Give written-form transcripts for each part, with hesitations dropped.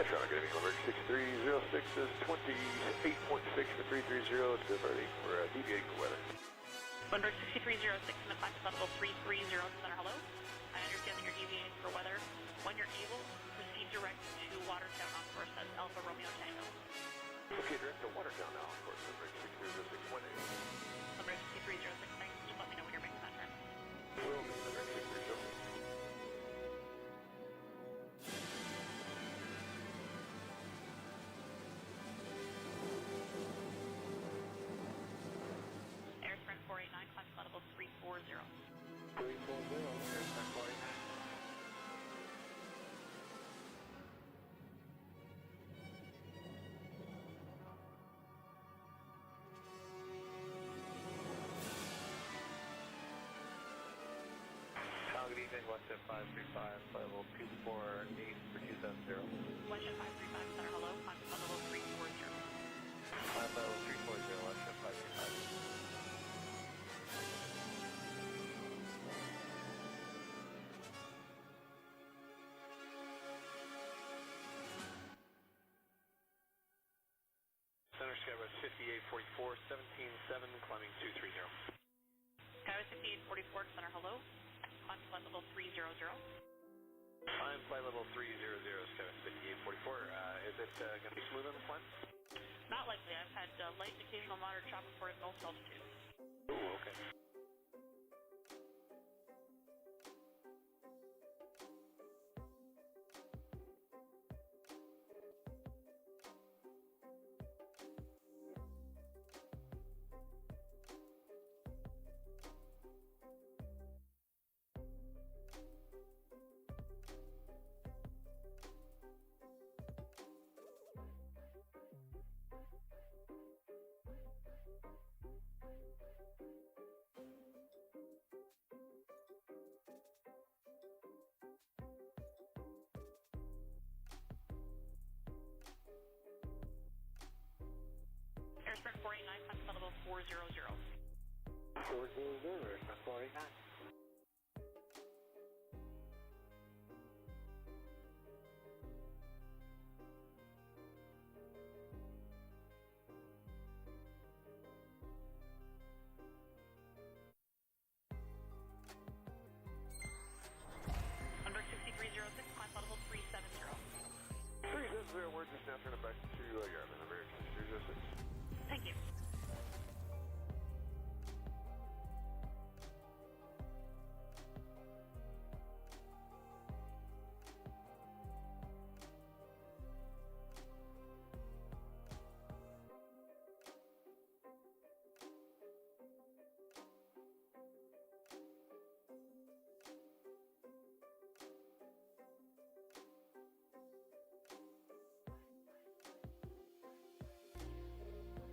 Toronto, good evening, Limerick 6306 is 28.6 for 330, departing for deviating for weather. Limerick 6306 in the climate level 330, center, hello. I understand that you're deviating for weather. When you're able, proceed direct to Watertown on course, that's Alpha Romeo Tango. Okay, direct to Watertown now, of course, Limerick 6306 18. Limerick 6306, thanks. Just let me know when you're making that turn. Will be Limerick 6306. Air Sprint 489, climate level 340. 340, Air Sprint 489. Good evening, Westjet 535, level 248 for 270. Westjet 535, center, hello. Climate level 340. Climb level 340, Westjet 535. Center Skywest 5844, 17.7, climbing 230. Skywest 5844, center, hello. Climb flight level 300. Climb flight level 300, Skywest 5844. Is it going to be smooth on the climb? Not likely. I've had light and occasional moderate chop reported most altitudes. Ooh, okay. Air Sprint 489, climate level 400. 400, Air Sprint 489. Under 6306, climb level 370. 370, we're just now turning back to Yarmouth, American 6306. Thank you.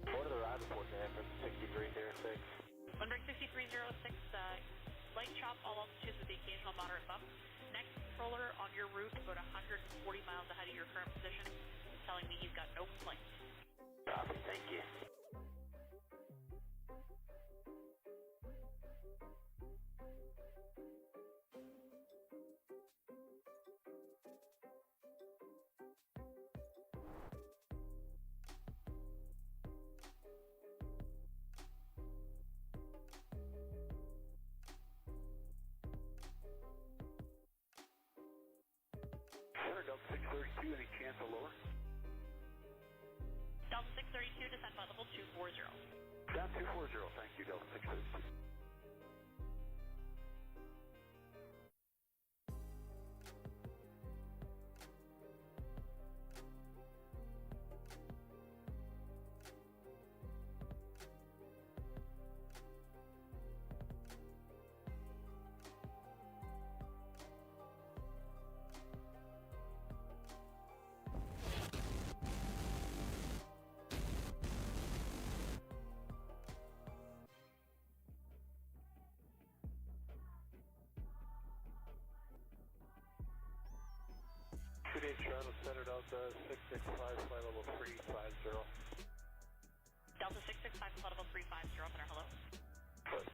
What are the ride reports at for 6306? Limerick 6306, light chop, all altitudes with the occasional moderate bump. Next controller on your route, about 140 miles ahead of your current position, is telling me he's got no complaints. Copy, thank you. Center Delta 632, any chance of lower? Delta 632, descent flight level 240. Down 240, thank you, Delta 632. Good day, Toronto Center Delta 665, flight level 350. Delta 665, flight level 350, center, hello. Good.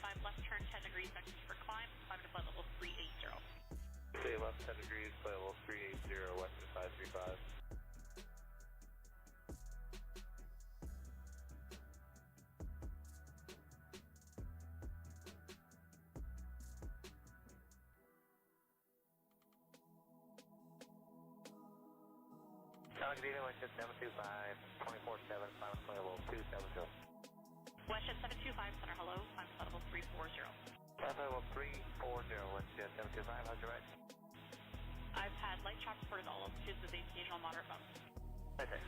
535, left turn 10 degrees, vectors for climb to flight level 380. Stay left 10 degrees, flight level 380, west of 535. Good evening, Westjet 725, 24-7, climb to flight level 270. Westjet 725, center hello, climb to flight level 340. Flight level 340, Westjet 725, how's your ride? I've had light chop reported all altitudes with occasional moderate bumps. Okay.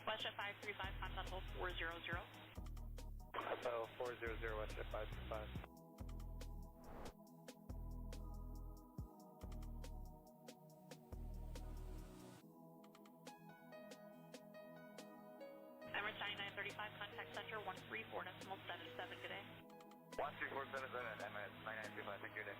Westjet 535, climb to level 400. Level 400, Westjet 535. Emirates 9935, contact center 134.77, good day. 13477, Emirates 9935, thank you, day.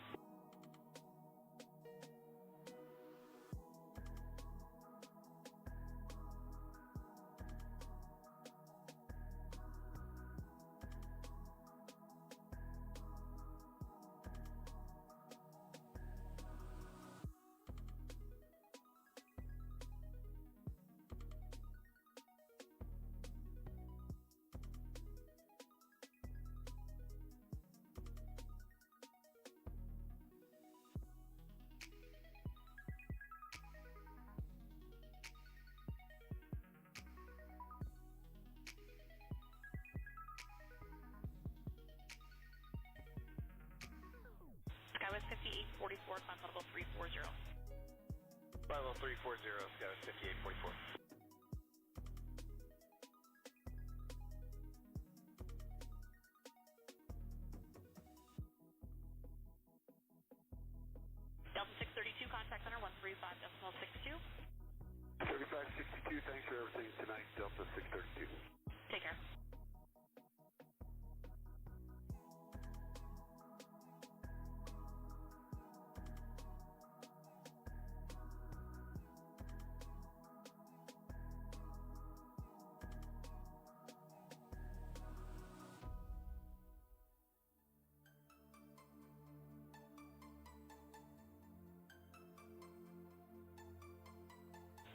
Skywest 5844, climb to level 340. Level 340, Skywest 5844. Delta 632, contact center 135.62. 3562, thanks for everything tonight, Delta 632. Take care.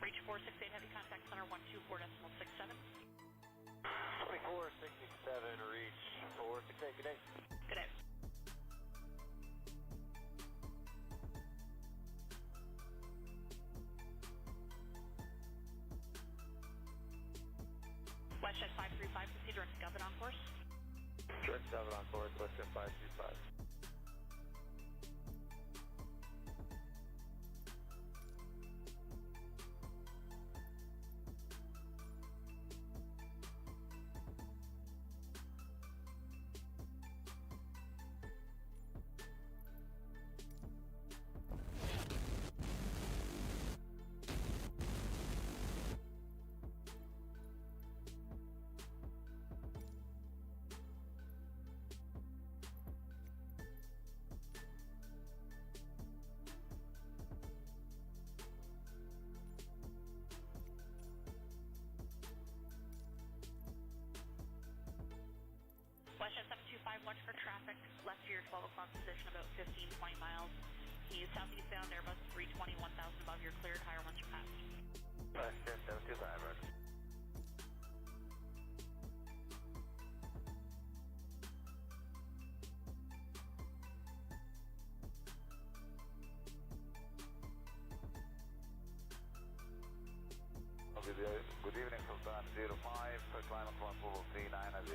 Reach 468 Heavy, contact center 124.67. 2467, reach 468, good day. Good day. Westjet 535, proceed direct to Governor on course. Direct 7 on course, Westjet 525. Westjet 725, watch for traffic, left to your 12 o'clock position about 15-20 miles. Can use southeastbound Airbus 320, 1000 above your cleared, higher once you're passed. Westjet 725, right. Good evening from Sun 05, climb across level 390.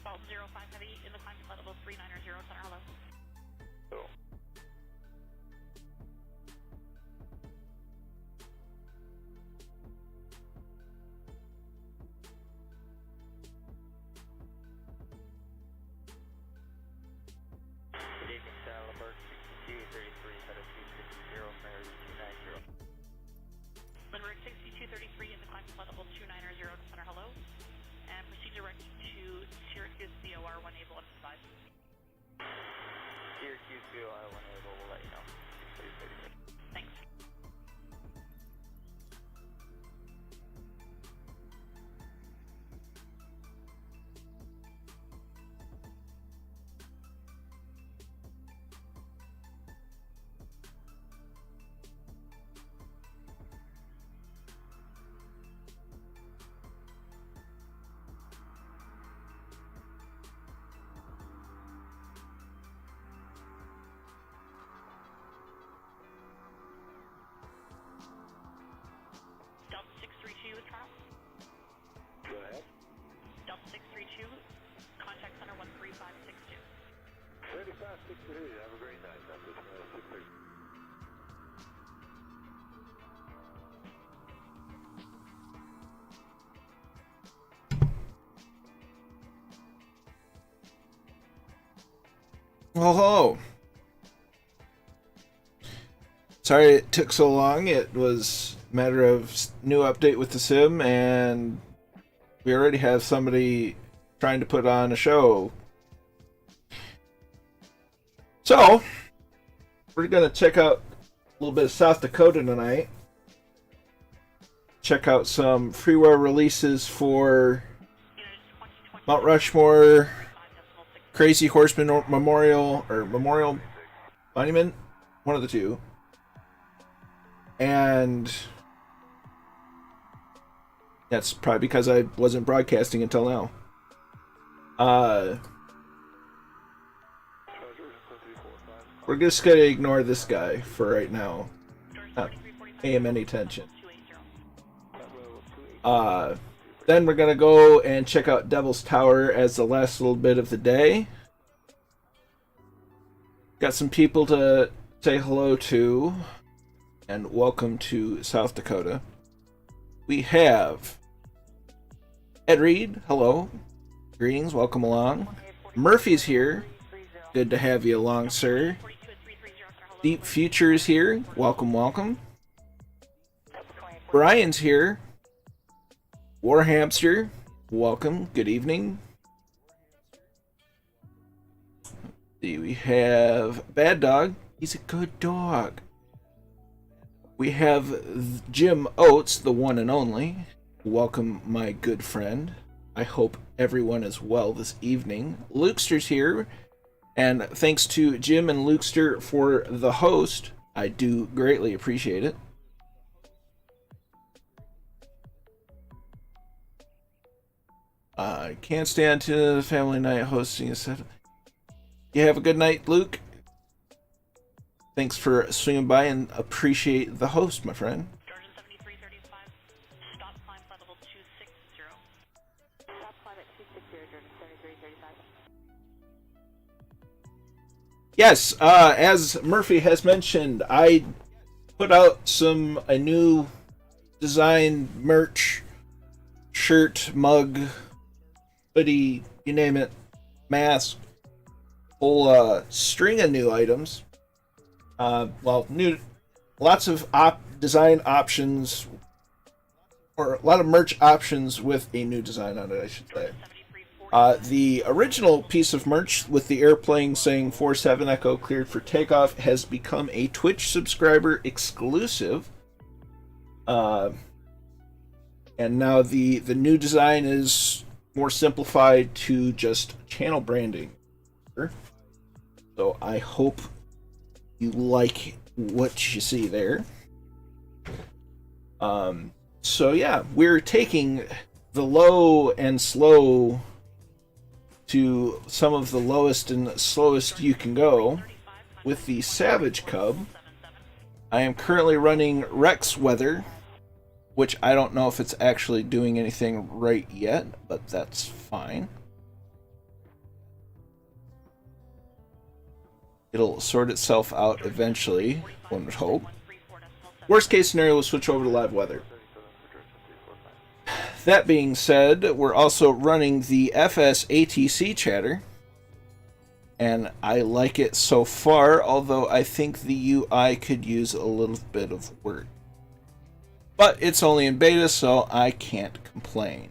Fault 05 Heavy, in the climb to flight level 390, center hello. So. Good evening, Salabert 6233, headed 260, Mary 290. Limerick 6233, in the climb to flight level 290, center hello. And proceed direct to Syracuse, COR 1 able 1 5. unable, we'll let you know. Thanks. Delta 632 with trial. Go ahead. Delta 632, contact center 13562. 3562, have a great night. I'm just 632. Oh, hello. Sorry it took so long. It was a matter of new update with the sim, and we already have somebody trying to put on a show. So, we're going to check out a little bit of South Dakota tonight. Check out some freeware releases for Mount Rushmore, Crazy Horseman Memorial, or Memorial Monument, one of the two. And that's probably because I wasn't broadcasting until now. We're just gonna ignore this guy for right now. Not pay him any attention. Then we're gonna go and check out Devil's Tower as the last little bit of the day. Got some people to say hello to, and welcome to South Dakota. We have Ed Reed, hello. Greetings, welcome along. Murphy's here. Good to have you along, sir. Deep Future's here. Welcome, welcome. Brian's here. Warhamster, welcome. Good evening. We have Bad Dog. He's a good dog. We have Jim Oates, the one and only. Welcome, my good friend. I hope everyone is well this evening. Lukester's here. And thanks to Jim and Lukester for the host. I do greatly appreciate it. I can't stand to the family night hosting a set. You have a good night, Luke. Thanks for swinging by and appreciate the host, my friend. Georgia 7335, stop climb flight level 260. Stop climb at 260, Georgia 7335. Yes, as Murphy has mentioned, I put out a new design merch, shirt, mug, hoodie, you name it, mask, whole string of new items. Lots of design options, or a lot of merch options with a new design on it, I should say. The original piece of merch with the airplane saying 47 Echo cleared for takeoff has become a Twitch subscriber exclusive. And now the new design is more simplified to just channel branding. So I hope you like what you see there. So yeah, we're taking the low and slow to some of the lowest and slowest you can go with the Savage Cub. I am currently running Rex Weather, which I don't know if it's actually doing anything right yet, but that's fine. It'll sort itself out eventually, one would hope. Worst case scenario, we'll switch over to live weather. That being said, we're also running the FS ATC chatter, and I like it so far, although I think the UI could use a little bit of work. But it's only in beta, so I can't complain.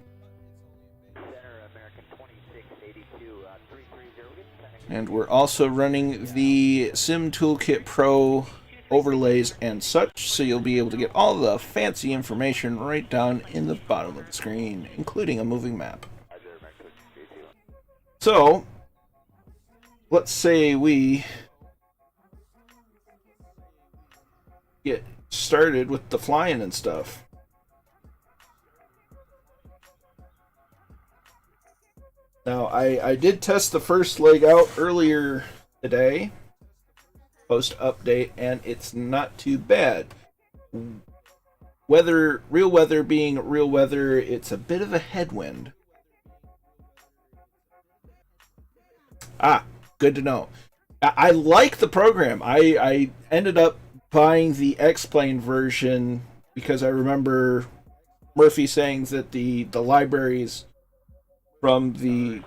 Center, American 2682, 330, get connected And we're also running the Sim Toolkit Pro overlays and such, so you'll be able to get all the fancy information right down in the bottom of the screen, including a moving map. So, let's say we get started with the flying and stuff. Now, I did test the first leg out earlier today, post update, and it's not too bad. Real weather being real weather, it's a bit of a headwind. Good to know. I like the program. I ended up buying the X-Plane version because I remember Murphy saying that the libraries from the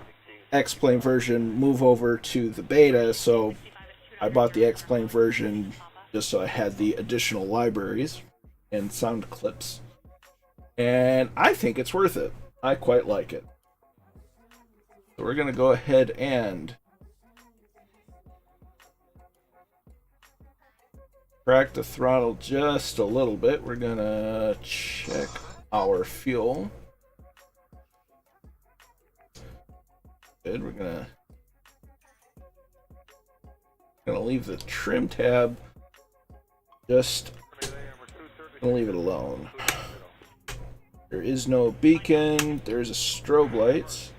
X-Plane version move over to the beta, so I bought the X-Plane version just so I had the additional libraries and sound clips. And I think it's worth it. I quite like it. So we're going to go ahead and crack the throttle just a little bit. We're going to check our fuel. Good. We're going to leave the trim tab, just gonna leave it alone. There is no beacon, there's a strobe lights,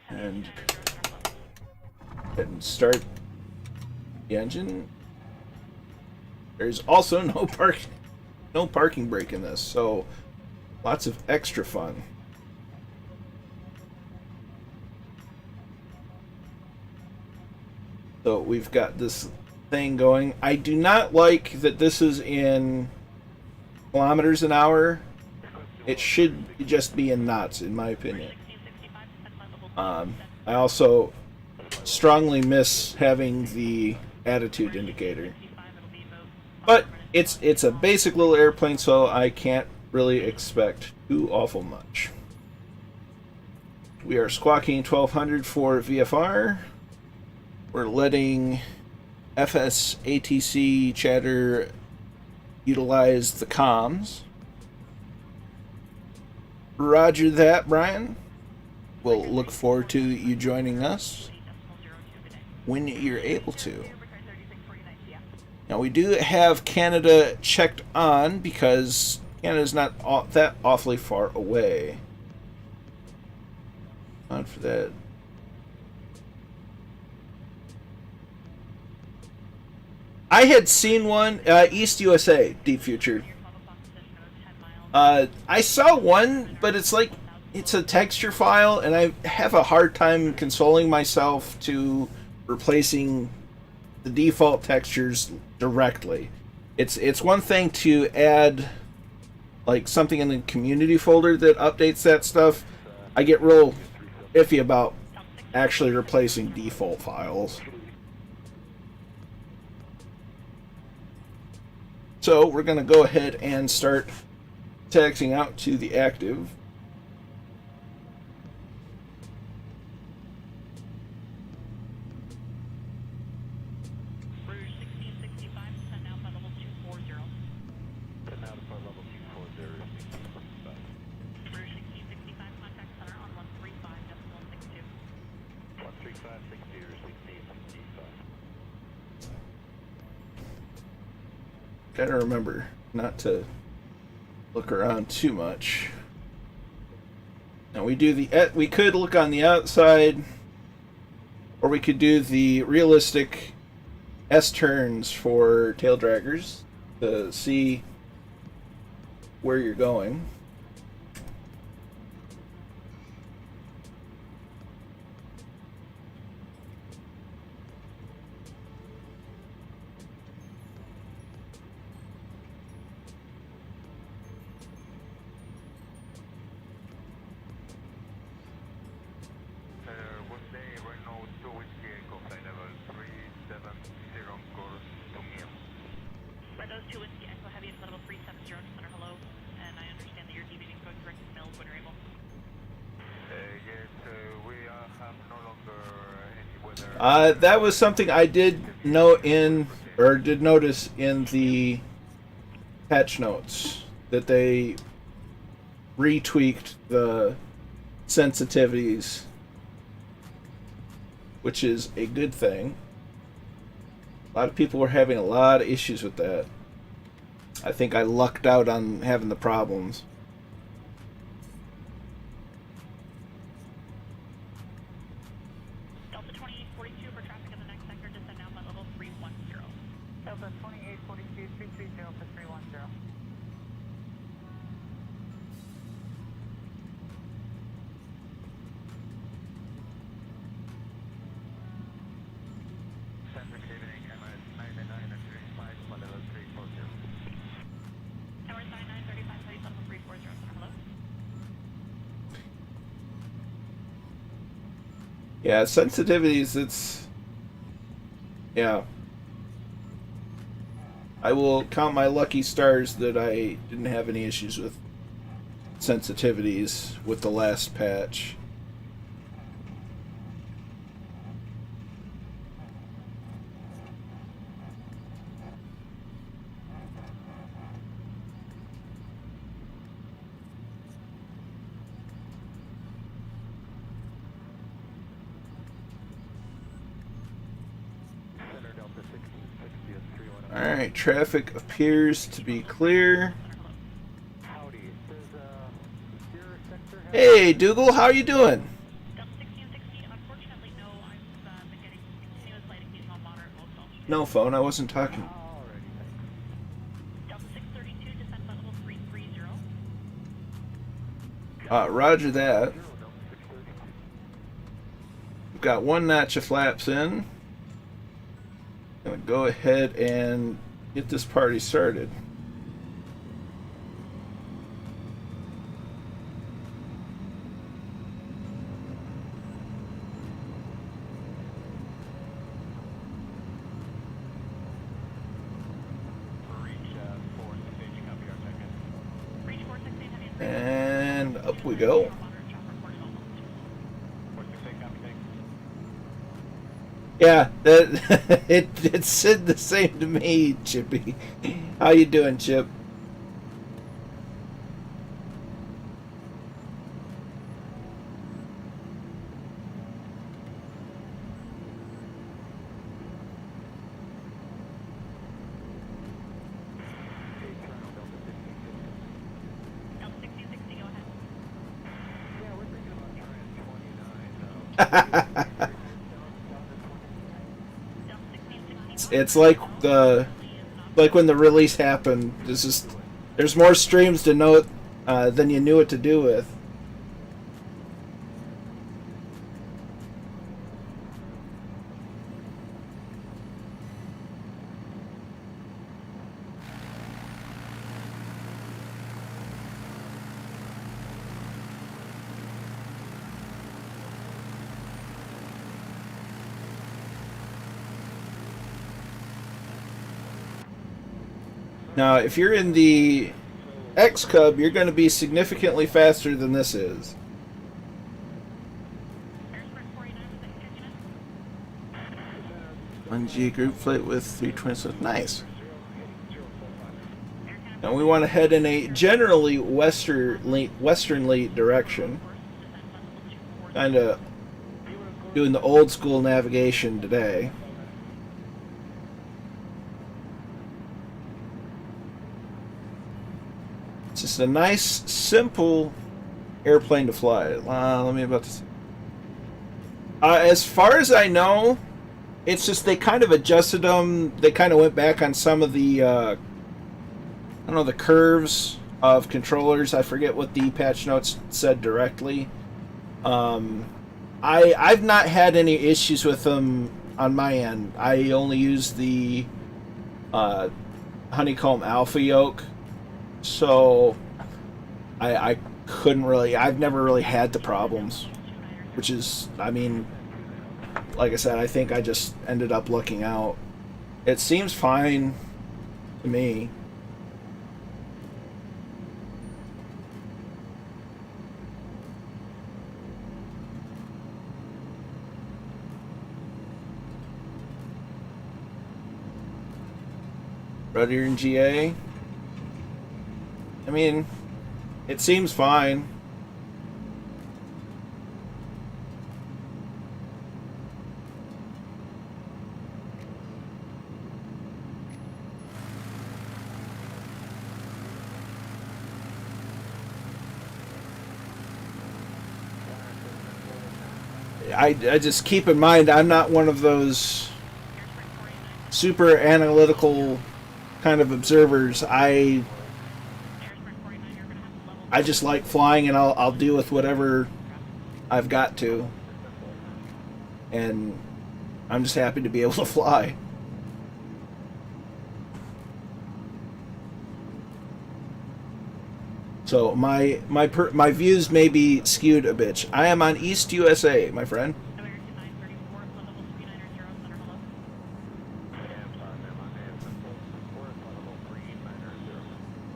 and go ahead and start the engine. There's also no parking brake in this, so lots of extra fun. So we've got this thing going. I do not like that this is in kilometers an hour. It should just be in knots, in my opinion. I also strongly miss having the attitude indicator. But it's a basic little airplane, so I can't really expect too awful much. We are squawking 1200 for VFR. We're letting FS-ATC chatter utilize the comms. Roger that, Brian. We'll look forward to you joining us when you're able to. Now, we do have Canada checked on because Canada's not that awfully far away. On for that. I had seen one, East USA, Deep Future. I saw one, but it's like, it's a texture file, and I have a hard time consoling myself to replacing the default textures directly. It's one thing to add, like, something in the community folder that updates that stuff. I get real iffy about actually replacing default files. So we're going to go ahead and start taxiing out to the active. Rouge 1665, send out by level 240. Send out by level 240. Rouge 1665, contact center on 135.62. 13560 or 1665. Gotta remember not to look around too much. Now we could look on the outside, or we could do the realistic S-turns for tail draggers to see where you're going. For those two whiskey echo heavy, it's level 370 center, hello, and I understand the That was something I did notice in the patch notes, that they retweaked the sensitivities, which is a good thing. A lot of people were having a lot of issues with that. I think I lucked out on having the problems. Delta 2842 for traffic in the next sector, descend now at level 310. Delta 2842, 330 for 310. Tower 9935, please level 340, hello? Yeah, sensitivities, it's... Yeah. I will count my lucky stars that I didn't have any issues with sensitivities with the last patch. Alright, traffic appears to be clear. Hey, Dougal, how are you doing? Delta 1660, unfortunately, no. I've been getting continuous light, occasional moderate, most altitude. No phone, I wasn't talking. Delta 632, descend at level 330. Roger that. We've got one notch of flaps in. Gonna go ahead and get this party started. Reach 468, heavy and And up we go. moderate chop reported almost. Yeah, that it said the same to me, Chippy. How you doing, Chip? Delta 1660, go ahead. Delta 1660. It's like when the release happened. There's more streams to note than you knew what to do with. Now, if you're in the X Cub, you're going to be significantly faster than this is. Airspread 49, was that catching us? 1G group flight with 326. Nice. Now we want to head in a generally westernly direction. Kind of doing the old school navigation today. It's just a nice, simple airplane to fly. Let me about to. As far as I know, it's just they kind of adjusted them. They kind of went back on some of the, I don't know, the curves of controllers. I forget what the patch notes said directly. I've not had any issues with them on my end. I only use the Honeycomb Alpha yoke. So, I couldn't really, I've never really had the problems, which is, I mean, like I said, I think I just ended up lucking out. It seems fine to me. Rudder and GA. I mean, it seems fine. I just keep in mind I'm not one of those super analytical kind of observers. I just like flying, and I'll deal with whatever I've got to, and I'm just happy to be able to fly. So my views may be skewed a bit. I am on East USA, my friend. American 934, flight level 390, center hello.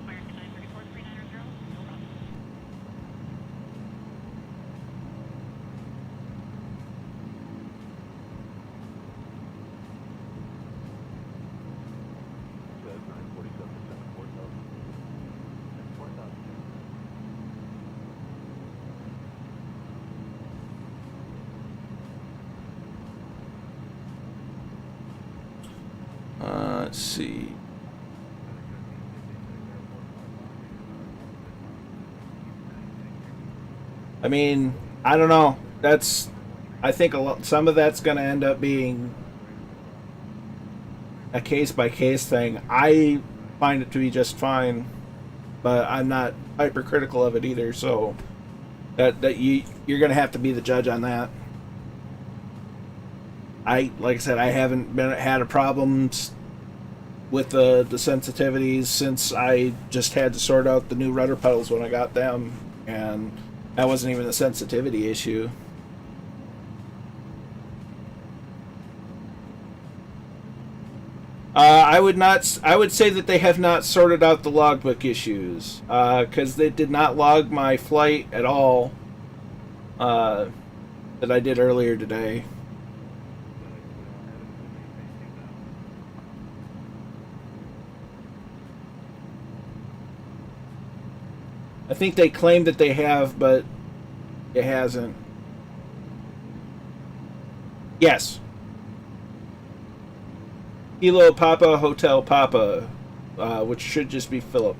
American 934, 390, no problem. Let's see. I mean, I don't know. I think some of that's going to end up being a case-by-case thing. I find it to be just fine, but I'm not hypercritical of it either. So you're going to have to be the judge on that. Like I said, I haven't had a problem with the sensitivities since I just had to sort out the new rudder pedals when I got them, and that wasn't even a sensitivity issue. I would say that they have not sorted out the logbook issues, because they did not log my flight at all that I did earlier today. I think they claim that they have, but it hasn't. Yes. Kilo Papa Hotel Papa, which should just be Phillip.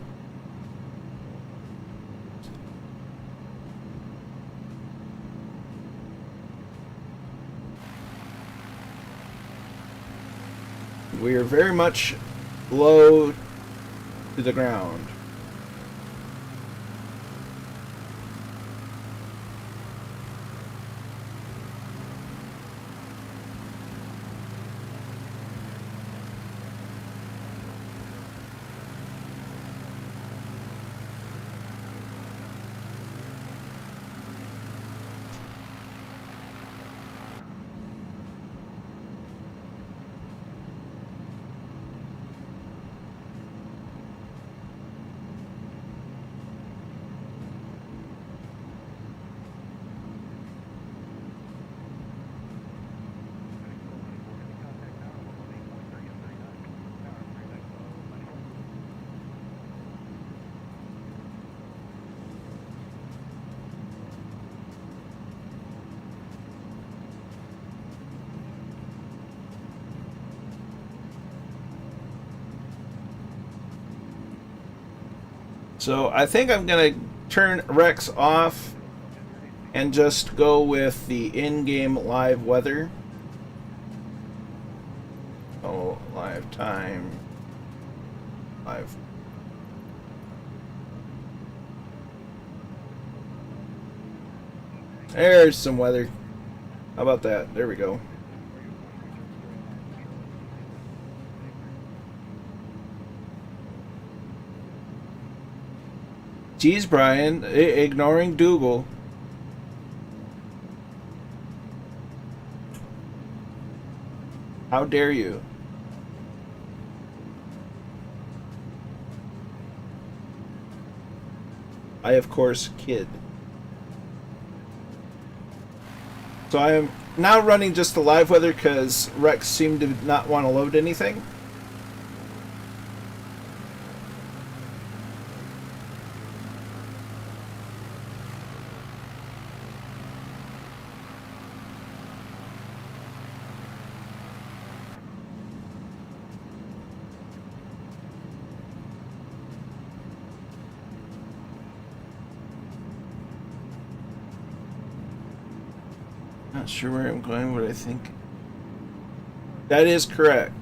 We are very much low to the ground. So I think I'm going to turn Rex off and just go with the in-game live weather. Oh, live time. Live. There's some weather. How about that? There we go. Geez, Brian, ignoring Dougal. How dare you? I, of course, kid. So I am now running just the live weather because Rex seemed to not want to load anything. Not sure where I'm going, but I think that is correct.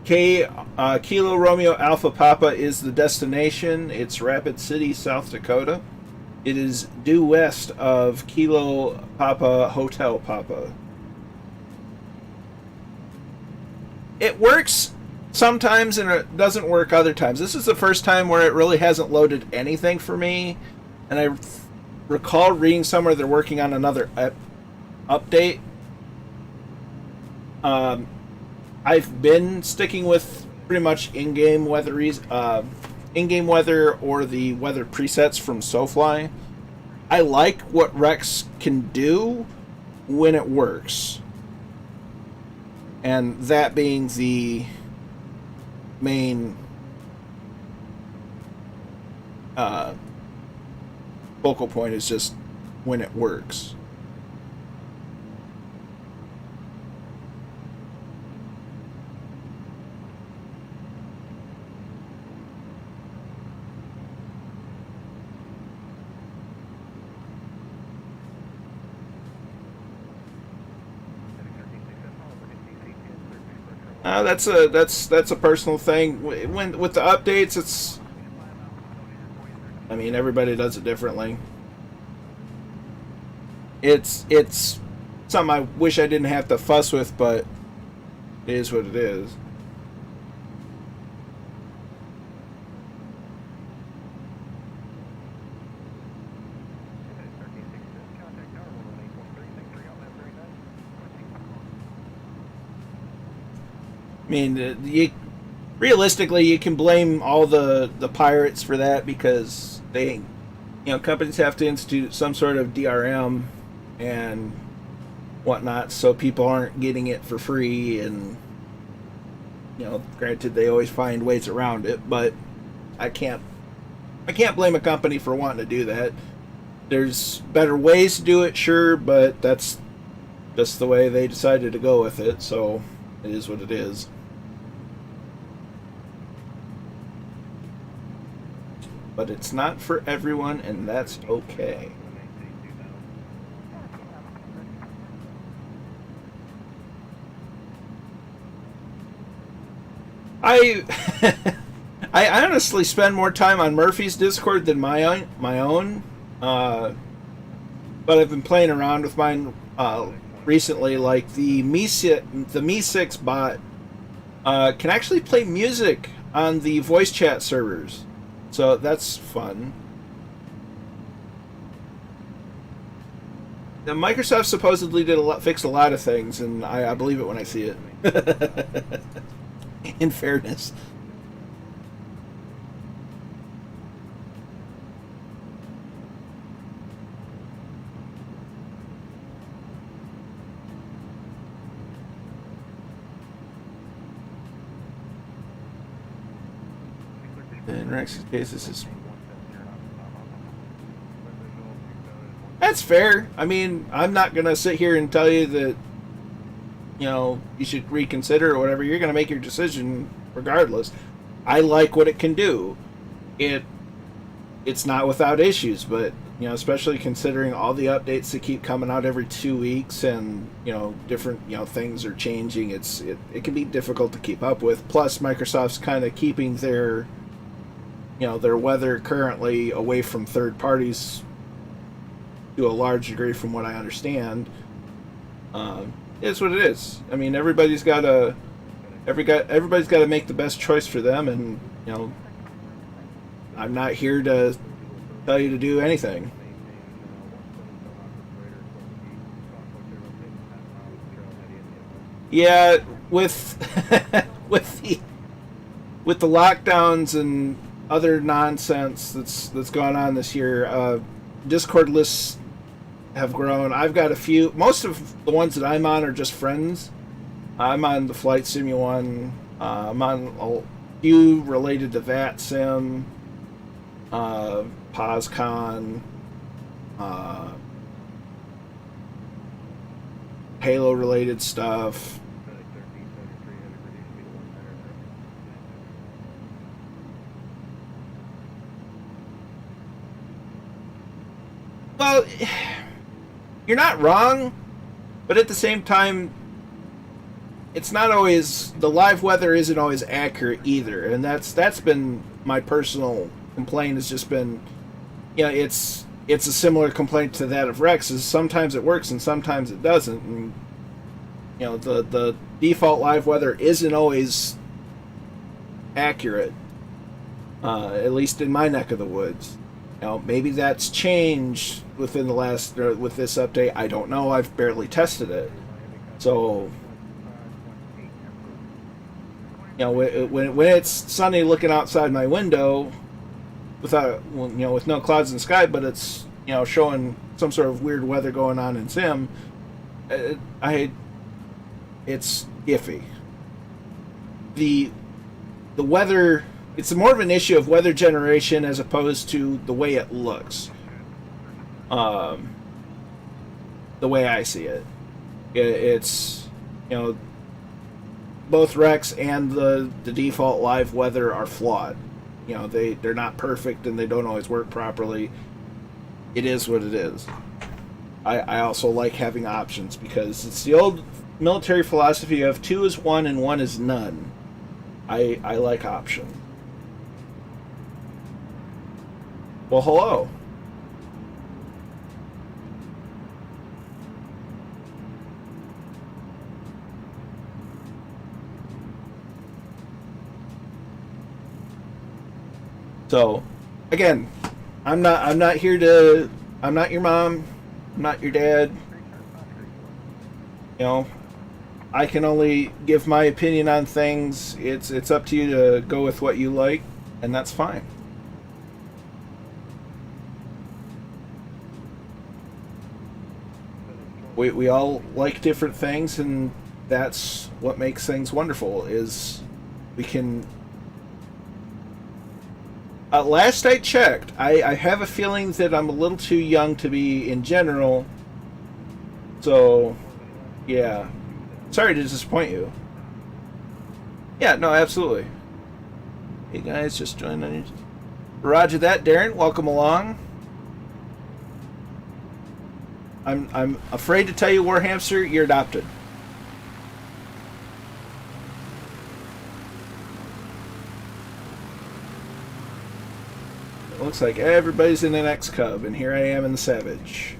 Kilo Romeo Alpha Papa is the destination. It's Rapid City, South Dakota. It is due west of Kilo Papa Hotel Papa. It works sometimes and it doesn't work other times. This is the first time where it really hasn't loaded anything for me. And I recall reading somewhere they're working on another update. I've been sticking with pretty much in-game weather or the weather presets from SoFly. I like what Rex can do when it works. And that being the main focal point is just when it works. That's a personal thing. When with the updates, it's. I mean, everybody does it differently. It's something I wish I didn't have to fuss with, but it is what it is. I mean, realistically, you can blame all the pirates for that because they, companies have to institute some sort of DRM and whatnot, so people aren't getting it for free. And granted, they always find ways around it, but I can't blame a company for wanting to do that. There's better ways to do it, sure, but that's just the way they decided to go with it. So it is what it is. But it's not for everyone, and that's okay. I honestly spend more time on Murphy's Discord than my own. But I've been playing around with mine recently. Like the Me6 bot can actually play music on the voice chat servers. So that's fun. Now, Microsoft supposedly fixed a lot of things, and I believe it when I see it. In fairness. In Rex's case, this is... That's fair. I mean, I'm not going to sit here and tell you that, you should reconsider or whatever. You're going to make your decision regardless. I like what it can do. It's not without issues, but, especially considering all the updates that keep coming out every 2 weeks and, different, things are changing. It can be difficult to keep up with. Plus, Microsoft's kind of keeping their weather currently away from third parties to a large degree, from what I understand. It's what it is. I mean, everybody's got to make the best choice for them, and I'm not here to tell you to do anything. Yeah, with with the lockdowns and other nonsense that's gone on this year, Discord lists have grown. I've got a few. Most of the ones that I'm on are just friends. I'm on the Flight Simu one. I'm on a few related to VATSIM, POSCON, Halo related stuff. Well, you're not wrong, but at the same time, it's not always, the live weather isn't always accurate either, and that's been my personal complaint. Has just been, you know, it's a similar complaint to that of Rex. Is sometimes it works and sometimes it doesn't, and you know, the default live weather isn't always accurate, at least in my neck of the woods. You know, maybe that's changed within the last, with this update. I don't know. I've barely tested it, so. You know, when it's sunny looking outside my window, without, you know, with no clouds in the sky, but it's, you know, showing some sort of weird weather going on in sim, it's iffy. The weather, it's more of an issue of weather generation as opposed to the way it looks. The way I see it, it's, you know, both Rex and the default live weather are flawed. You know, they're not perfect and they don't always work properly. It is what it is. I also like having options because it's the old military philosophy of 2 is 1 and 1 is none. I like option. Well, hello. So, again, I'm not here to, I'm not your mom, I'm not your dad. You know, I can only give my opinion on things. It's up to you to go with what you like, and that's fine. We all like different things, and that's what makes things wonderful, is we can... last I checked, I have a feeling that I'm a little too young to be in general. So, yeah. Sorry to disappoint you. Yeah, no, absolutely. Hey guys, just joined on. Roger that, Darren. Welcome along. I'm afraid to tell you, Warhamster, you're adopted. Looks like everybody's in an X Cub, and here I am in the Savage.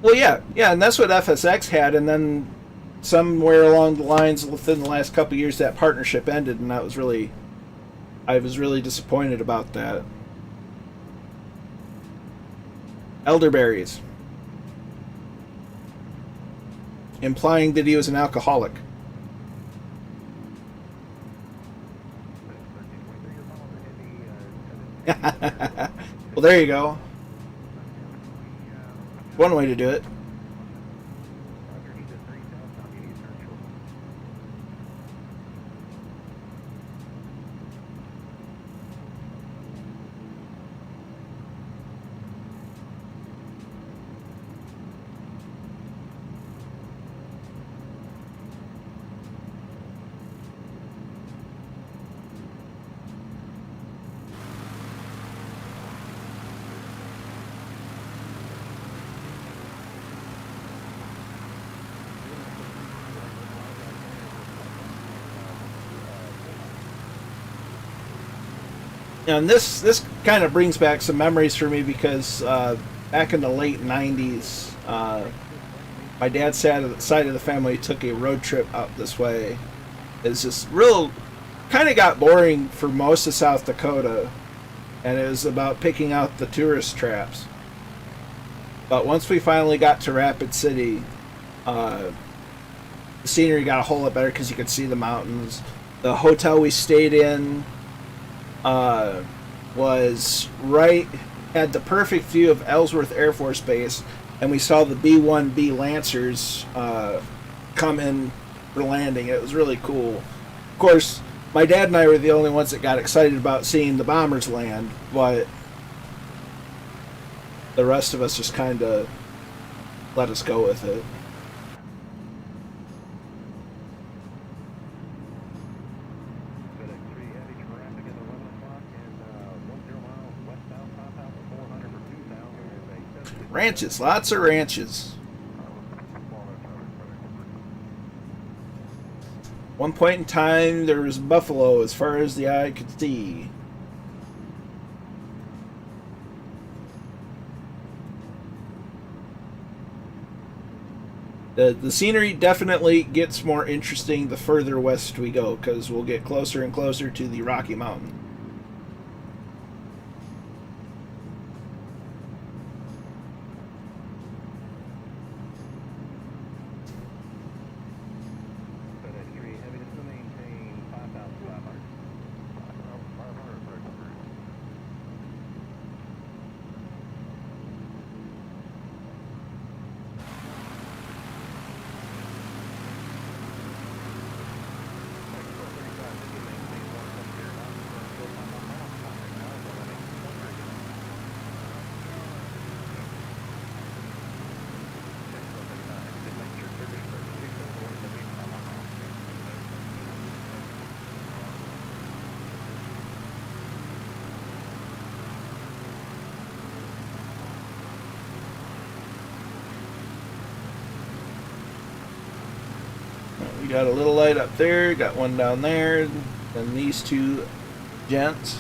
Well, yeah, and that's what FSX had, and then somewhere along the lines within the last couple of years, that partnership ended, and I was really disappointed about that. Elderberries, implying that he was an alcoholic. Well, there you go. One way to do it. And this kind of brings back some memories for me because back in the late 90s, my dad's side of the family took a road trip out this way. It's just kind of got boring for most of South Dakota, and it was about picking out the tourist traps. But once we finally got to Rapid City, the scenery got a whole lot better because you could see the mountains. The hotel we stayed in was had the perfect view of Ellsworth Air Force Base, and we saw the B-1B Lancers come in for landing. It was really cool. Of course, my dad and I were the only ones that got excited about seeing the bombers land, but the rest of us just kind of let us go with it. Ranches, lots of ranches. One point in time, there was buffalo as far as the eye could see. The scenery definitely gets more interesting the further west we go, because we'll get closer and closer to the Rocky Mountain. We got a little light up there, got one down there, and these two gents.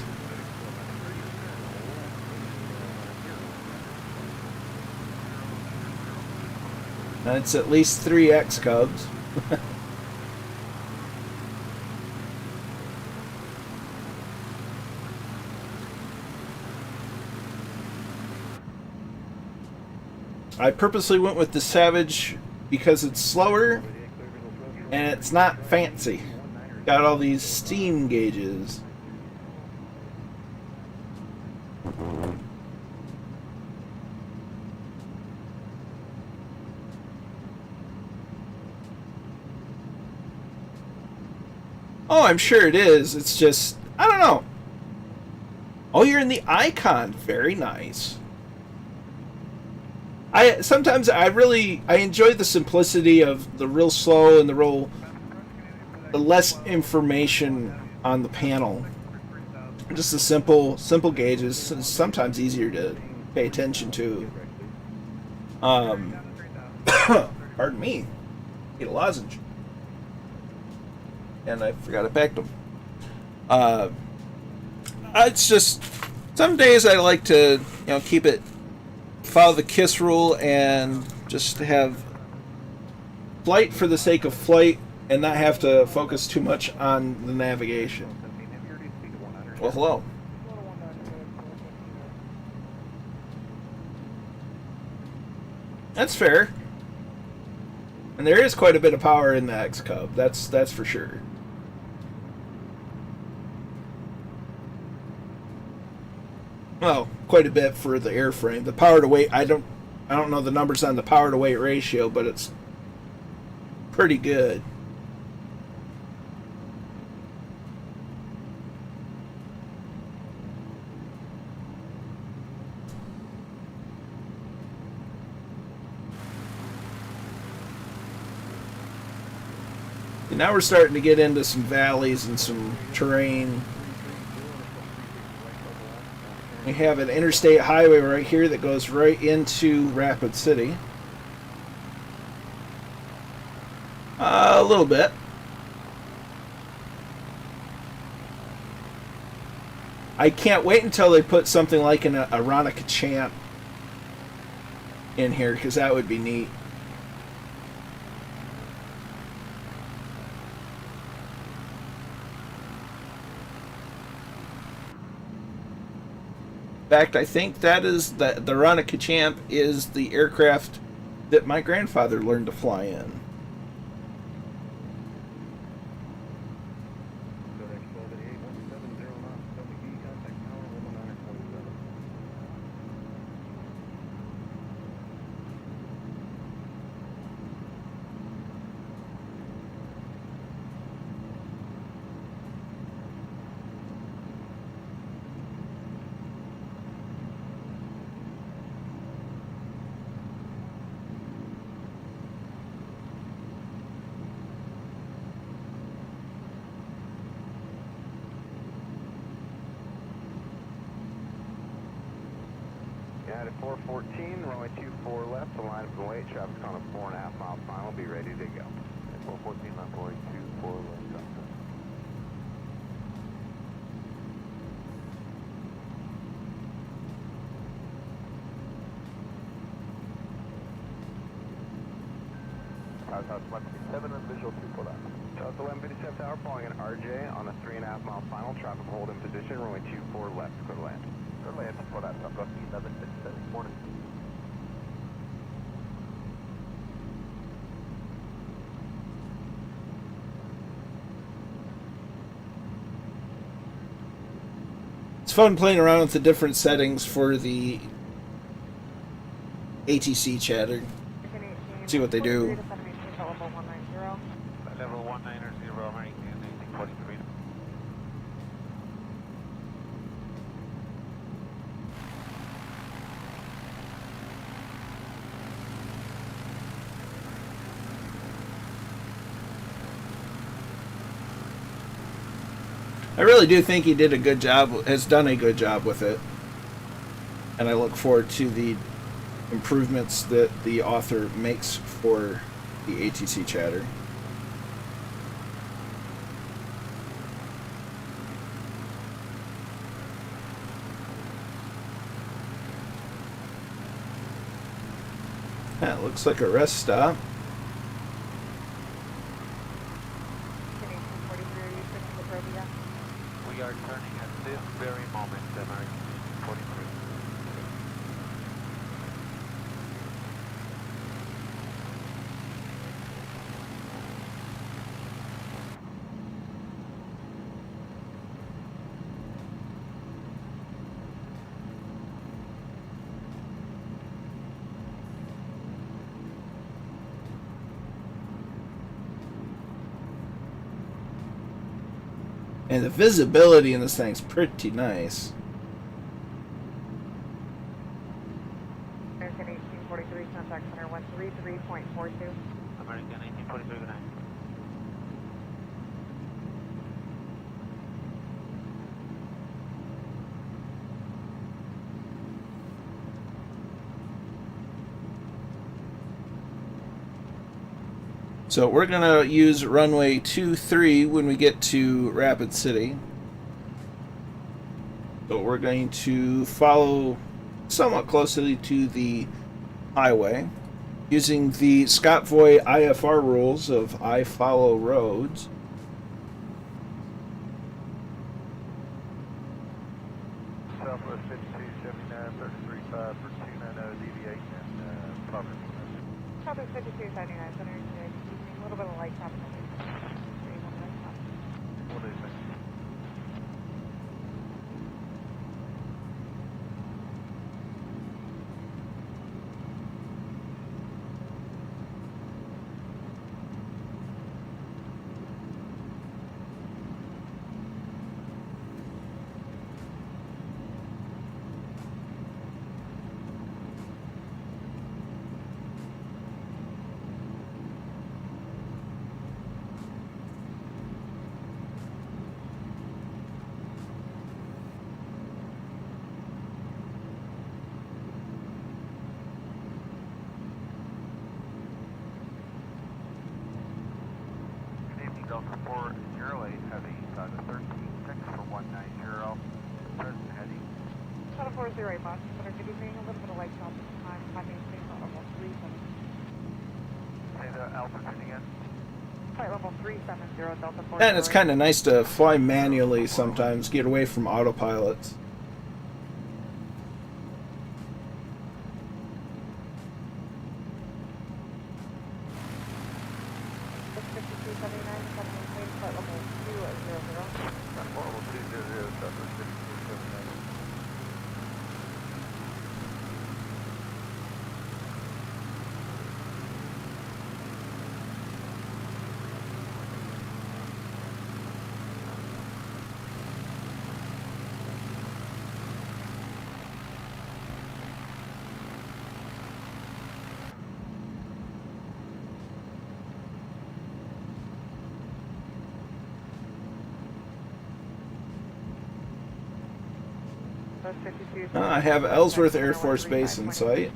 That's at least 3 X Cubs. I purposely went with the Savage because it's slower and it's not fancy. Got all these steam gauges. Oh, I'm sure it is. It's just, I don't know. Oh, you're in the Icon. Very nice. Sometimes I enjoy the simplicity of the real slow and the less information on the panel. Just the simple gauges. It's sometimes easier to pay attention to. Pardon me. Eat a lozenge. And I forgot I packed them. It's just some days I like to, keep it, follow the KISS rule and just have flight for the sake of flight and not have to focus too much on the navigation. Well, hello. That's fair. And there is quite a bit of power in the X Cub. That's for sure. Well, quite a bit for the airframe. The power to weight, I don't know the numbers on the power to weight ratio, but it's pretty good. And now we're starting to get into some valleys and some terrain. We have an interstate highway right here that goes right into Rapid City. A little bit. I can't wait until they put something like an Aronica Champ in here, because that would be neat. In fact, I think that is the Aronica Champ is the aircraft that my grandfather learned to fly in. United 414, runway 24 left, align up and wait. Traffic's on a 4.5 mile final. Be ready to go. 414 left, runway 24 left. South 1157 and visual 24 left. South 1157 tower, following an RJ on a 3.5 mile final. Traffic hold in position, runway 24 left, go to land. Go to land, for that, South 1157, morning. It's fun playing around with the different settings for the ATC chatter. See what they do. Level 190, American 1843. I really do think he did a good job, has done a good job with it. And I look forward to the improvements that the author makes for the ATC chatter. That looks like a rest stop. We are turning at this very moment, American 43. And the visibility in this thing's pretty nice. American 1843, contact center 133.42. American 1843, good night. So we're going to use runway 23 when we get to Rapid City. So we're going to follow somewhat closely to the highway using the Scott Voy IFR rules of I follow roads. Southwest 5279, 33.5 for 290 deviation and property. Southwest 5279, center, a little bit of light traffic. What do you think? Delta 408 heavy, the 13.6 for 190, present heading. Delta 408, Boston Center, good evening, a little bit of light traffic time, climbing space on level 37. Say the altitude again. Flight level 370, Delta 408. And it's kind of nice to fly manually sometimes, get away from autopilots. Flight level 200. Level 200, Southwest 5279. Southwest 52. I have Ellsworth Air Force Base in sight.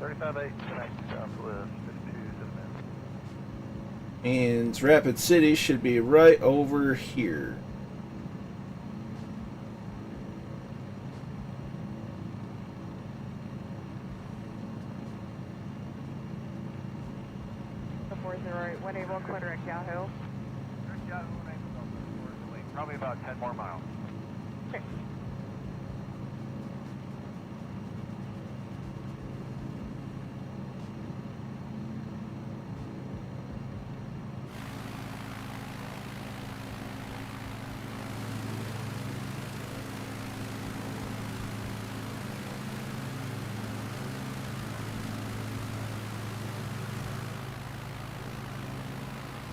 35-8, connect Southwest 52 to the min. And Rapid City should be right over here. The 408, when able, clear direct Yahoo. Probably about 10 more miles. Okay.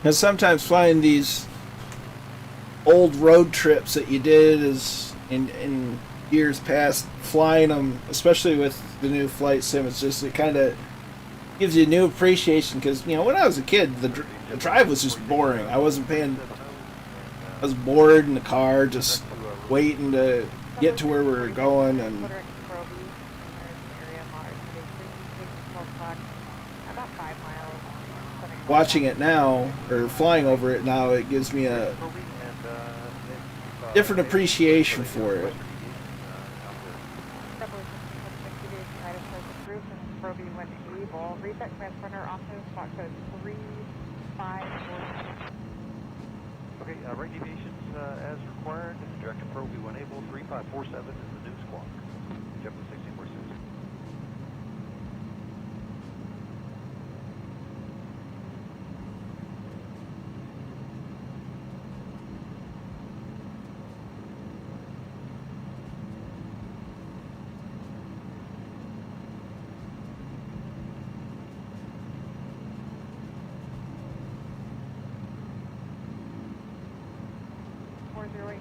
And sometimes flying these old road trips that you did is in years past, flying them, especially with the new flight sim, it's just, it kind of gives you a new appreciation, because, you know, when I was a kid, the drive was just boring. I was bored in the car, just waiting to get to where we were going, and Clear direct Proby, and there's an area monitored today, 12 o'clock, about 5 miles. watching it now, or flying over it now, it gives me a different appreciation for it. Proby when able. Reset transponder onto spot code 3546. Okay, right deviations as required. Director Proby when able. 3547 is the new squawk. JetBlue 1646.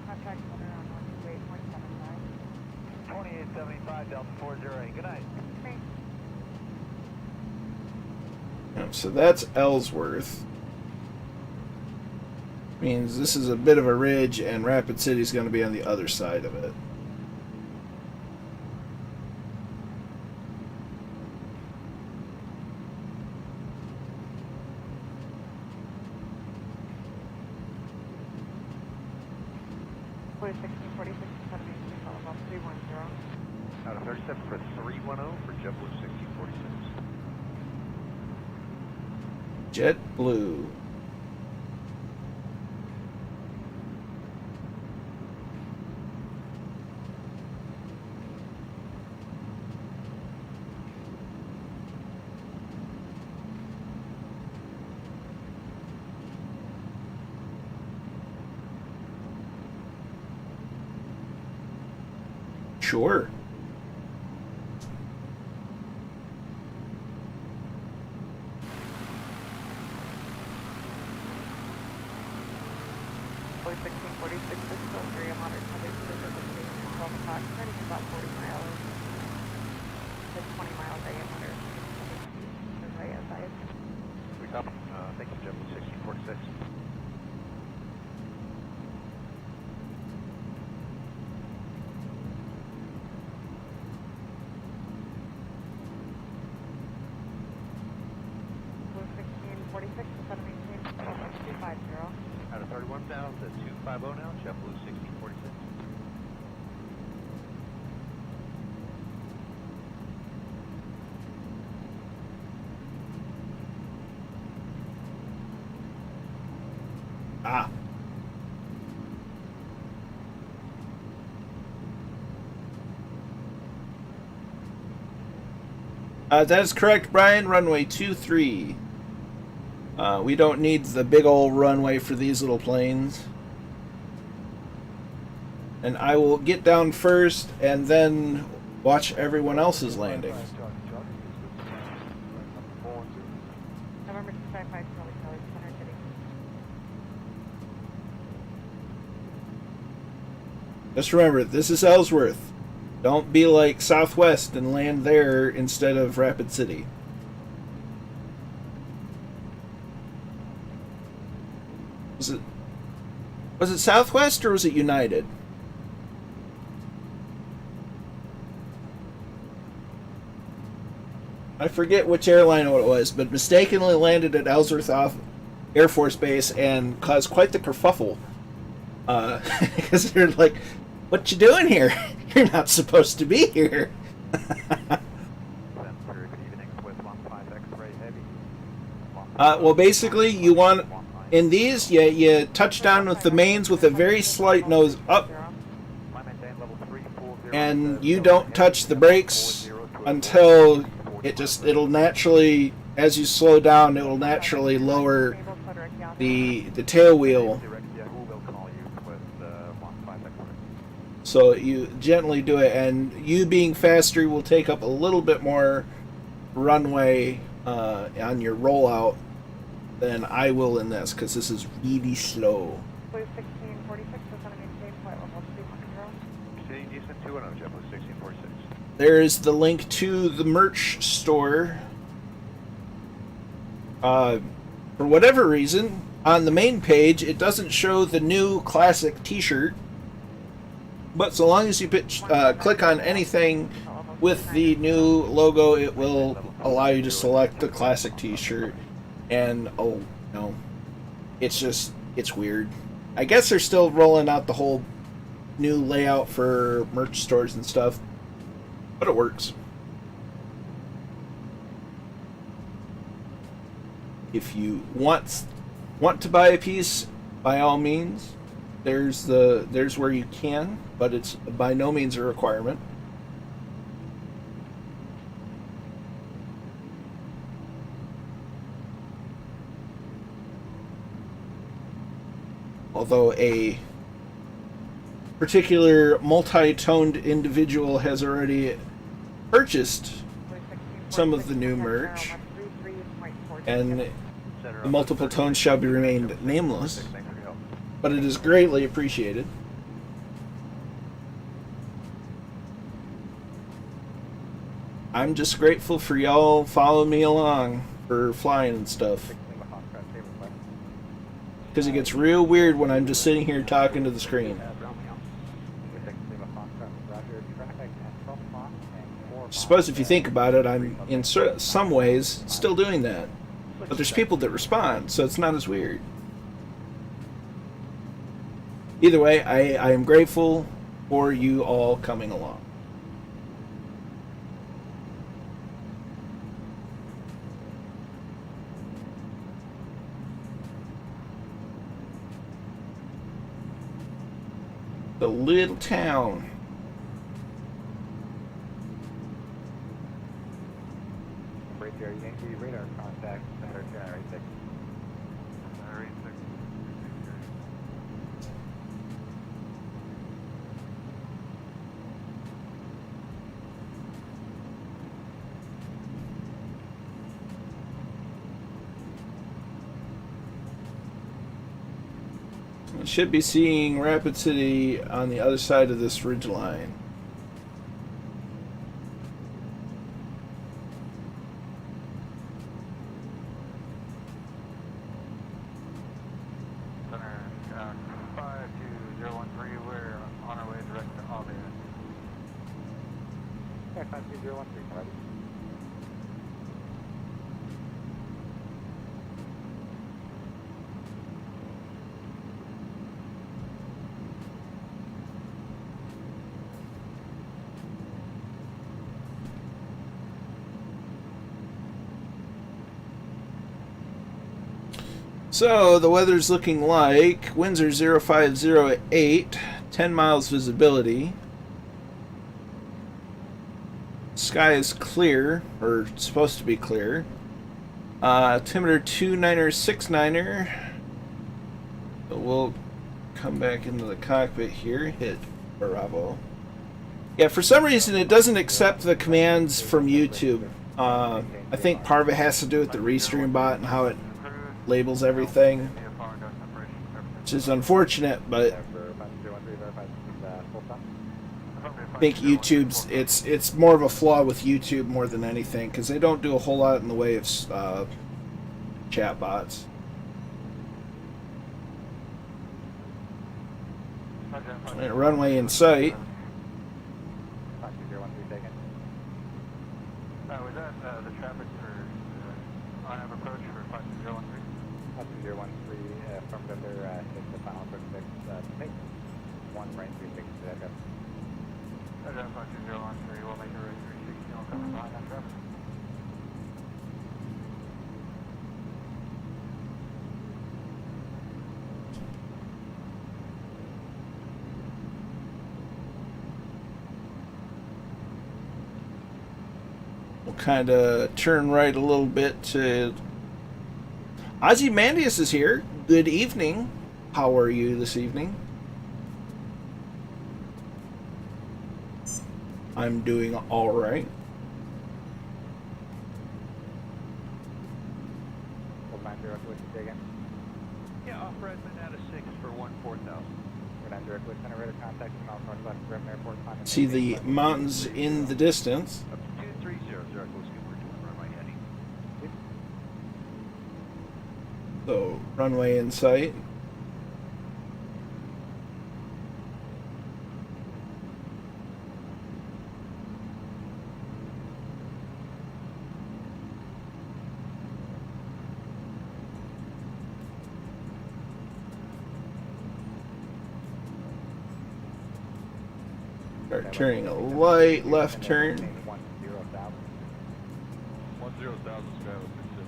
Contact center on 128.79. 2875 Delta 408. Good night. Thanks. So that's Ellsworth. Means this is a bit of a ridge, and Rapid City is going to be on the other side of it. Blue 1646 to 718, follow up 310. Out of 37 for 310 for JetBlue 1646. JetBlue. Sure. Blue 1646 is still 3 moderate coverage to the station at 12 o'clock, running about 40 miles. To 20 miles diameter. Right outside. We copy. Thank you, JetBlue 1646. Blue 1646 to 718, follow up 250. Out of 31 down to 250 now, JetBlue 1646. Ah. That is correct, Brian. Runway 23. We don't need the big old runway for these little planes. And I will get down first and then watch everyone else's landing. November 255, Charlie Charlie, Center City. Just remember, this is Ellsworth. Don't be like Southwest and land there instead of Rapid City. Was it Southwest or was it United? I forget which airline it was, but mistakenly landed at Ellsworth Air Force Base and caused quite the kerfuffle. Because they're like, what you doing here? You're not supposed to be here. Well, basically, you want, in these, you touch down with the mains with a very slight nose up, and you don't touch the brakes until it'll naturally, as you slow down, it will naturally lower the tail wheel. So you gently do it, and you being faster will take up a little bit more runway on your rollout than I will in this, because this is really slow. Blue 1646, descending to flight level 2 control. Eastern 210, JetBlue 1646. There's the link to the merch store. For whatever reason, on the main page, it doesn't show the new classic t-shirt. But so long as you click on anything with the new logo, it will allow you to select the classic t-shirt. And, oh, no. It's weird. I guess they're still rolling out the whole new layout for merch stores and stuff. But it works. If you want to buy a piece, by all means, there's where you can, but it's by no means a requirement. Although a particular multi-toned individual has already purchased some of the new merch, and the multiple tones shall be remained nameless, but it is greatly appreciated. I'm just grateful for y'all following me along for flying and stuff. Because it gets real weird when I'm just sitting here talking to the screen. I suppose if you think about it, I'm in some ways still doing that. But there's people that respond, so it's not as weird. Either way, I am grateful for you all coming along. The little town. Radar Yankee radar contact, center January 6. January 6. I should be seeing Rapid City on the other side of this ridge line. Center 52013, we're on our way direct to Albany. Yeah, 52013, ready? So the weather's looking like winds are 0508, 10 miles visibility. Sky is clear, or supposed to be clear. Altimeter 29er69er. So we'll come back into the cockpit here, hit Bravo. Yeah, for some reason it doesn't accept the commands from YouTube. I think part of it has to do with the Restream bot and how it labels everything, which is unfortunate, but I think YouTube's it's more of a flaw with YouTube more than anything, because they don't do a whole lot in the way of chat bots. And runway in sight. Was that the traffic 1, right 36 to that address. Address 12013, we'll make a right 360, I'll come behind that traffic. We'll kind of turn right a little bit to... Ozymandias is here. Good evening. How are you this evening? I'm doing all right. Hold 90, what did you say again? Yeah, off Redmond out of 6 for 14000. We're 90, what center radar contact Mount Rushmore Rapid Airport. See the mountains in the distance. Up to 230, Zero Whiskey, we're doing runway heading. So, runway in sight. Start turning a light left turn. 10,000. 10,000 Skyline 670.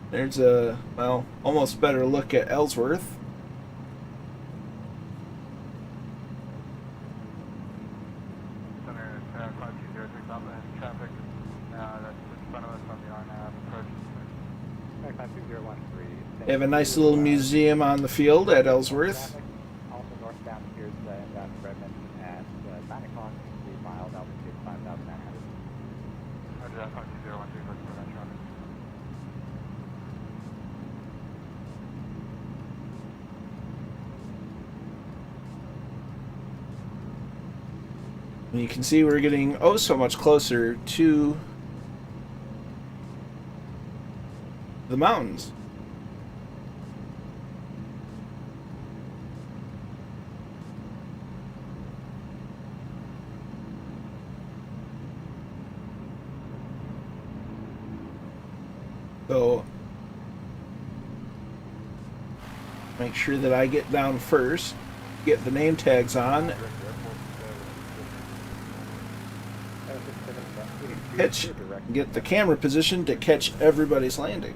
There's a, well, almost better look at Ellsworth. Center 5203 southbound traffic. That's in front of us on the RNAV approach. 52013. They have a nice little museum on the field at Ellsworth. Also northbound here's inbound Redmond at 9 o'clock, 3 miles, altitude 5,900. Roger that, 52013, looking for that traffic. And you can see we're getting oh so much closer to the mountains. So make sure that I get down first, get the name tags on, pitch, get the camera position to catch everybody's landing.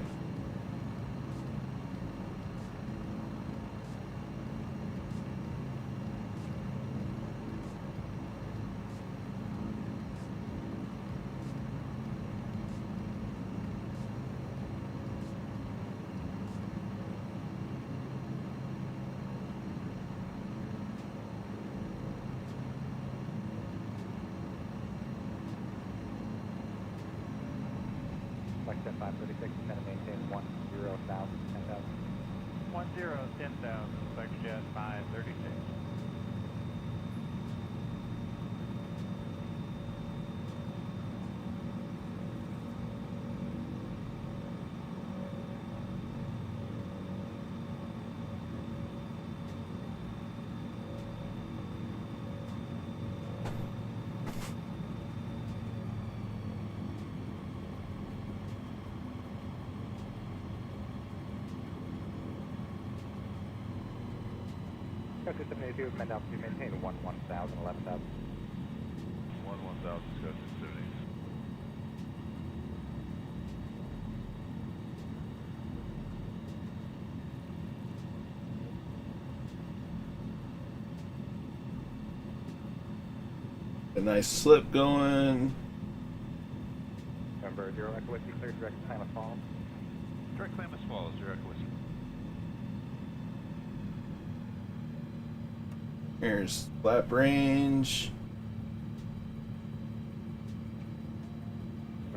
Like that 536, kind of maintain 10,000, 10,000. 10,000, Spectrejet 536. Scout 272, mend altitude, maintain 1,000, 11,000. 1,000, Scout 270. A nice slip going. November 0 Echo Whiskey, clear direct Klamath Falls. Direct Klamath Falls, Direct Whiskey. Here's flap range.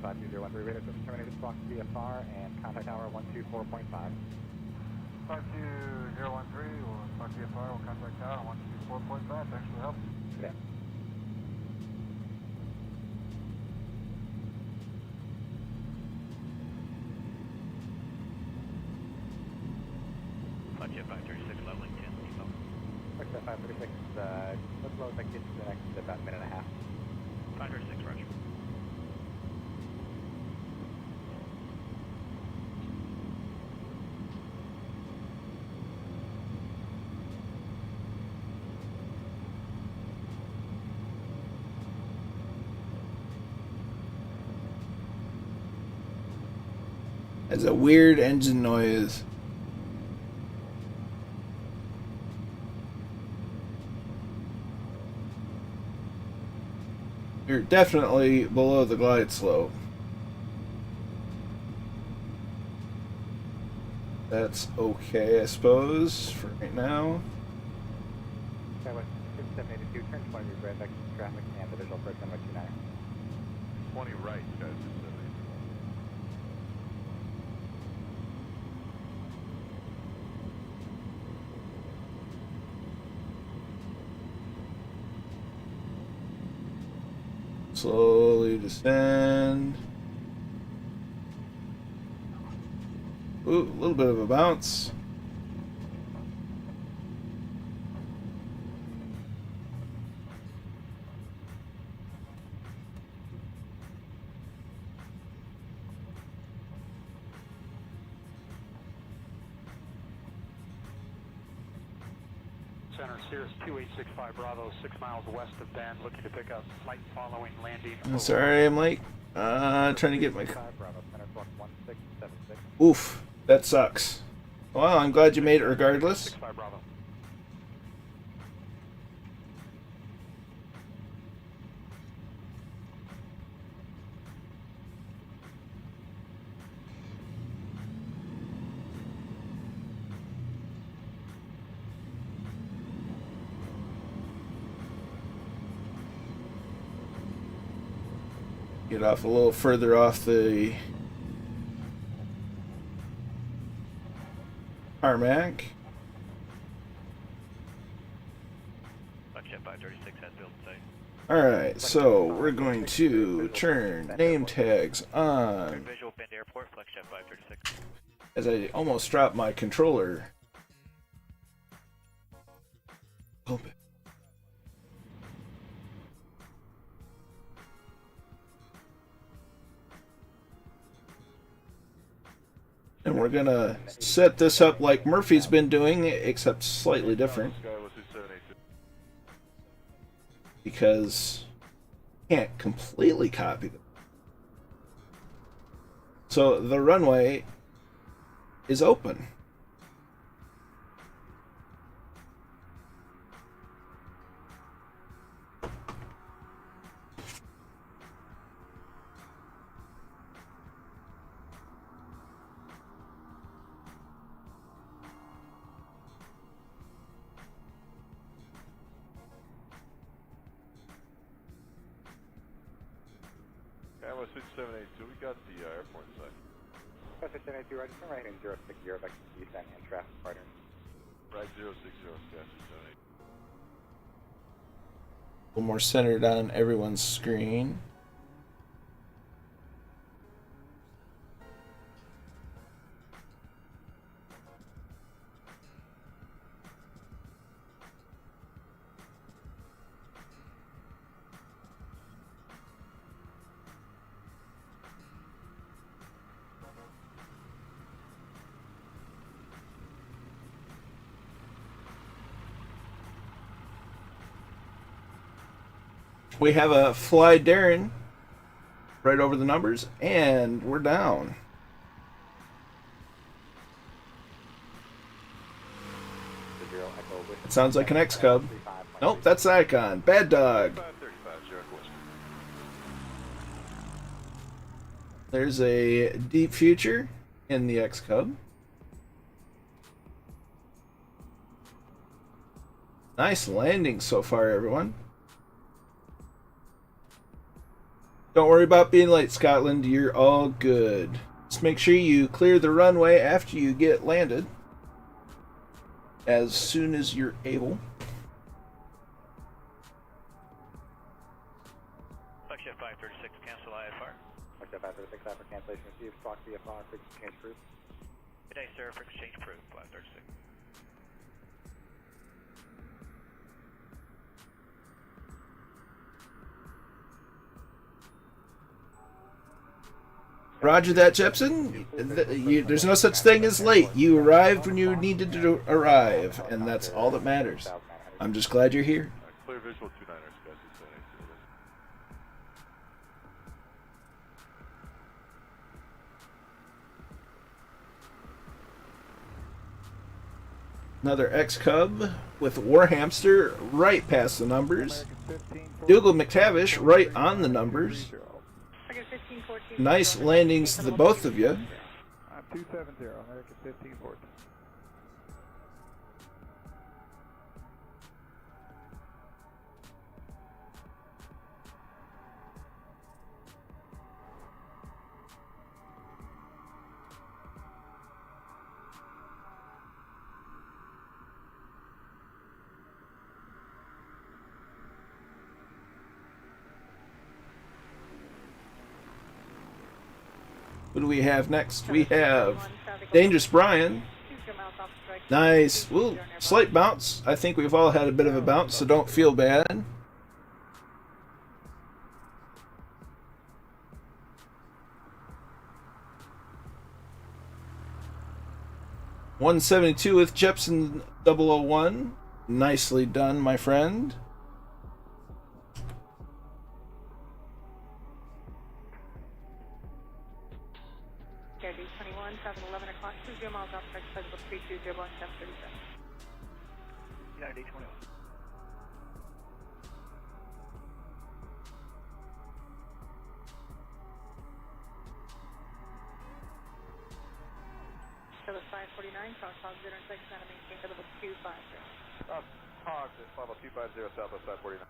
52013, radar system terminated, squawk VFR, and contact tower 124.5. 52013, we'll talk VFR, we'll contact tower 124.5. Thanks for the help. Yeah. Jet 536, leveling 10, default. Like that 536, let's load that gets to the next about minute and a half. 536, Roger. It's a weird engine noise. You're definitely below the glide slope. That's okay, I suppose, for right now. Skywest 782, turn 20 right back to traffic and the visual approach number 29. 20 right, guys. Slowly descend. Ooh, a little bit of a bounce. Center, Cirrus 2865 Bravo, 6 miles west of Bend, looking to pick up flight following landing. I'm sorry, I'm like, trying to get my... Bravo, center 1676. Oof, that sucks. Well, I'm glad you made it regardless. 65 Bravo. Get off a little further off the tarmac. Alright, so we're going to turn name tags on. Visual Bend Airport, Flexjet 536. As I almost dropped my controller. Open. And we're gonna set this up like Murphy's been doing, except slightly different. Because you can't completely copy them. So the runway is open. Alpha 6782, we got the airport inside. Alpha 6782, right, turn right in 060 back to descent and traffic pattern. Right 060, Sky 678. A little more centered on everyone's screen. We have a fly Darren right over the numbers, and we're down. It sounds like an X Cub. Nope, that's Icon. Bad dog. 535, Zero Western. There's a deep future in the X Cub. Nice landing so far, everyone. Don't worry about being late, Scotland. You're all good. Just make sure you clear the runway after you get landed. As soon as you're able. Flexjet 536, cancel IFR. Flexjet 536, IFR cancellation received. Squawk VFR, frequency change approved. Good day, sir. Frequency change approved, 536. Roger that, Jepson. There's no such thing as late. You arrived when you needed to arrive, and that's all that matters. I'm just glad you're here. Clear visual 29er, Sky 678. Another X-Cub with War Hamster right past the numbers. Dougal McTavish right on the numbers. Nice landings to the both of you. 270, American 1514. What do we have next? We have Dangerous Brian. Nice. Ooh, slight bounce. I think we've all had a bit of a bounce, so don't feel bad. .172 with Jepson 001. Nicely done, my friend. Hogs at level 250 Southwest 549.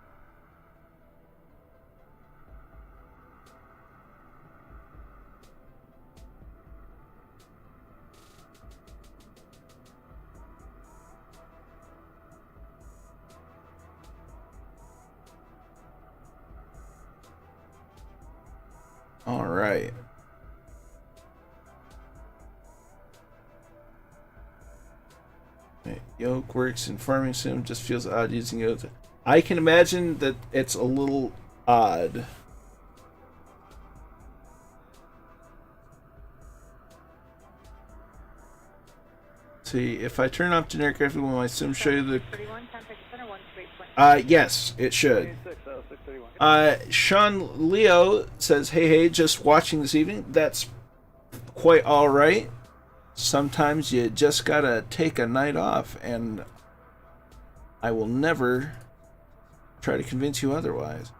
All right. Yoke works in farming sim, just feels odd using it. I can imagine that it's a little odd. See, if I turn off generic graphics, will my sim show you the... yes, it should. Sean Leo says, hey, just watching this evening. That's quite alright. Sometimes you just gotta take a night off, and I will never try to convince you otherwise.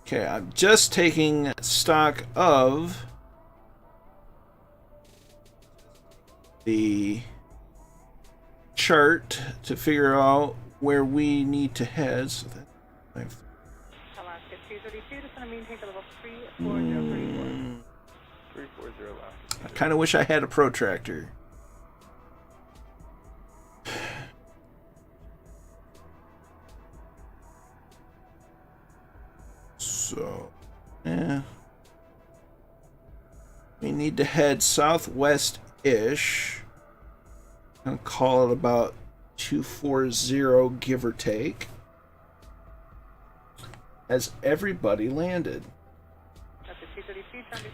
Okay, I'm just taking stock of the chart to figure out where we need to head. So that Alaska 232, just want to maintain the level 34034. 340 Alaska. I kind of wish I had a protractor. So, yeah. We need to head southwest-ish. I'm gonna call it about 240, give or take. Has everybody landed?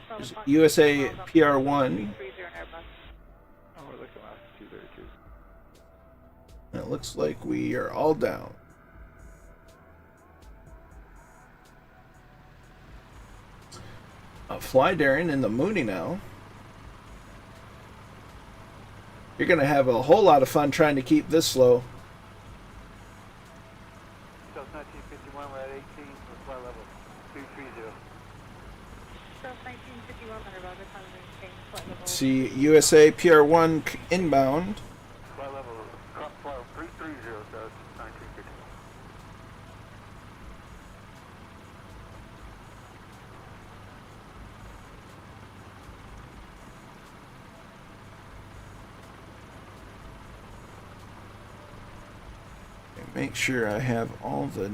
There's USA PR1. It looks like we are all down. Fly Daring in the Mooney now. You're going to have a whole lot of fun trying to keep this slow. So it's 1951, we're at 18, we're flight level 230. So 1951, about the time we maintain flight level. See USA PR1 inbound. Flight level, flight level 330, so it's 1951. Make sure I have all the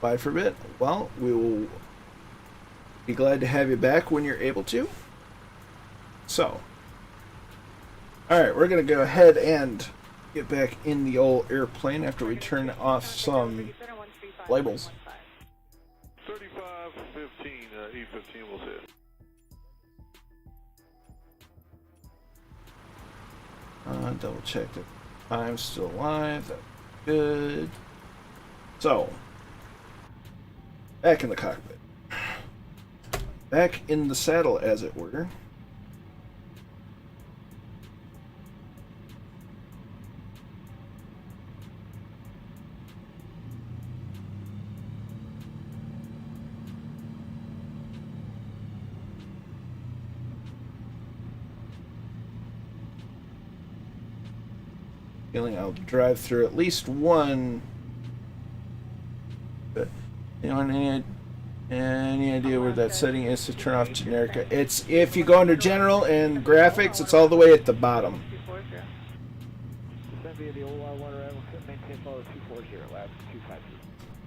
bye for a bit. Well, we will be glad to have you back when you're able to. So, alright, we're going to go ahead and get back in the old airplane after we turn off some labels. 3515, E15 will hit. Double check that I'm still alive. That's good. So, back in the cockpit. back in the saddle, as it were. Feeling I'll drive through at least one. But anyone any idea where that setting is to turn off Generica? It's if you go under General and Graphics, it's all the way at the bottom. Send via the old water arrival, maintain follow 240, lab 252.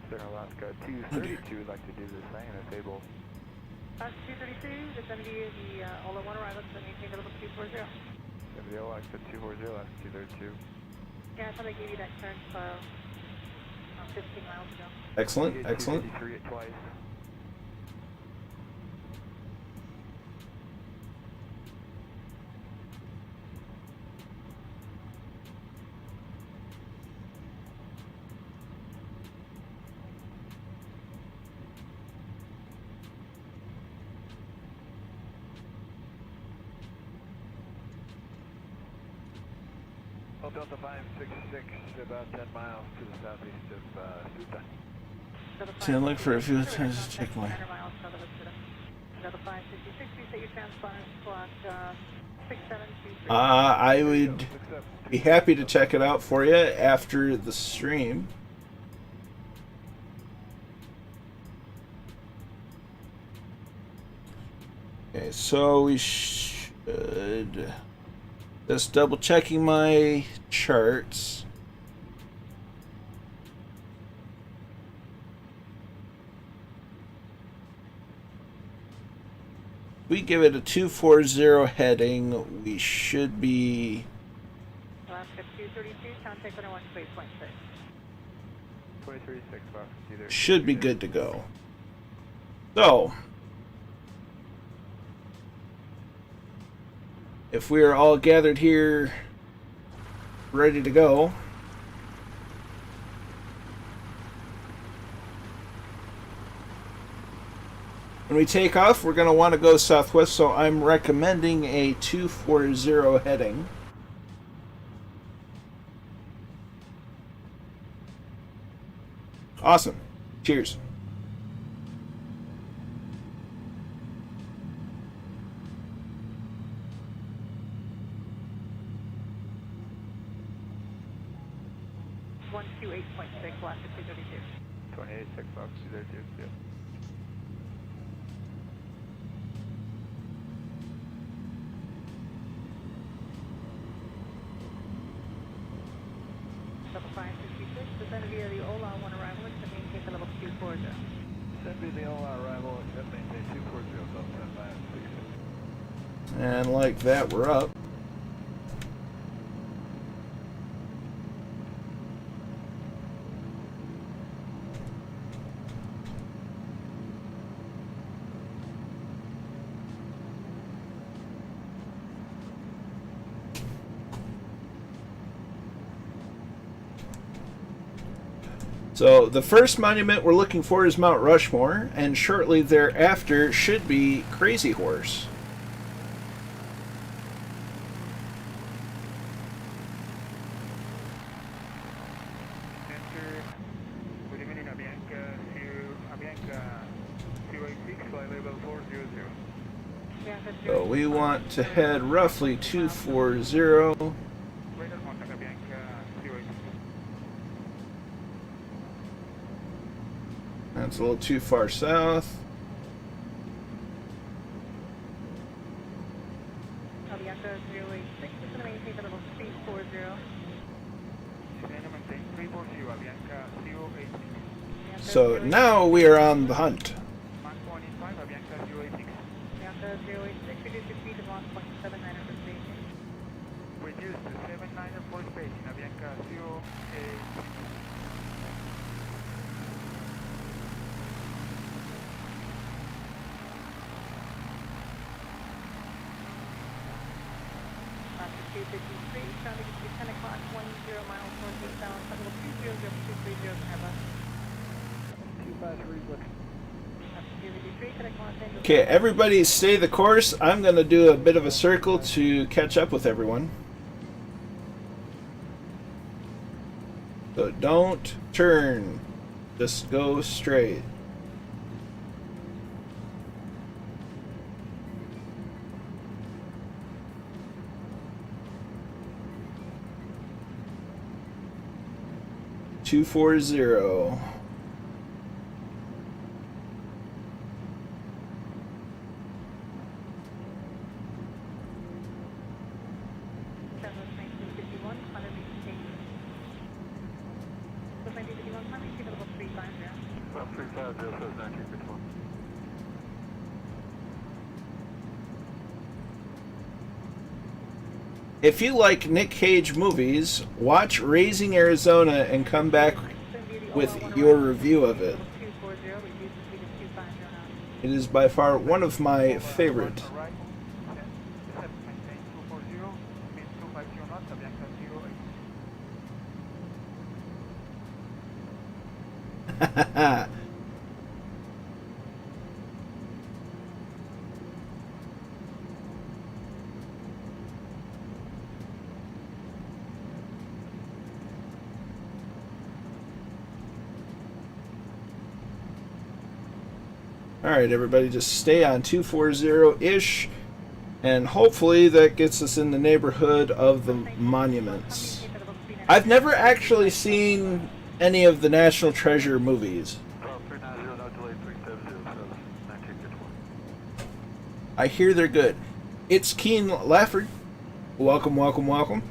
Center Alaska 232 would like to do the same if able. 232, descend via the all one arrival, so maintain level 240. Send via Alaska 240, lab 232. Yeah, I thought I gave you that current file 15 miles ago. Excellent, excellent. 253 at twice. Delta 566, about 10 miles to the southeast of Suta. See, I'm looking for a few times to check my. Delta 566, you set your transponder clock 6723. I would be happy to check it out for you after the stream. Okay, so we should. Just double checking my charts. We give it a 240 heading. We should be. Alaska 232, contact 101, space 26. 2036, either. Should be good to go. So. If we are all gathered here, ready to go, when we take off, we're going to want to go southwest, so I'm recommending a 240 heading. Awesome. Cheers. Alaska 232. 286, Fox 232, yeah. Delta 566, descend via the Ola 1 arrival, except maintain level 240. Descend via the Ola arrival, except maintain 240, Delta 566. And like that, we're up. So the first monument we're looking for is Mount Rushmore, and shortly thereafter should be Crazy Horse. Enter, good evening, Avianca 286, flight level 400. So we want to head roughly 240. Radar contact Avianca 286. That's a little too far south. Avianca 086, is going to maintain level 340. Maintain 340, Avianca 086. So now we are on the hunt. Mach 185, Avianca 086. Avianca 086, reduce your speed to 1.79 for spacing. Reduce to 79 for spacing, Avianca 086. Alaska 253, traffic is 10 o'clock, 10 miles northeastbound, level 200, 230 Airbus. 253, look. Okay, everybody stay the course. I'm going to do a bit of a circle to catch up with everyone. So don't turn. Just go straight. Two 240. If you like Nick Cage movies, watch Raising Arizona and come back with your review of it. It is by far one of my favorite. Alright, everybody, just stay on 240-ish, and hopefully that gets us in the neighborhood of the monuments. I've never actually seen any of the National Treasure movies. I hear they're good. It's Keen Lafford. Welcome, welcome, welcome.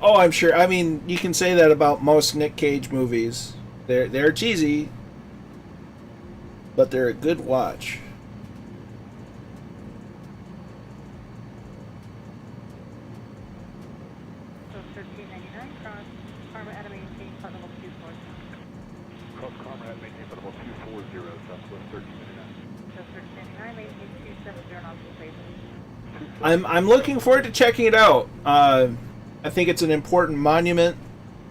Oh, I'm sure. I mean, you can say that about most Nick Cage movies. They're cheesy, but they're a good watch. So 1399 cross, Karma at maintain flight level 240. Cross Comrade, maintain flight level 240, Southwest 1399. So 1399 maintain 270 nautical phase. I'm looking forward to checking it out. I think it's an important monument,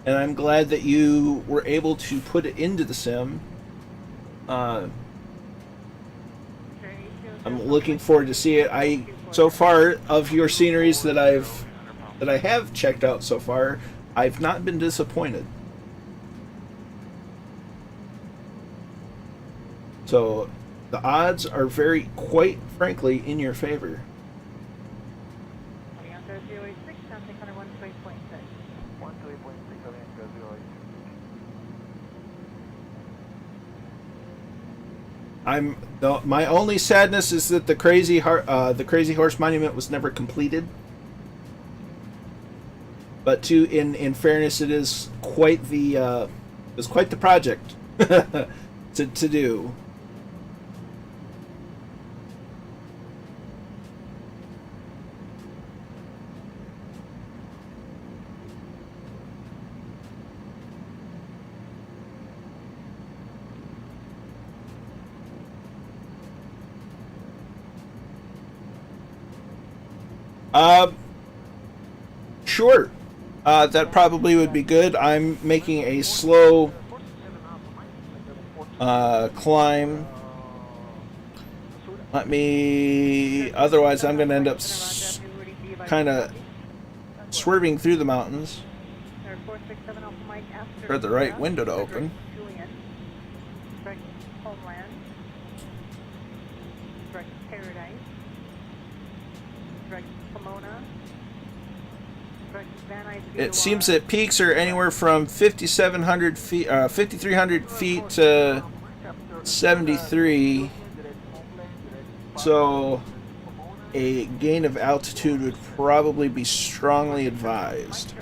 and I'm glad that you were able to put it into the sim. I'm looking forward to see it. So far of your sceneries that I have checked out so far, I've not been disappointed. So the odds are quite frankly, in your favor. My only sadness is that the Crazy Horse Monument was never completed. But in fairness, it is quite the project to do. Sure. That probably would be good. I'm making a slow climb. Otherwise I'm going to end up kind of swerving through the mountains. For the right window to open. It seems that peaks are anywhere from 5,700 feet, 5,300 feet to 73. So a gain of altitude would probably be strongly advised.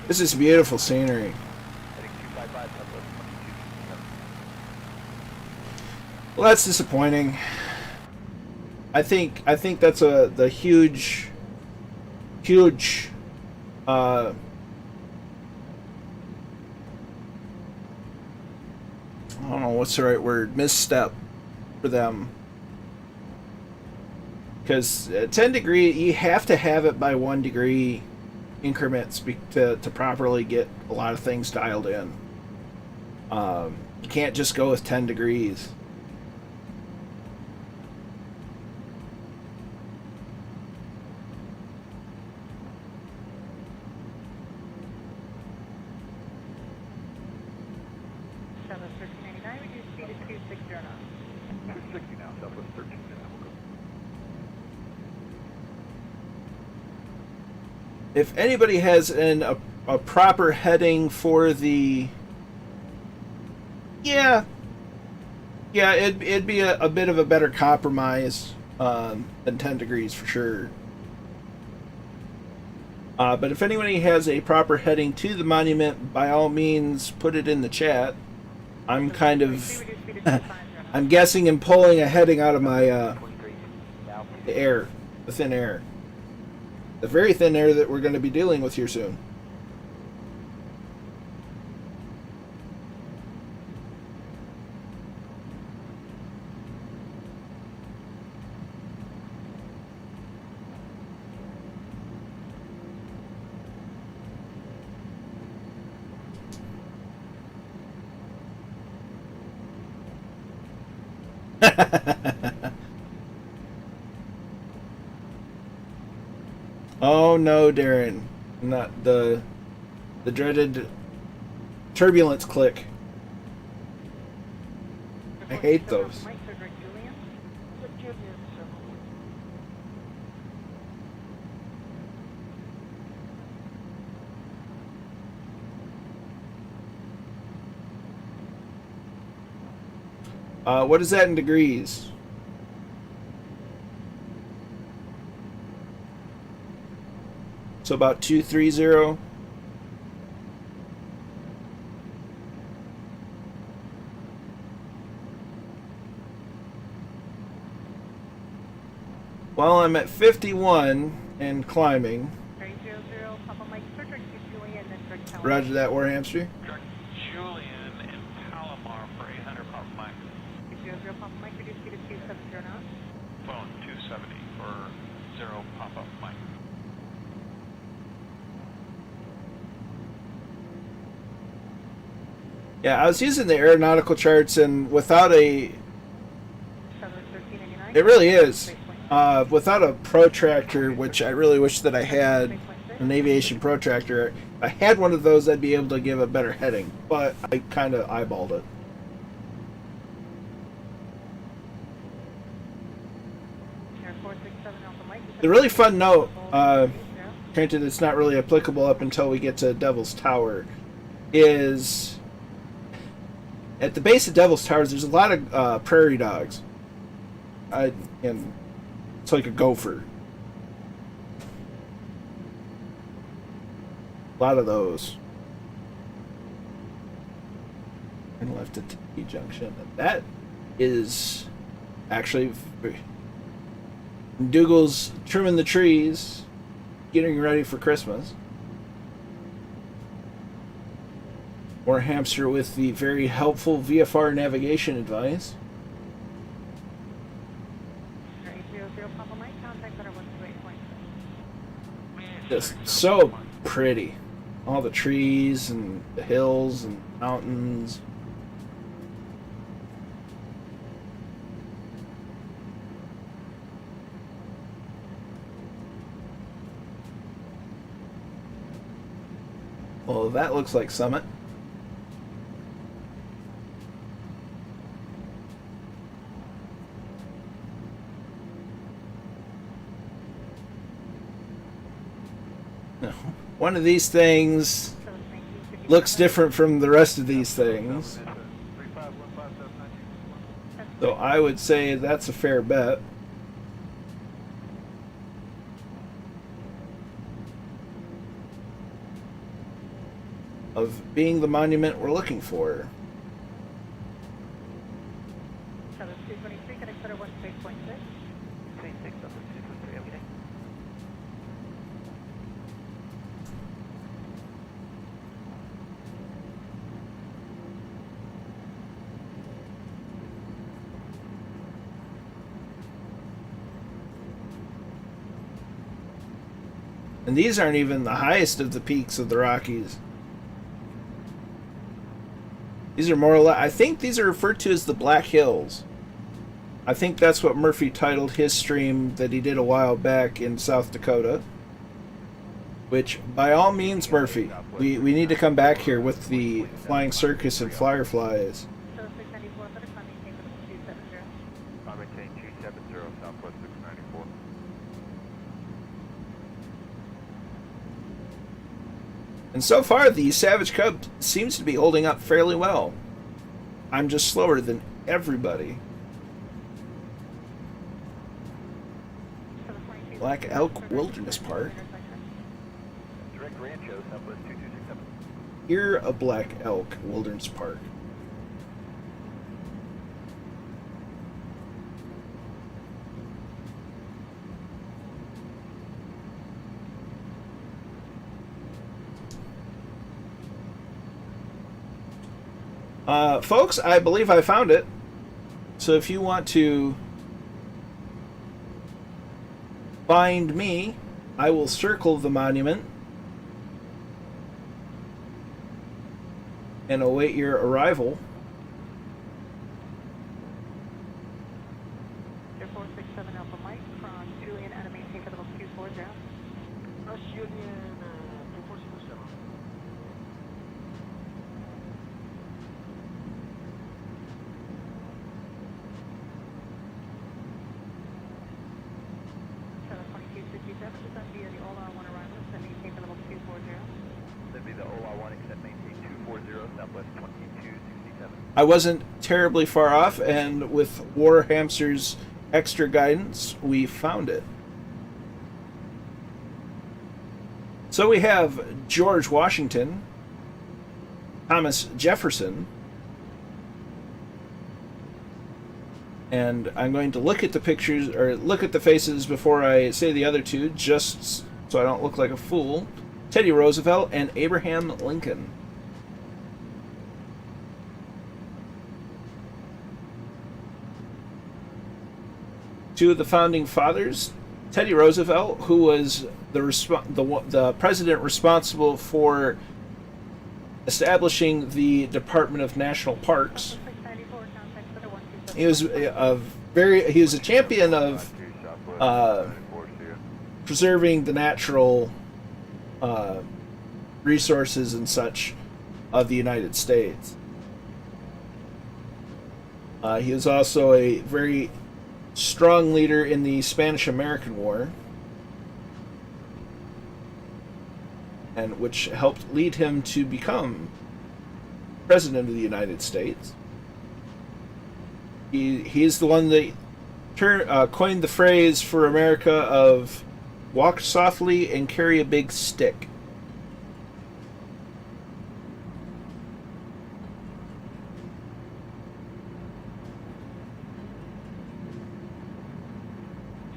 This is beautiful scenery. Heading 255, Southwest 22. Well, that's disappointing. I think that's the huge I don't know what's the right word, misstep for them. Because 10 degree, you have to have it by 1 degree increments to properly get a lot of things dialed in. You can't just go with 10 degrees. Reduce speed to 260 knots. 260 now, Southwest 13 now. We'll go. If anybody has a proper heading for the it'd be a bit of a better compromise than 10 degrees for sure. But if anybody has a proper heading to the monument, by all means put it in the chat. I'm kind of I'm guessing and pulling a heading out of my the thin air. The very thin air that we're going to be dealing with here soon. Oh no, Darren. Not the dreaded turbulence click. I hate those. What is that in degrees? So about 230. Well, I'm at 51 and climbing. Roger that, Warhamster. Direct Julian in Palomar for 800 Papa Mike. 00 Papa Mike, reduce speed to 270 knots. Phone 270 for 0 Papa Mike. Yeah, I was using the aeronautical charts, and without a... It really is. Without a protractor, which I really wish that I had, an aviation protractor, if I had one of those, I'd be able to give a better heading, but I kind of eyeballed it. The really fun note, granted it's not really applicable up until we get to Devil's Tower, is at the base of Devil's Towers there's a lot of prairie dogs. And it's like a gopher. A lot of those. And left at T Junction. And that is actually Dougal's trimming the trees, getting ready for Christmas. Or Hamster with the very helpful VFR navigation advice. Just so pretty. All the trees and the hills and mountains. Well, that looks like Summit. One of these things looks different from the rest of these things. So I would say that's a fair bet. of being the monument we're looking for. 223, can I clear 16.6? 36 up to 223, everything. And these aren't even the highest of the peaks of the Rockies. These are more or less, I think these are referred to as the Black Hills. I think that's what Murphy titled his stream that he did a while back in South Dakota. Which, by all means, Murphy, we need to come back here with the Flying Circus and Fireflies. So 694, for the climbing, take level 270. I'm maintaining 270, Southwest 694. And so far, the Savage Cub seems to be holding up fairly well. I'm just slower than everybody. Black Elk Wilderness Park. Direct Rancho, Southwest 2267. Here, a Black Elk Wilderness Park. Folks, I believe I found it. So if you want to find me, I will circle the monument and await your arrival. 467 Alpha Mike from Julian enemy, take level 240. Julian 2467. That'd be the OLA 1, except maintain 240, Southwest 2267. I wasn't terribly far off, and with War Hamster's extra guidance, we found it. So we have George Washington, Thomas Jefferson, and I'm going to look at the pictures, or look at the faces before I say the other two, just so I don't look like a fool. Teddy Roosevelt and Abraham Lincoln. Two of the founding fathers, Teddy Roosevelt, who was the president responsible for establishing the Department of National Parks. He was a champion of preserving the natural resources and such of the United States. He was also a very strong leader in the Spanish-American War, and which helped lead him to become President of the United States. He's the one that coined the phrase for America of walk softly and carry a big stick.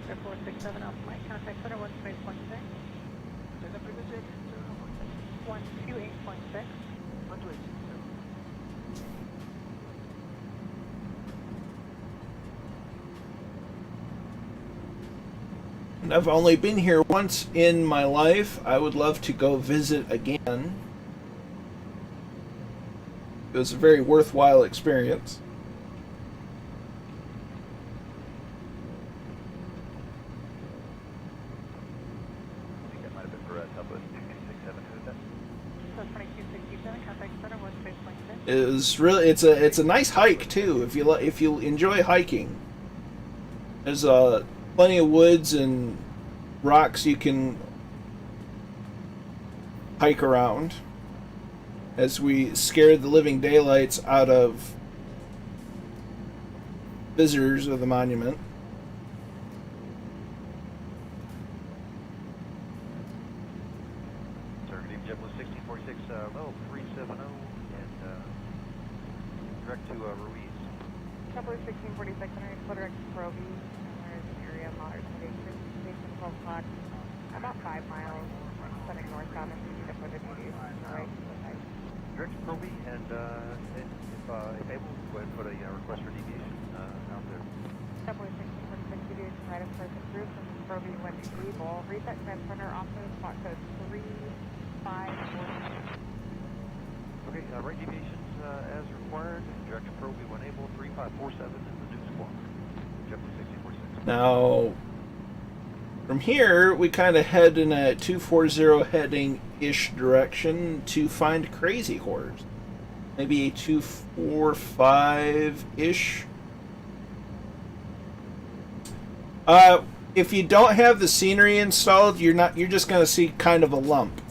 Air 467 Alpha Mike, contact center 128.6. 128.6. I've only been here once in my life. I would love to go visit again. It was a very worthwhile experience. I think that might have been for Southwest 2267. Who's that? So 2267, contact center 128.6. It was really, it's a nice hike too. If you enjoy hiking, there's plenty of woods and rocks you can hike around as we scared the living daylights out of visitors of the monument. Targeting JetBlue 1646, level 37. 46 underneath Footer X Proby, and there is an area of moderate elevation. Station 12 o'clock, about 5 miles, setting northbound and easy to put a deviation to the right. Direct Proby, and if able, go ahead and put a request for deviation out there. W43 deviation right of surface roof from Proby when able. Reset command center also spot code 3546. Okay, right deviations as required. Direct Proby when able, 3547 is the new squawk. W6046. Now, from here, we kind of head in a 240 heading-ish direction to find Crazy Horse. Maybe a 245-ish. If you don't have the scenery installed, you're just going to see kind of a lump.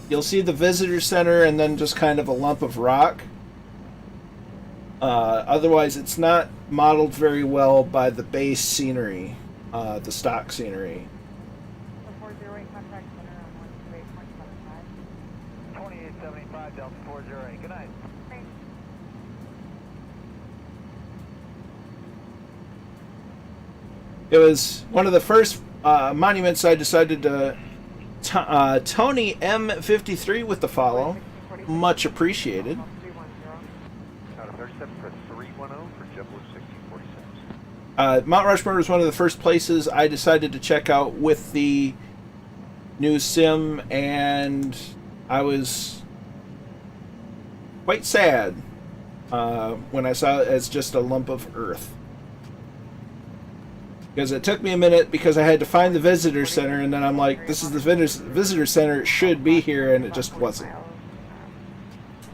You'll see the visitor center and then just kind of a lump of rock. Otherwise, it's not modeled very well by the base scenery, the stock scenery. 408 contact center on 128.75. 2875 Delta 408. Good night. Thanks. It was one of the first monuments I decided to... Tony M53 with the follow. Much appreciated. Out of 37 for 310 for JetBlue 1646. Mount Rushmore was one of the first places I decided to check out with the new sim, and I was quite sad when I saw it as just a lump of earth. Because it took me a minute because I had to find the visitor center, and then I'm like, this is the visitor center, it should be here, and it just wasn't.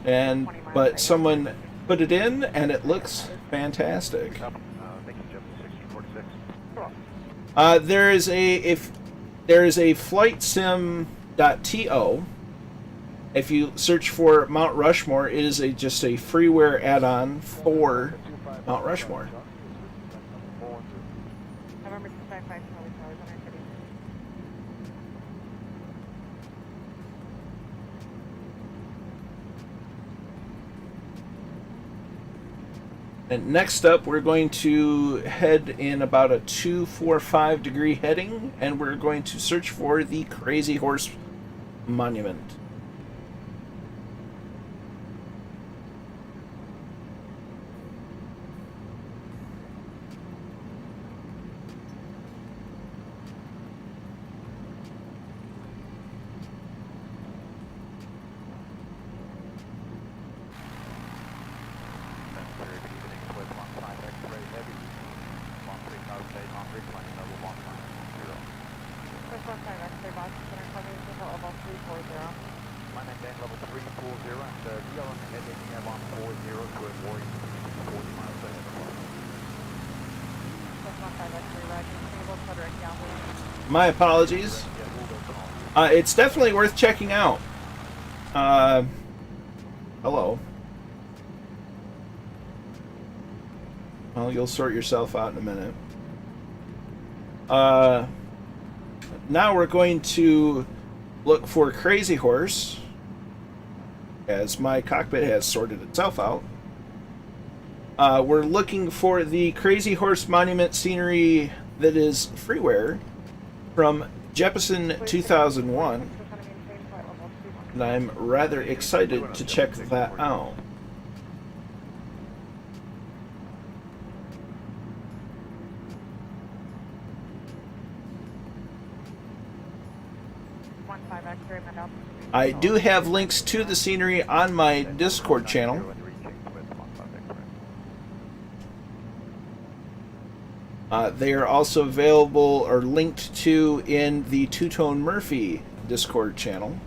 But someone put it in, and it looks fantastic. Thank you, JetBlue 1646. There is a flightsim.to. If you search for Mount Rushmore, it is just a freeware add-on for Mount Rushmore. November 255 Charlie Towers on our city. And next up, we're going to head in about a 245 degree heading, and we're going to search for the Crazy Horse Monument. My apologies. It's definitely worth checking out. Hello. Well, you'll sort yourself out in a minute. Now we're going to look for Crazy Horse, as my cockpit has sorted itself out. We're looking for the Crazy Horse Monument scenery that is freeware from Jeppesen 2001, and I'm rather excited to check that out. I do have links to the scenery on my Discord channel. They are also available or linked to in the Two-Tone Murphy Discord channel.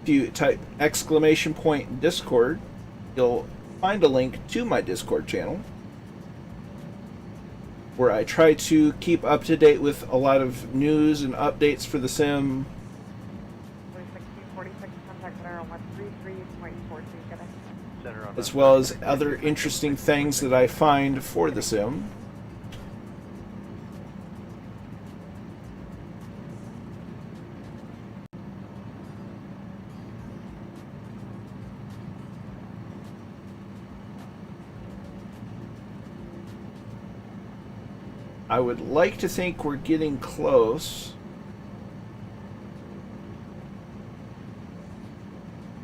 If you type !Discord, you'll find a link to my Discord channel, where I try to keep up to date with a lot of news and updates for the sim, as well as other interesting things that I find for the sim. I would like to think we're getting close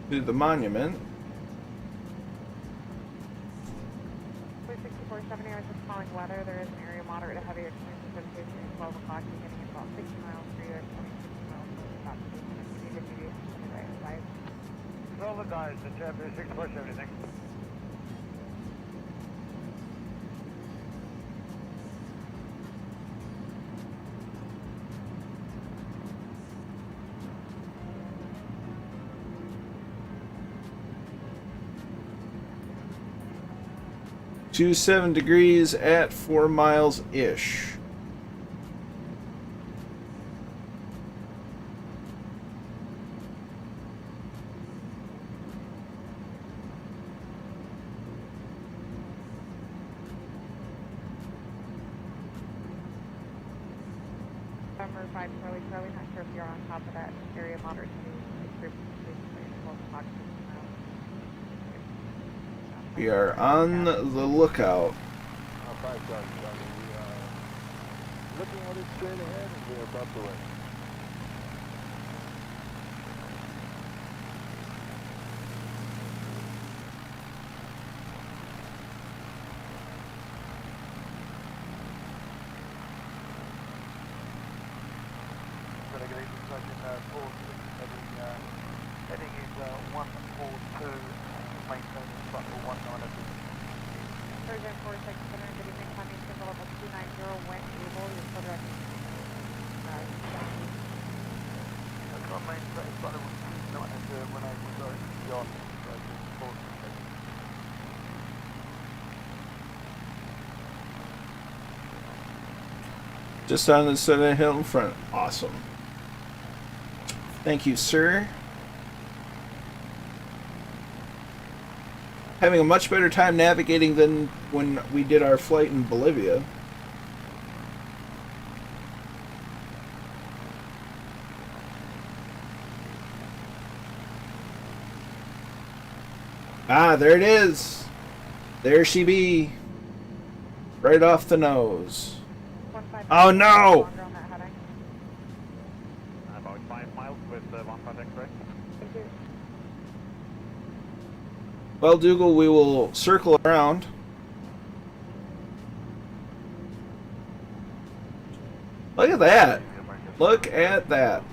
to the monument. 6470, I was just calling weather. There is an area moderate to heavy precipitation at 12 o'clock, beginning at about 60 miles per year, 26 miles per stop. Needed deviation to the right side. All the guys, the chapter 6470, thanks. To 7 degrees at 4 miles ish. November 5 Charlie, not sure if you're on top of that area moderate to heavy precipitation at 12 o'clock. We are on the lookout. 5 Charlie, we are looking at it straight ahead and we're about to win. Heading is 142, maintain front 19 at the Surgeon 46, good evening, climbing signal level 290, went able, your full direct. That's not maintain front of 290 when I was beyond. Just on the side of the hill in front. Awesome. Thank you, sir. Having a much better time navigating than when we did our flight in Bolivia. Ah, there it is. There she be. Right off the nose. Oh no! About 5 miles with 15 X-ray. Well, Dougal, we will circle around. Look at that. Look at that.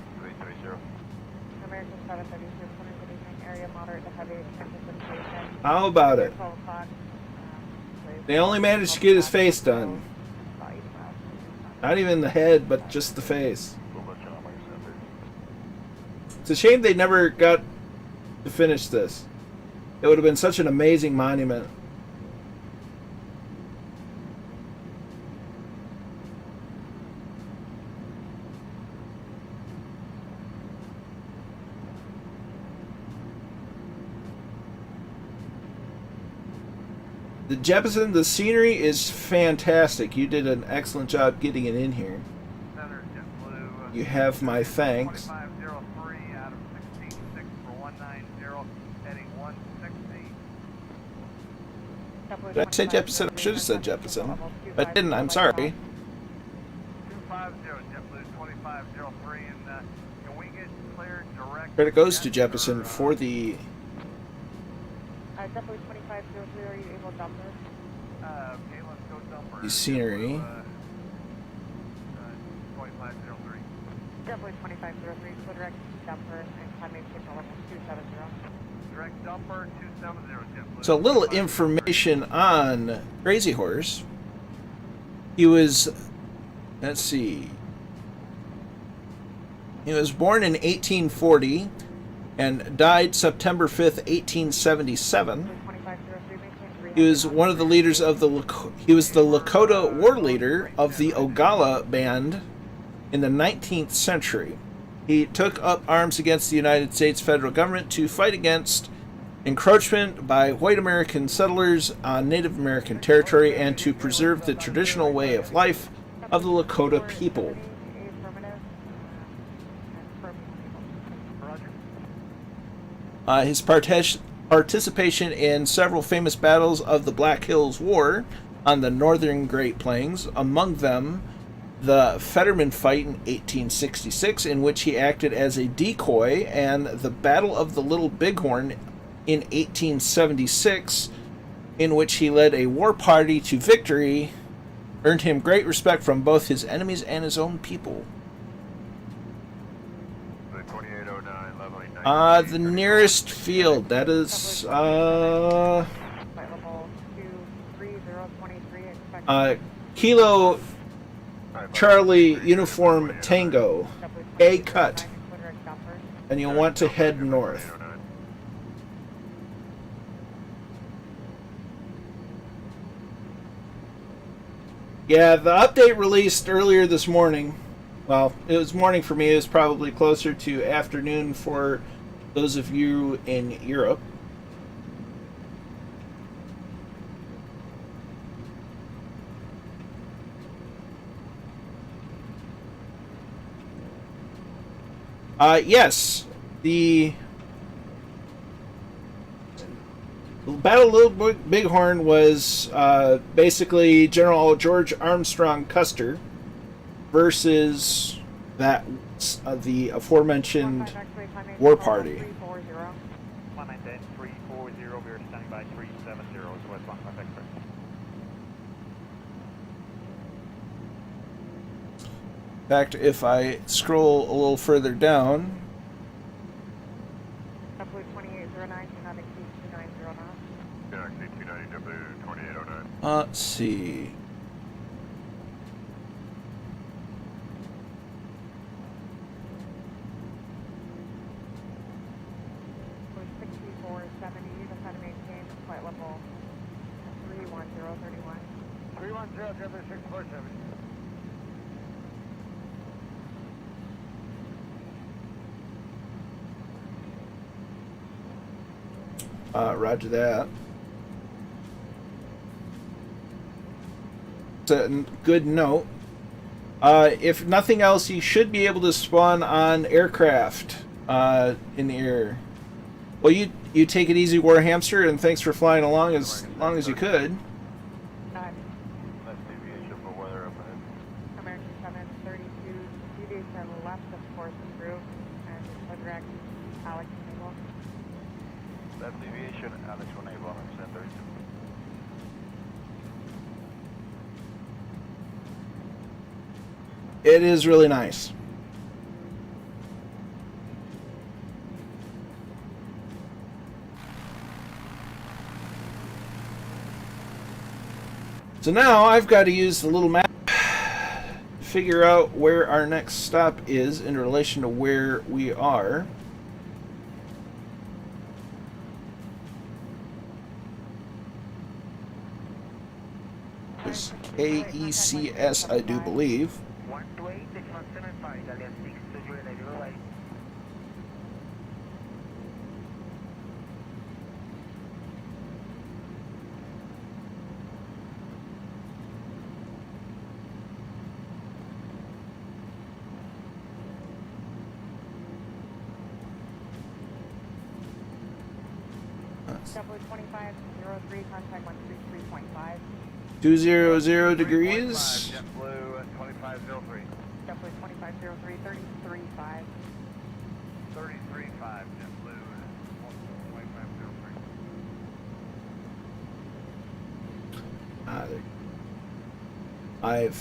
American 732, area moderate to heavy precipitation. How about it? 12 o'clock. They only managed to get his face done. Not even the head, but just the face. It's a shame they never got to finish this. It would have been such an amazing monument. The Jefferson, the scenery is fantastic. You did an excellent job getting it in here. You have my thanks. 2503 out of 16.6 for 190, heading 160. Did I say Jefferson? I should have said Jefferson. But I didn't. I'm sorry. 250, JetBlue 2503, and can we get cleared direct? Credit goes to Jefferson for the JetBlue 2503, are you able to dump this? Okay, let's go dumper. scenery. 2503. JetBlue 2503, so direct dumper and climbing signal level 270. Direct dumper 270, JetBlue. So a little information on Crazy Horse. He was, let's see, he was born in 1840 and died September 5th, 1877. He was one of the leaders of the Lakota war leader of the Oglala Band in the 19th century. He took up arms against the United States federal government to fight against encroachment by white American settlers on Native American territory and to preserve the traditional way of life of the Lakota people. His participation in several famous battles of the Black Hills War on the northern Great Plains, among them the Fetterman Fight in 1866, in which he acted as a decoy, and the Battle of the Little Bighorn in 1876, in which he led a war party to victory, earned him great respect from both his enemies and his own people. The nearest field, that is, Kilo Charlie Uniform Tango, A cut, and you'll want to head north. Yeah, the update released earlier this morning. Well, it was morning for me. It was probably closer to afternoon for those of you in Europe. Yes, the Battle of Little Bighorn was basically General George Armstrong Custer versus that the aforementioned war party. 340, we are standing by 370 is West 1 contact first. In fact, if I scroll a little further down, let's see. Roger that. It's a good note. If nothing else, you should be able to spawn on aircraft in the air. Well, you take it easy, War Hamster, and thanks for flying along as long as you could. American 732, deviation left of course approved, and direct Alex Naval. Left deviation, Alex Naval, 732. It is really nice. So now I've got to use the little map to figure out where our next stop is in relation to where we are. It's KECS, I do believe. 128-6175, Dalian 6 to 090 right. W2503, contact 133.5. 200 degrees. JetBlue 2503. W2503, 33.5. 33.5, JetBlue 2503. I've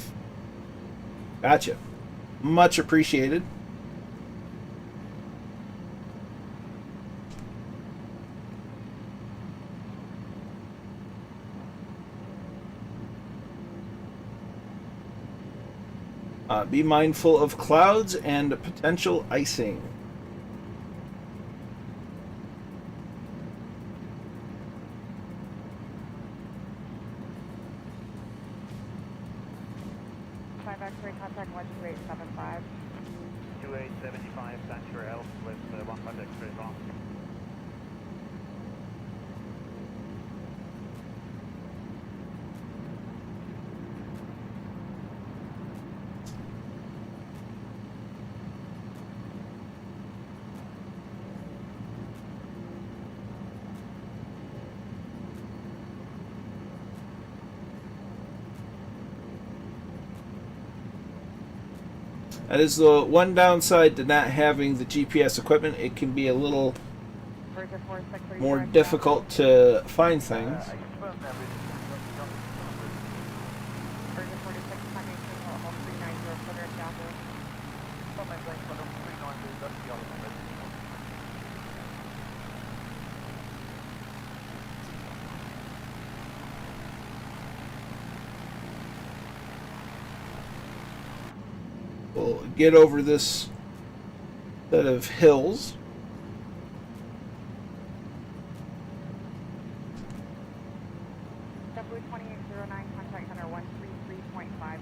gotcha. Much appreciated. Be mindful of clouds and potential icing. X-ray contact 12875. 2875, thanks for your help with 1 contact X-ray wrong. That is the one downside to not having the GPS equipment. It can be a little more difficult to find things. We'll get over this set of hills. W2809, contact center 133.5,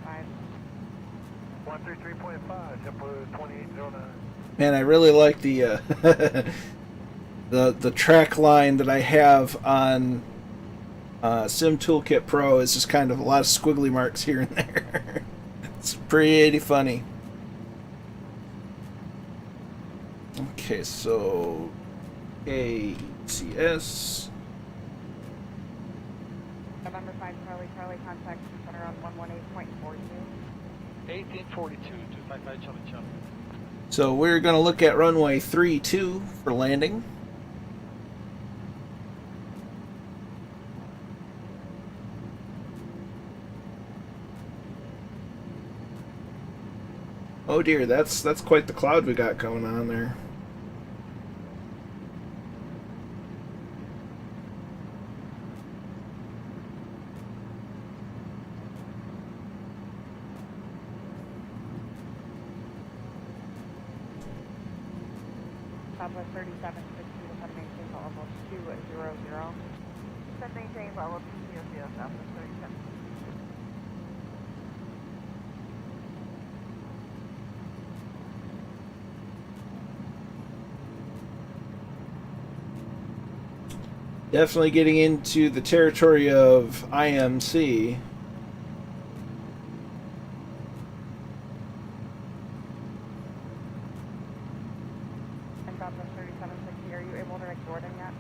33.5. 133.5, JetBlue 2809. Man, I really like the the track line that I have on Sim Toolkit Pro. Is just kind of a lot of squiggly marks here and there. It's pretty funny. Okay, so KECS. November 5, Charlie, contact center on 118.42. 1842, 255 Charlie Charlie. So we're going to look at runway 32 for landing. Oh dear, that's quite the cloud we got going on there. Southwest 3760 to maintain level 200. Set maintain level 200, Southwest 37. Definitely getting into the territory of IMC. And Southwest 3760, are you able to direct Jordan yet?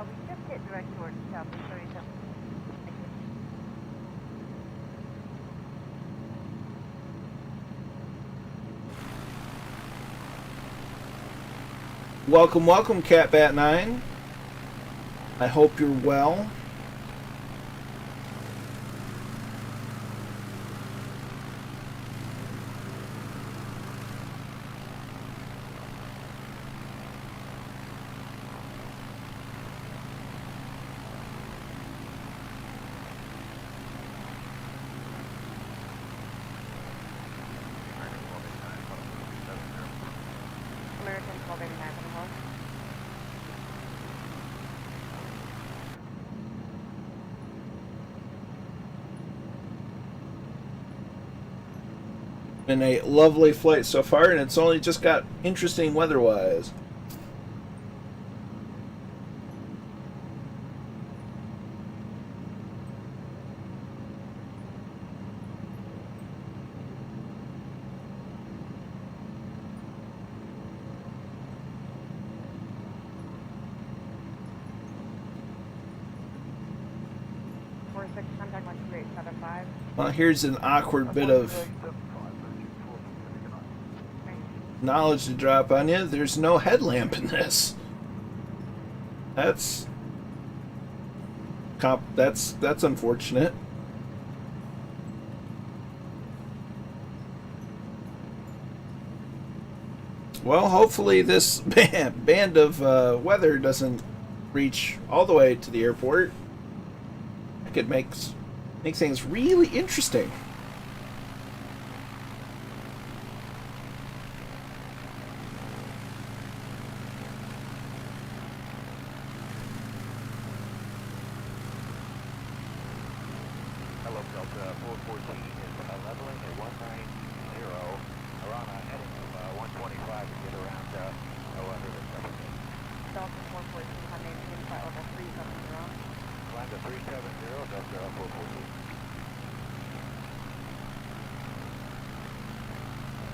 We just hit direct Jordan, Southwest 37. Thank you. Welcome, welcome, CatBat9. I hope you're well. American 1289 on the hold. Been a lovely flight so far, and it's only just got interesting weather-wise. Contact 12875. Well, here's an awkward bit of knowledge to drop on you. There's no headlamp in this. That's unfortunate. Well, hopefully this band of weather doesn't reach all the way to the airport. It could make things really interesting. Hello, Delta 414 is leveling at 190. We're on a heading of 125 to get around under the 17. Delta 414, maintain flight level 370. Climb to 370, Delta 414.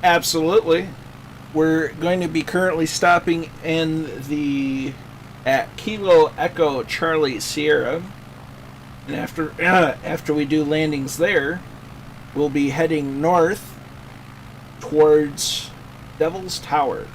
Absolutely. We're going to be currently stopping at Kilo Echo Charlie Sierra, and after we do landings there, we'll be heading north towards Devil's Tower.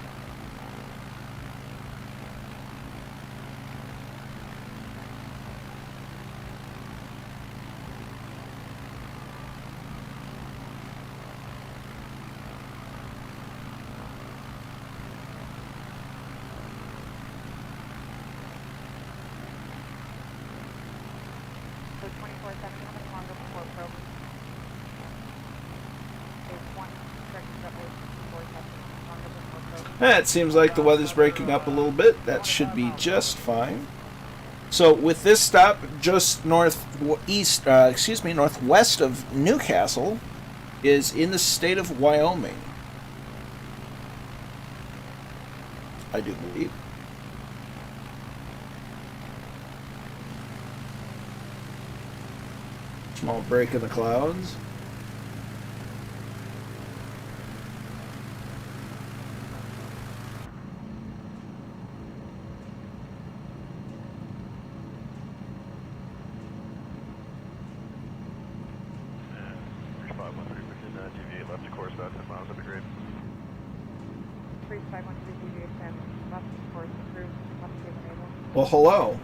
So 24/7, how much longer before probe? Phase 1, corrected up with 24/7, longer before probe. It seems like the weather's breaking up a little bit. That should be just fine. So with this stop just northwest of Newcastle is in the state of Wyoming, I do believe. Small break in the clouds. Bridge 513, we can deviate left to course about 10 miles up the grade. Bridge 513, deviate 10, left course approved, left to enable. Well, hello.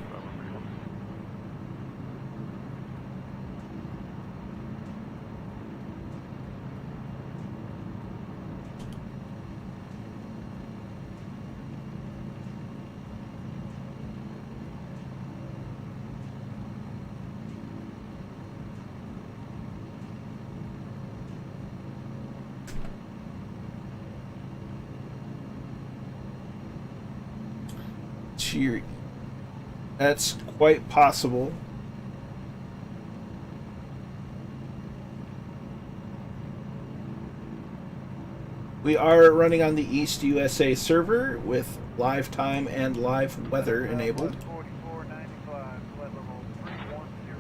Cheery. That's quite possible. We are running on the East USA server with live time and live weather enabled. 4495, flight level 310.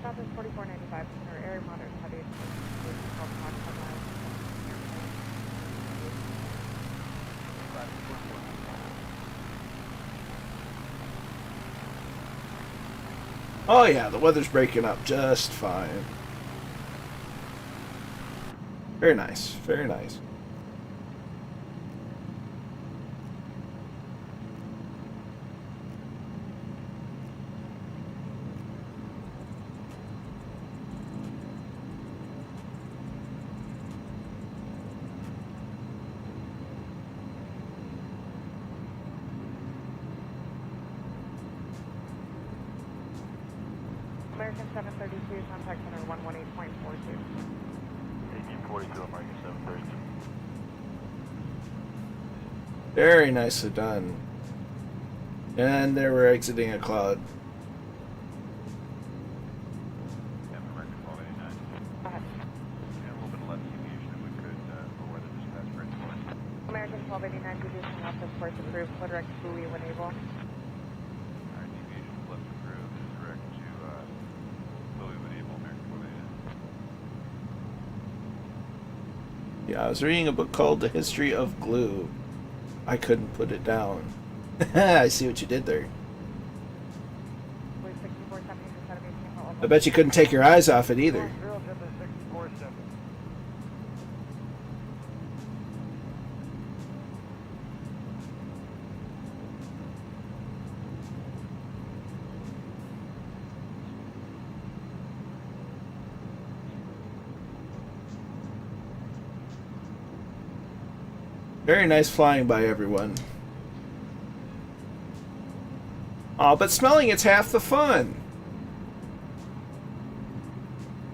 Southwest 4495, center area moderate heavy extreme, 12 o'clock, 10 miles. Oh yeah, the weather's breaking up just fine. Very nice, very nice. American 732, contact center 118.42. 1842, American 732. Very nicely done. And there we're exiting a cloud. American 1289. Go ahead. And a little bit less deviation if we could for weather dispatch for course. American 1289, deviation left of course approved, flow direct buoy when able. Alright, deviation left approved is direct to Louis Woodable, American 1289. Yeah, I was reading a book called The History of Glue. I couldn't put it down. I see what you did there. Buoy 6470 to set of 18 level. I bet you couldn't take your eyes off it either. Drill jet to 647. Very nice flying by everyone. Aw, but smelling it's half the fun.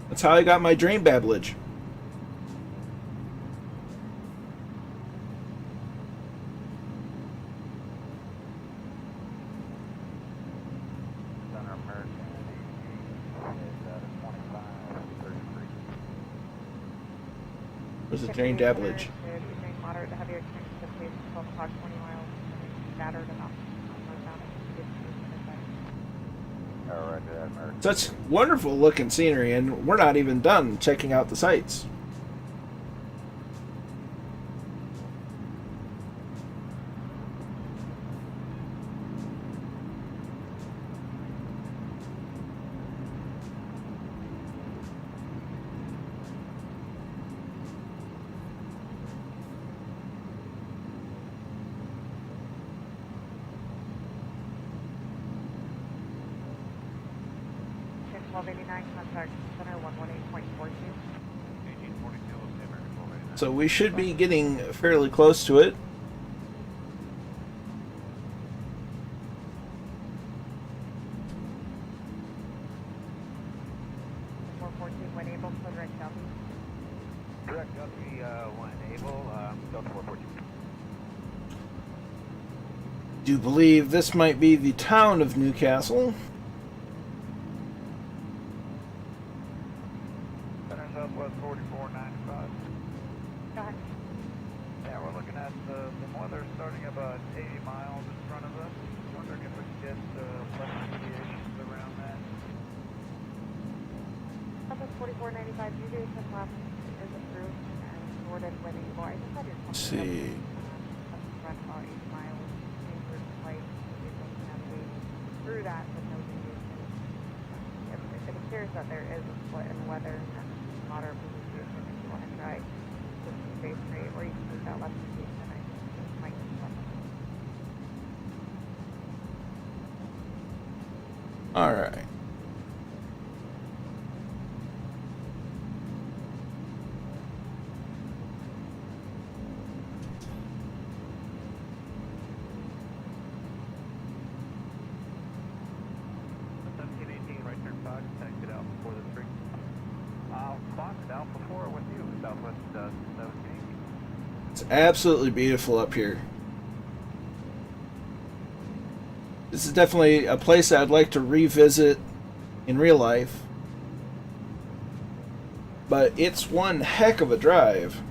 That's how I got my dream babblage. Center American is at a 2533. Where's the dream babblage? Between moderate to heavy extreme precipitation, 12 o'clock, 20 miles, battered enough. Alright, American. Such wonderful looking scenery, and we're not even done checking out the sights. 1289, contact center 118.42. So we should be getting fairly close to it. When able, clear right southeast. Direct Guthrie, when able, Delta 414. Do believe this might be the town of Newcastle. Center Southwest 4495. Go ahead. Yeah, we're looking at the weather starting about 80 miles in front of us. Wondering if we could get less deviations around that. Southwest 4495, deviation left is approved and sorted when able. I just had your Let's see. Run about 80 miles. Flight, through that with no deviation. It appears that there is a split in weather and moderate deviation if you want to try with the base rate, or you can use that less deviation. I think it might be less. All right. It's absolutely beautiful up here. This is definitely a place I'd like to revisit in real life. But it's one heck of a drive.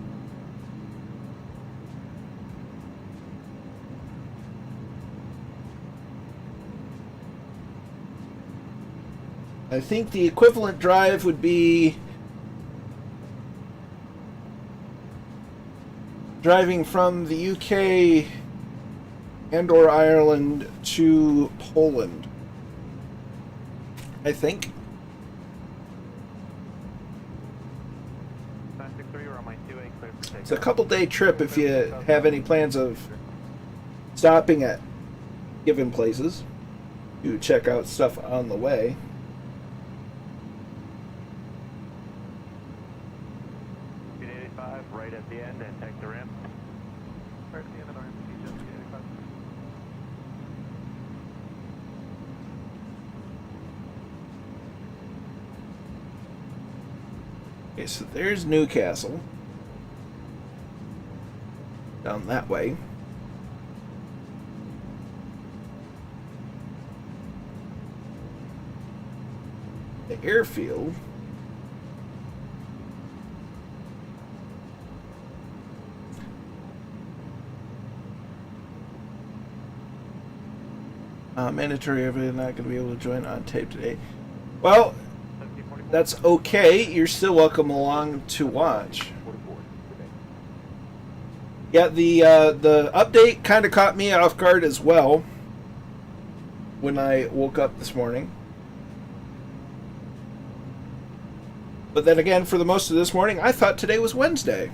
I think the equivalent drive would be driving from the UK and or Ireland to Poland, I think. It's a couple-day trip if you have any plans of stopping at given places to check out stuff on the way. Right at the end and take the ramp. Right at the end of the ramp, just 85. Okay, so there's Newcastle. Down that way. The airfield. Mandatory, everybody not going to be able to join on tape today. Well, that's okay. You're still welcome along to watch. Yeah, the update kind of caught me off guard as well when I woke up this morning. But then again, for the most of this morning, I thought today was Wednesday.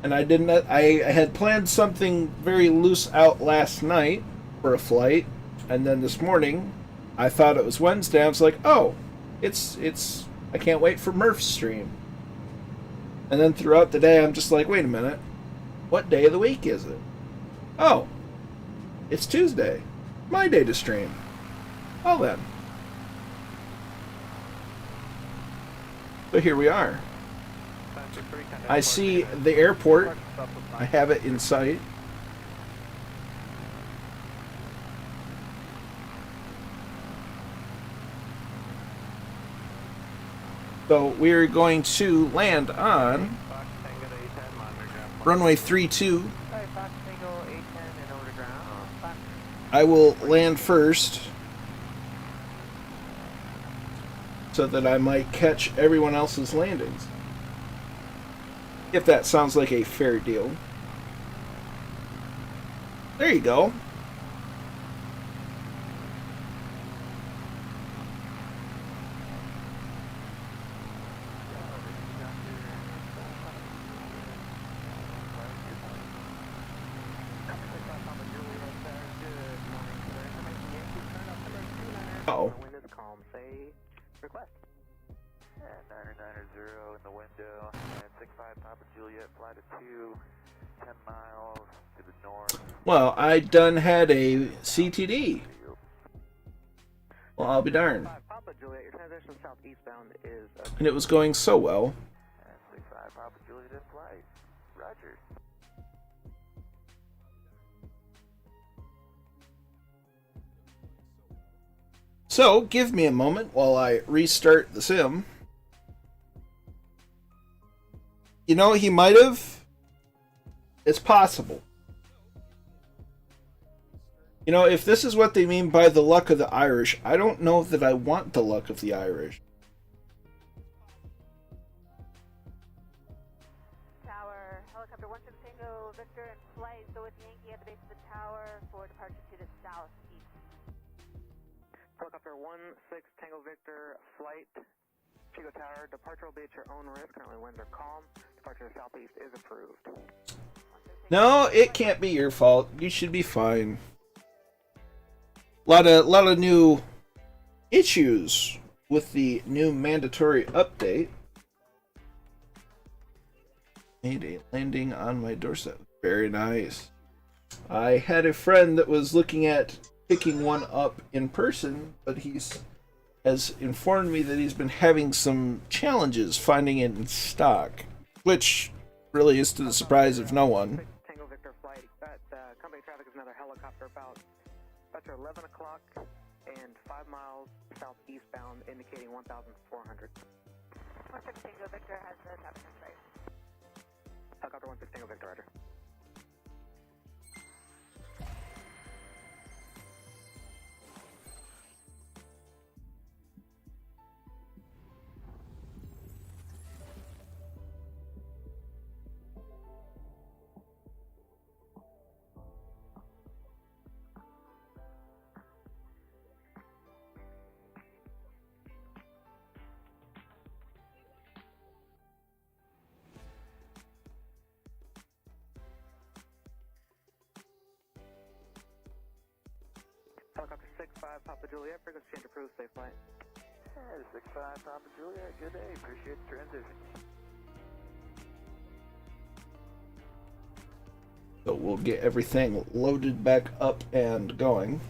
And I didn't. I had planned something very loose out last night for a flight, and then this morning I thought it was Wednesday. I was like, oh, it's I can't wait for Murph's stream. And then throughout the day I'm just like, wait a minute, what day of the week is it? Oh, it's Tuesday, my day to stream. Well then, so here we are. I see the airport. I have it in sight. So we're going to land on runway 32. I will land first so that I might catch everyone else's landings. If that sounds like a fair deal. There you go. Oh. calm, say request. And 990 in the window, and 65 Papa Juliet, flight of 2, 10 miles to the north. Well, I done had a CTD. Well, I'll be darned. Papa Juliet, your transition southeastbound is... And it was going so well. And 65 Papa Juliet in flight. Roger. So, give me a moment while I restart the sim. You know, he might have. It's possible. You know, if this is what they mean by the luck of the Irish, I don't know that I want the luck of the Irish. Tower, helicopter 16 Tango Victor in flight, so with Yankee at the base of the tower for departure to the southeast. Helicopter 16 Tango Victor, flight, Chico Tower, departure will be at your own risk. Currently winds are calm. Departure to southeast is approved. No, it can't be your fault. You should be fine. Lot of new issues with the new mandatory update. Made a landing on my doorstep. Very nice. I had a friend that was looking at picking one up in person, but has informed me that he's been having some challenges finding it in stock, which really is to the surprise of no one. Tango Victor flight, company traffic is another helicopter about 11 o'clock and 5 miles southeastbound, indicating 1,400. 16 Tango Victor has the traffic in sight. Helicopter 16 Tango Victor, roger. Helicopter 65 Papa Juliet, frequency change approved, safe flight. Hey, 65 Papa Juliet, good day. Appreciate the transition. So we'll get everything loaded back up and going.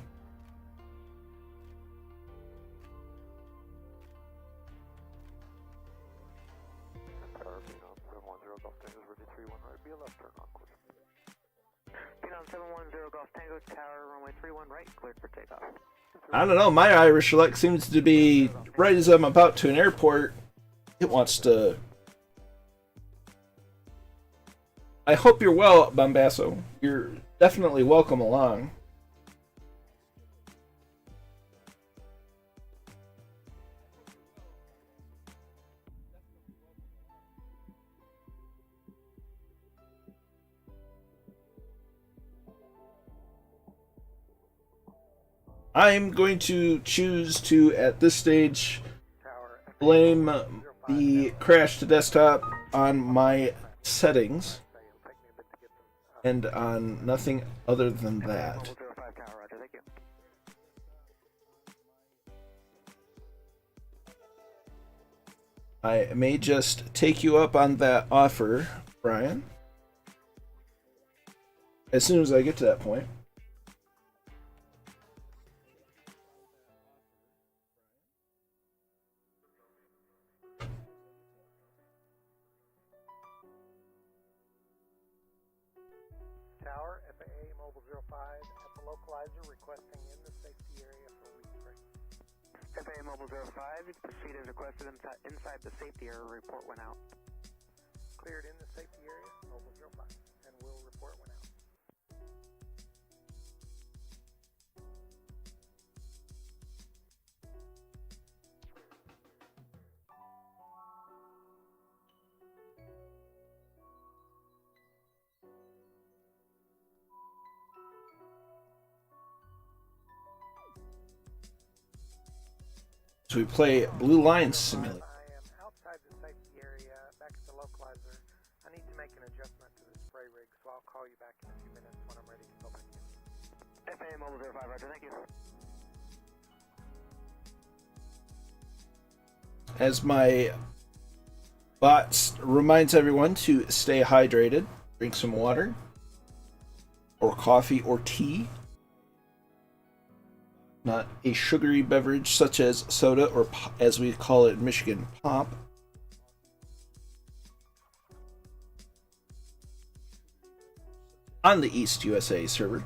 Tower being on 710 Golf Tango, ready 31 right, be a left turn on course. Being on 710 Golf Tango, tower runway 31 right, cleared for takeoff. I don't know, my Irish select seems to be, right as I'm about to an airport, it wants to... I hope you're well, Bombasso. You're definitely welcome along. I'm going to choose to, at this stage, blame the crash to desktop on my settings and on nothing other than that. 05 tower, roger, thank you. I may just take you up on that offer, Brian, as soon as I get to that point. Tower, FAA Mobile 05 at the localizer requesting in the safety area for week 3. FAA Mobile 05, proceed as requested inside the safety area, report went out. Cleared in the safety area, Mobile 05, and will report when out. So we play Blue Line Simulator. I am outside the safety area, back at the localizer. I need to make an adjustment to the spray rig, so I'll call you back in a few minutes when I'm ready to go back in. FAA Mobile 05, roger, thank you. as my bot reminds everyone to stay hydrated, drink some water, or coffee or tea. Not a sugary beverage such as soda or, as we call it in Michigan, pop. On the East USA server.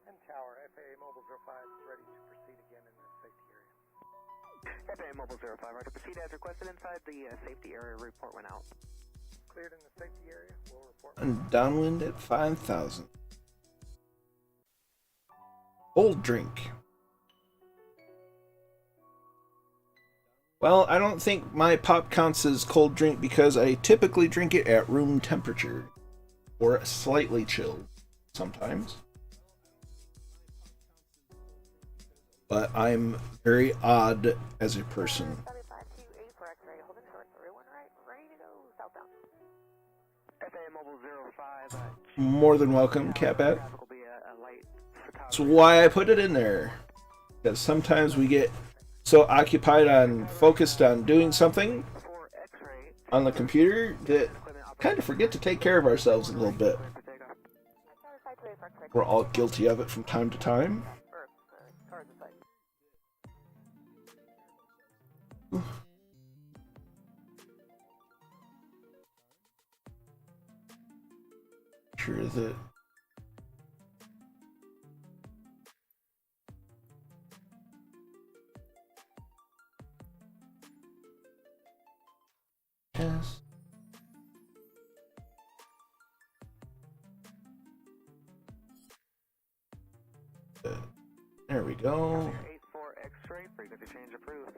And Tower, FAA Mobile 05 is ready to proceed again in the safety area. FAA Mobile 05, to proceed as requested inside the safety area. Report went out. Cleared in the safety area. We'll report. And downwind at 5,000. Cold drink. Well, I don't think my pop counts as cold drink because I typically drink it at room temperature. Or slightly chilled sometimes. But I'm very odd as a person. More than welcome, Capat. That's why I put it in there. Because sometimes we get so occupied on, focused on doing something on the computer that kind of forget to take care of ourselves a little bit. We're all guilty of it from time to time. Sure that yes. There we go.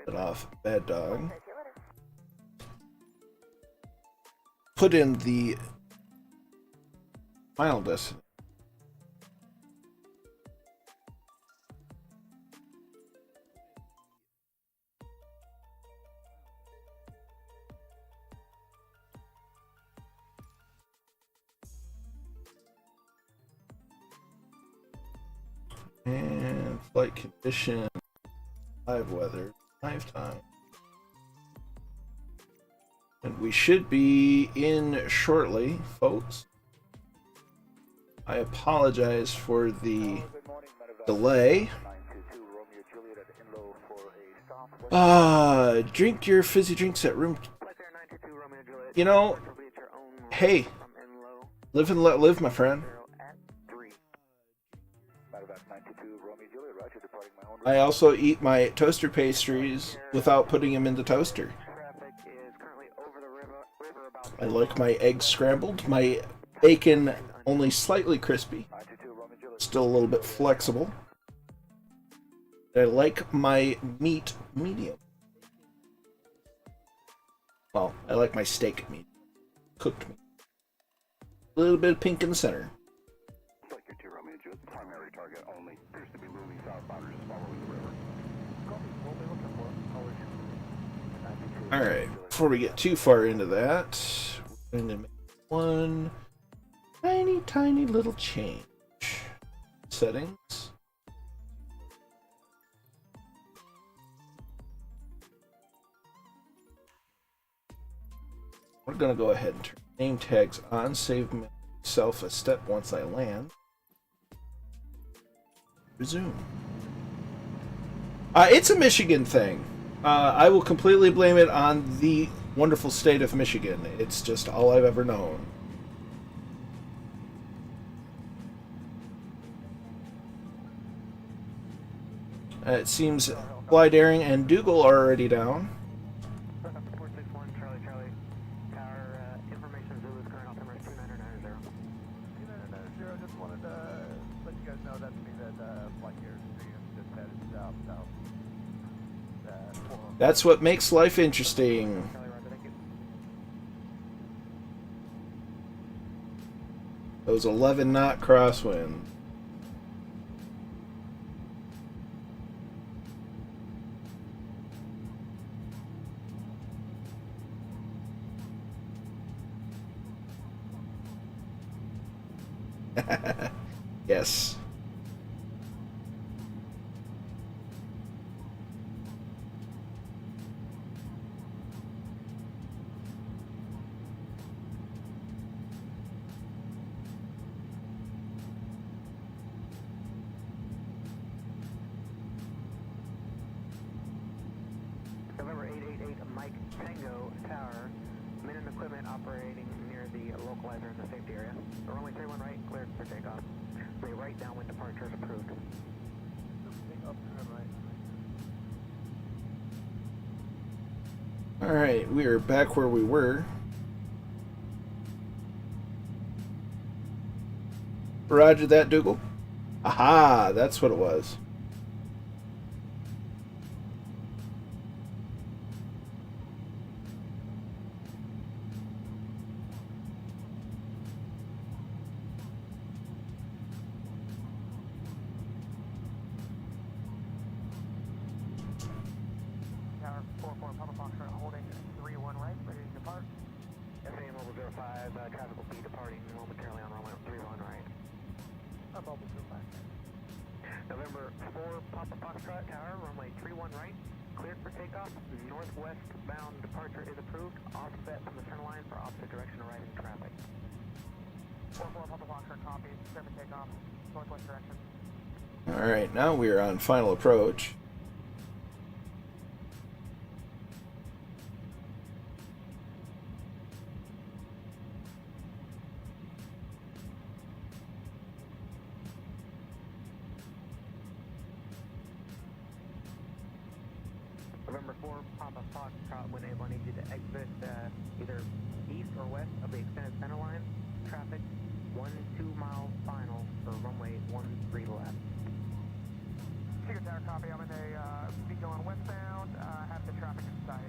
Get off, bad dog. Put in the final destination. And flight condition, live weather, live time. And we should be in shortly, folks. I apologize for the delay. Drink your fizzy drinks at room. You know, hey, live and let live, my friend. I also eat my toaster pastries without putting them in the toaster. I like my eggs scrambled, my bacon only slightly crispy, still a little bit flexible. I like my meat medium. Well, I like my steak meat, cooked meat. A little bit of pink in the center. Primary target only appears to be moving southbound, just following the river. Alright, before we get too far into that, we're going to make one tiny little change. Settings. We're going to go ahead and turn name tags on, save myself a step once I land. Resume. It's a Michigan thing. I will completely blame it on the wonderful state of Michigan. It's just all I've ever known. It seems Fly Daring and Dougal are already down. 461 Charlie Charlie. Tower information Zoo is current altimeter 2990. 2990, just wanted to let you guys know that's me that flight here just headed south. That's what makes life interesting. Those 11-knot crosswinds. Yes. November 888 Mike Tango Tower, men and equipment operating near the localizer in the safety area. Runway 31 right, cleared for takeoff. The right downwind departure is approved. Alright, we are back where we were. Roger that, Dougal. Aha, that's what it was. Tower 44 Papa Foxtrot holding 31 right, ready to depart. FAM over 05, traffic will be departing momentarily on runway 31 right. Mobile 05. November 4 Papa Foxtrot Tower, runway 31 right, cleared for takeoff. Northwest bound departure is approved. Offset from the center line for opposite direction arriving traffic. 44 Papa Foxtrot copy, clear for takeoff, northwest direction. Alright, now we are on final approach. November 4 Papa Foxtrot, when able, I need you to exit either east or west of the extended center line. Traffic 1-2 mile final for runway 13 left. Secret Tower copy, I'm in a be going westbound, have the traffic in sight.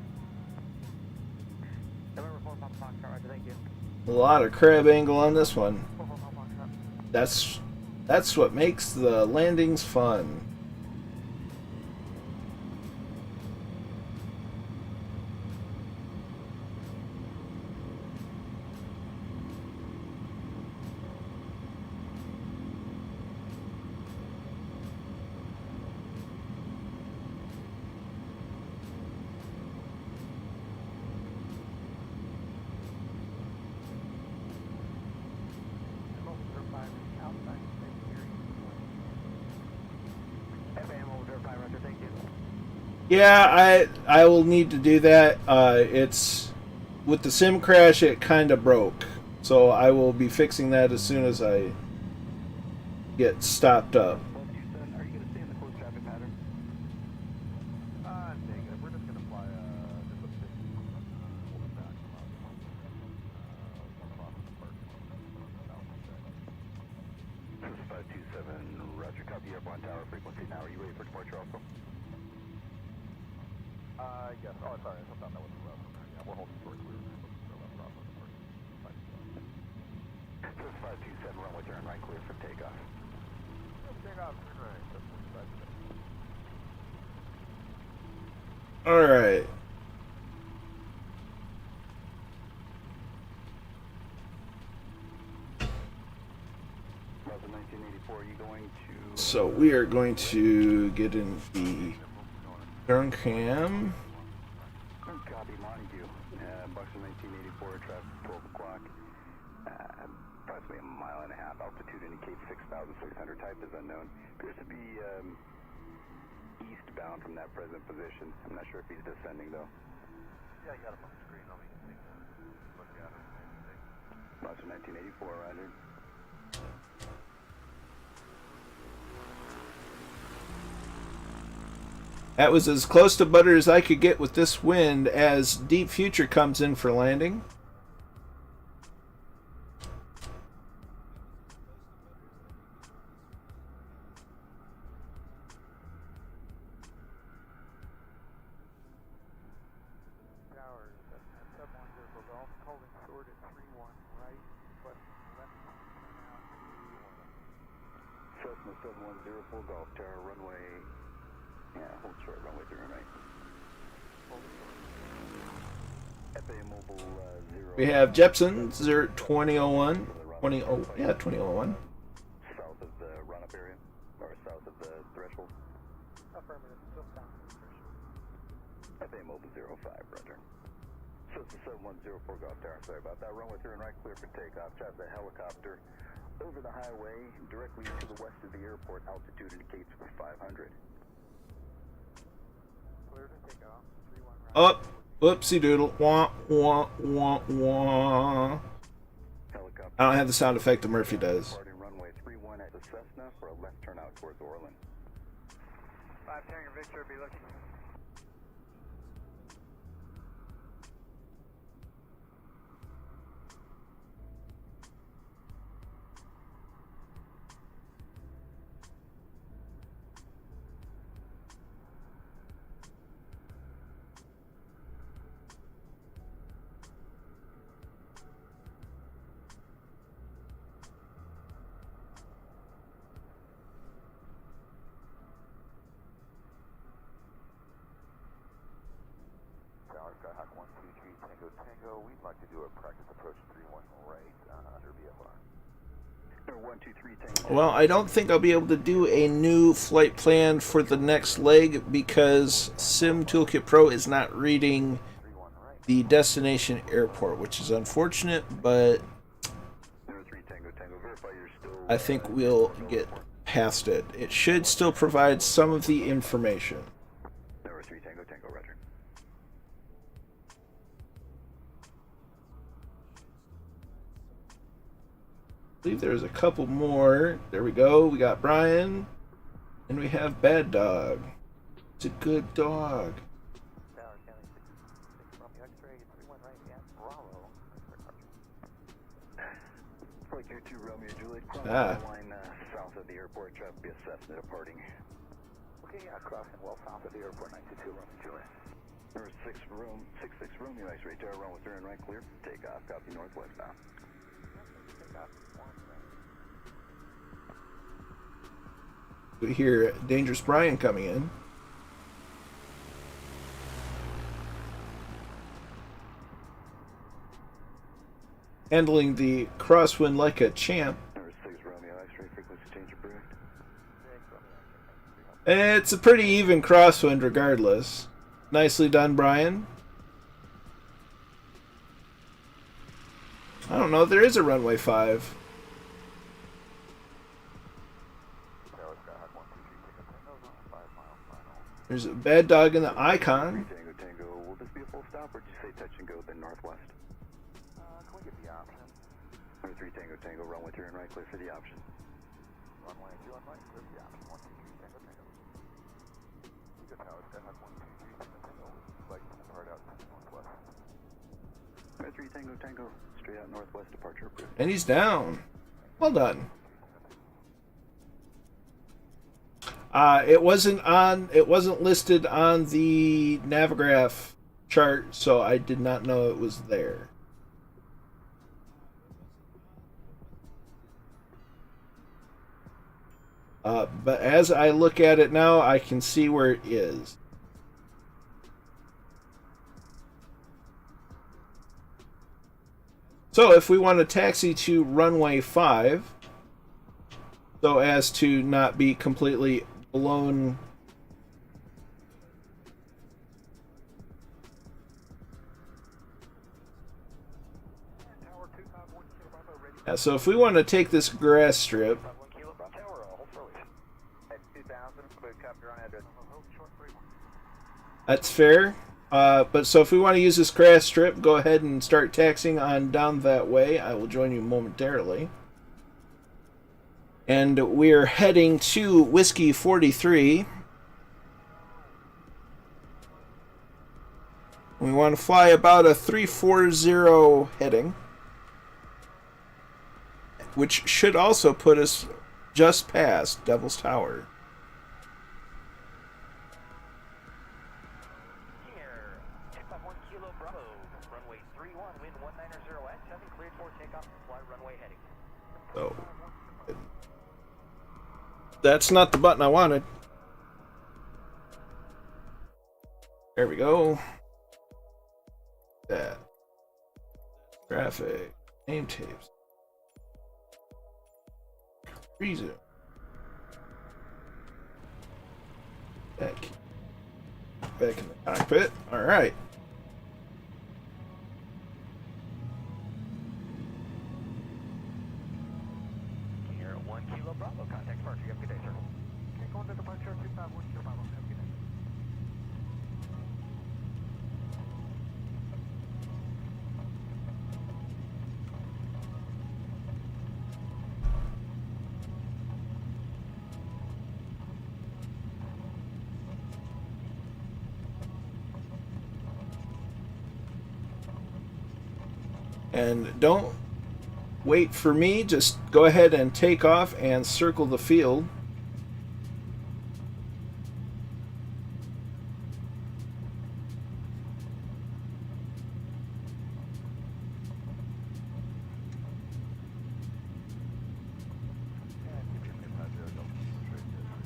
November 4 Papa Foxtrot, roger, thank you. A lot of crab angle on this one. 4 Papa Foxtrot. That's what makes the landings fun. Yeah, I will need to do that. It's with the sim crash, it kind of broke, so I will be fixing that as soon as I get stopped up. Are you going to stay in the close traffic pattern? Negative. We're just going to fly just a bit back. 527, Roger, copy airborne tower frequency now. Are you ready for departure also? Yes. Oh, sorry. I thought that was the left. Yeah, we're holding short. We're left off on the first. This is 527, runway turn right, clear for takeoff. Takeoff, turn right. That's 527. All right. So we are going to get in the turn cam. Copy, Montague. Buxton 1984, traffic 12 o'clock. Approximately a mile and a half. Altitude indicates 6,600. Type is unknown. Appears to be eastbound from that present position. I'm not sure if he's descending though. Yeah, I got him on the screen. I'll make a look at him. Buxton 1984, Roger. That was as close to butter as I could get with this wind as Deep Future comes in for landing. Cessna 7104 Golf Tower, runway. Yeah, hold short, runway 3 right. FAA Mobile 0. We have Jepson 2001. 2001. 05, roger. So it's a 7104 Golf Tower, sorry about that. Runway 3 and right, clear for takeoff. Chats a helicopter over the highway, directly to the west of the airport. Altitude indicates for 500. Clear to take off. 31 right. Oh, whoopsie doodle. Wah, wah, wah, wah. Helicopter. I don't have the sound effect that Murphy does. Departing runway 31 at the Cessna for a left turn out towards Orland. 5 Tango Victor, be looking. Skyhawk 123 Tango Tango, we'd like to do a practice approach 31 right under VFR. 123 Tango. Well, I don't think I'll be able to do a new flight plan for the next leg because Sim Toolkit Pro is not reading the destination airport, which is unfortunate, but I think we'll get past it. It should still provide some of the information. Number 3 Tango Tango, roger. I believe there's a couple more. There we go. We got Brian. And we have Bad Dog. It's a good dog. Tower County 6 from X-ray 31 right at Bravo. Flight Gear 2 Romeo Juliet, crossing the line south of the airport, traffic be assessed departing. Okay, yeah, crossing well south of the airport, 922 Romeo Juliet. Number 66 Romeo X-ray tower, runway 3 and right, clear for takeoff, copy northwest bound. Takeoff. We hear Dangerous Brian coming in. Handling the crosswind like a champ. Number 6 Romeo X-ray, frequency change approved. It's a pretty even crosswind regardless. Nicely done, Brian. I don't know, there is a runway 5. There's a Bad Dog in the icon. Tango Tango, will this be a full stop or did you say touch and go then northwest? Can we get the option? Number 3 Tango Tango, runway 3 and right, clear for the option. Runway 2 on right, clear for the option. 123 Tango Tango. Eco Tower, Skyhawk 123 Tango Tango, like to depart out northwest. Number 3 Tango Tango, straight out northwest, departure approved. And he's down. Well done. It wasn't listed on the Navigraph chart, so I did not know it was there. But as I look at it now, I can see where it is. So if we want to taxi to runway 5, so as to not be completely blown yeah, so if we want to take this grass strip, that's fair. But so if we want to use this grass strip, go ahead and start taxiing on down that way. I will join you momentarily. And we're heading to Whiskey 43. We want to fly about a 340 heading, which should also put us just past Devil's Tower. Here, takeoff 1 Kilo Bravo, runway 31, wind 190X, having cleared for takeoff, fly runway heading. So that's not the button I wanted. There we go. That. Traffic. Name tapes. Reason. That key. back in the cockpit. All right. Here at 1 Kilo Bravo, contact departure. You have a good day, sir. Okay, going to departure 251 Kilo Bravo. Have a good day. And don't wait for me, just go ahead and take off and circle the field.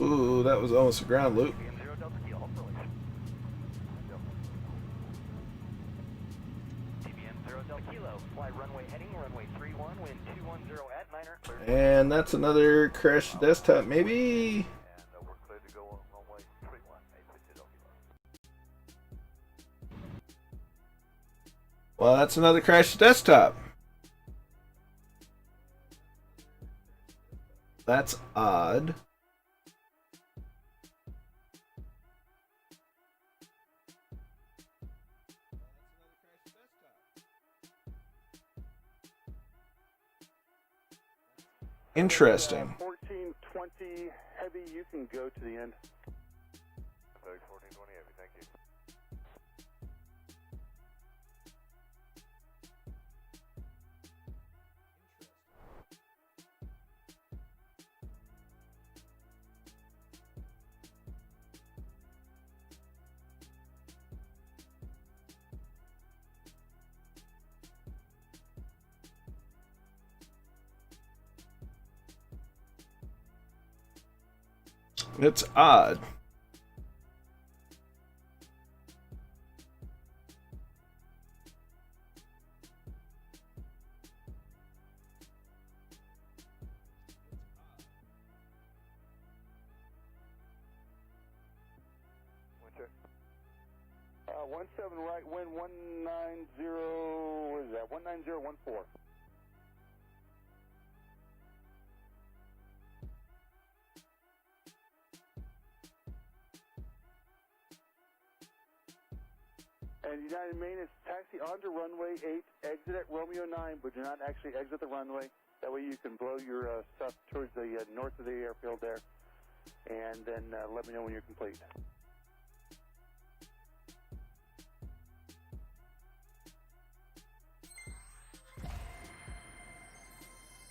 Ooh, that was almost a ground loop. And that's another crash desktop, maybe? Well, that's another crash desktop. That's odd. Interesting. 1420 heavy, you can go to the end. 1420 heavy, thank you. It's odd. One 17 right, wind 190, what is that, 19014. And United Main is taxi onto runway 8, exit at Romeo 9, but do not actually exit the runway. That way you can blow your stuff towards the north of the airfield there, and then let me know when you're complete.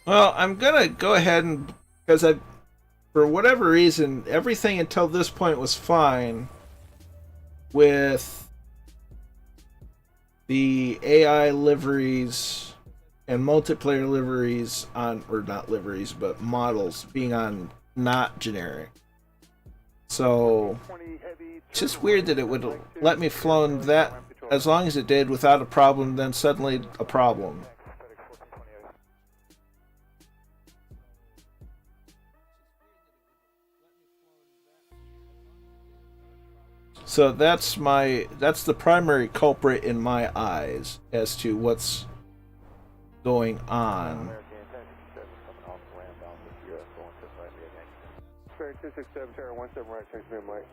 Well, I'm gonna go ahead and, because for whatever reason, everything until this point was fine with the AI liveries and multiplayer liveries on, or not liveries, but models being on not generic. So it's just weird that it would let me flown that as long as it did without a problem, then suddenly a problem. So that's the primary culprit in my eyes as to what's going on. Spirit 267, Terra 17 right, 6 beam right.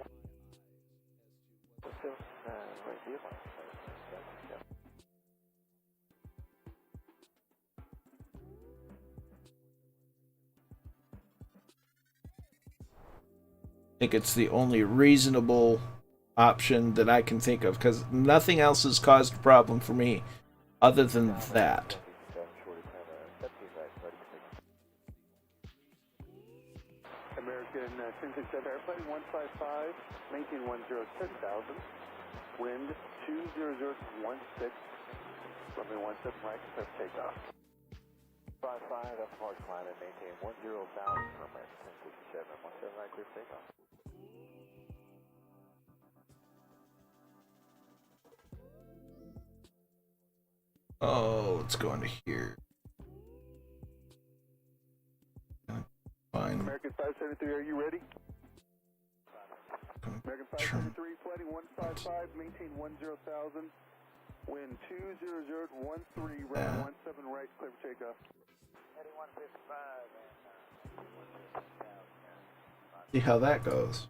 I think it's the only reasonable option that I can think of, because nothing else has caused a problem for me other than that. American 1067 airplane 155, maintain 10,000, wind 20016, runway 17 right, press takeoff. 55, that's large climb and maintain 10,000 for American 1067, 17 right, clear for takeoff. Oh, let's go into here. Fine. American 573, are you ready? American 573, flighting 155, maintain 10,000. Wind 20013, runway 17 right, clear for takeoff. Heading 155 and See how that goes.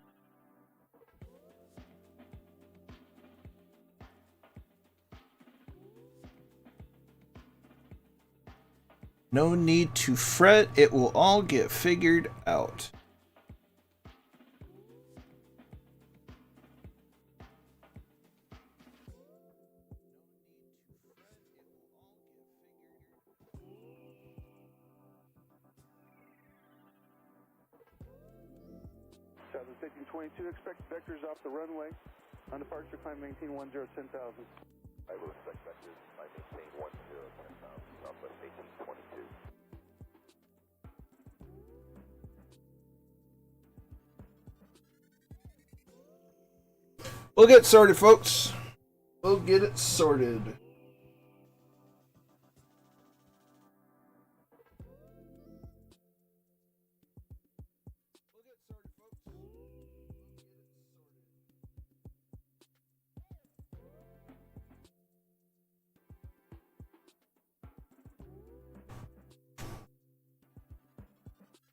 No need to fret, it will all get figured out. Southwest 1822, expect vectors off the runway. On departure, climb maintain 10,000. I will expect vectors. I maintain 10,000. Southwest 1822. We'll get sorted, folks. We'll get it sorted.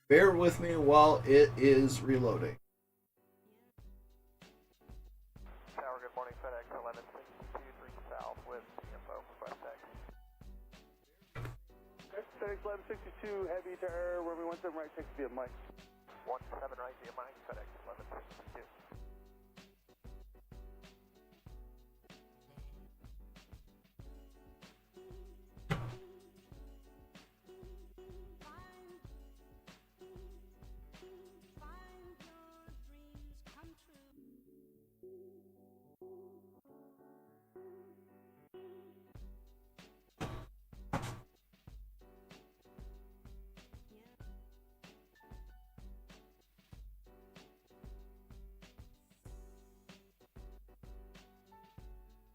Bear with me while it is reloading. Tower, good morning, FedEx 1162, south with info, request text. FedEx 1162, heavy to air, runway 17 right, text via Mike. 17 right via Mike, FedEx 1162.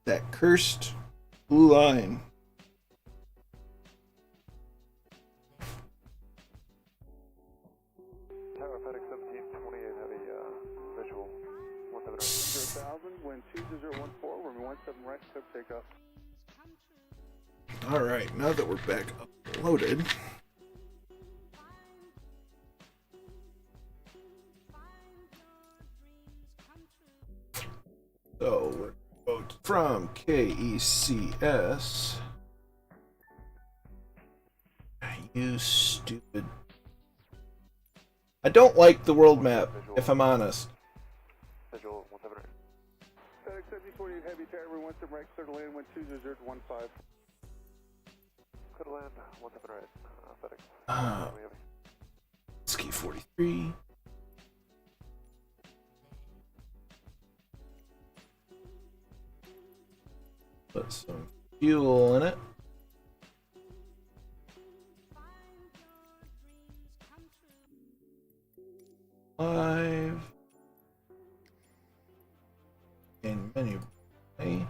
That cursed blue line. Tower, FedEx 1728, heavy visual. 10,000, wind 20014, runway 17 right, clear for takeoff. Alright, now that we're back uploaded. So we're going from KECS. You stupid. I don't like the world map, if I'm honest. Visual 17 right. FedEx 1728, heavy to air, runway 17 right, clear to land, wind 20015. Clear to land, 17 right, FedEx. It's K43. Put some fuel in it. Live. In menu. Hey.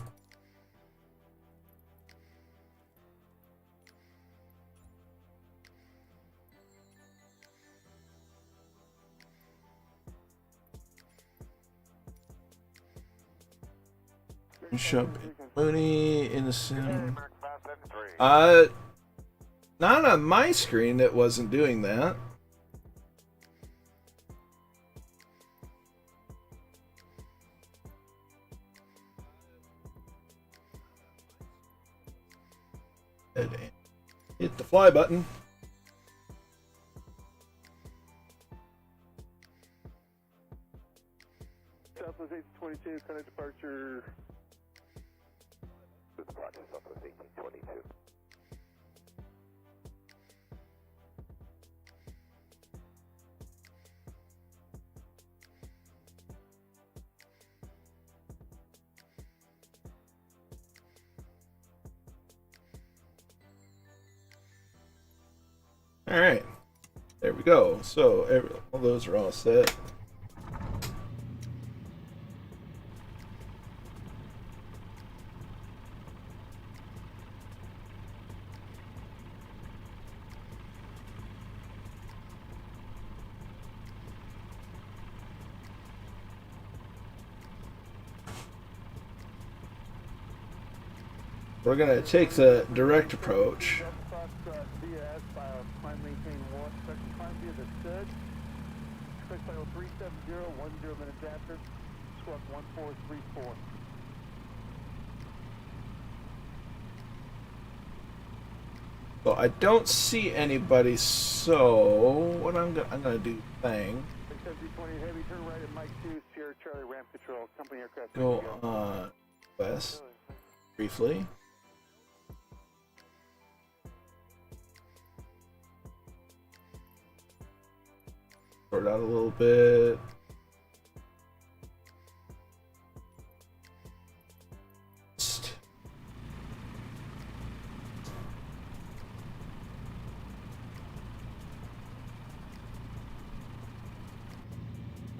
Bishop Mooney in the sim. Not on my screen. It wasn't doing that. Hit the fly button. Southwest 1822, kind of departure. Departure Southwest 1822. All right, there we go. So all those are all set. We're going to take the direct approach. So I don't see anybody, so what I'm gonna do go on west briefly. Sort out a little bit.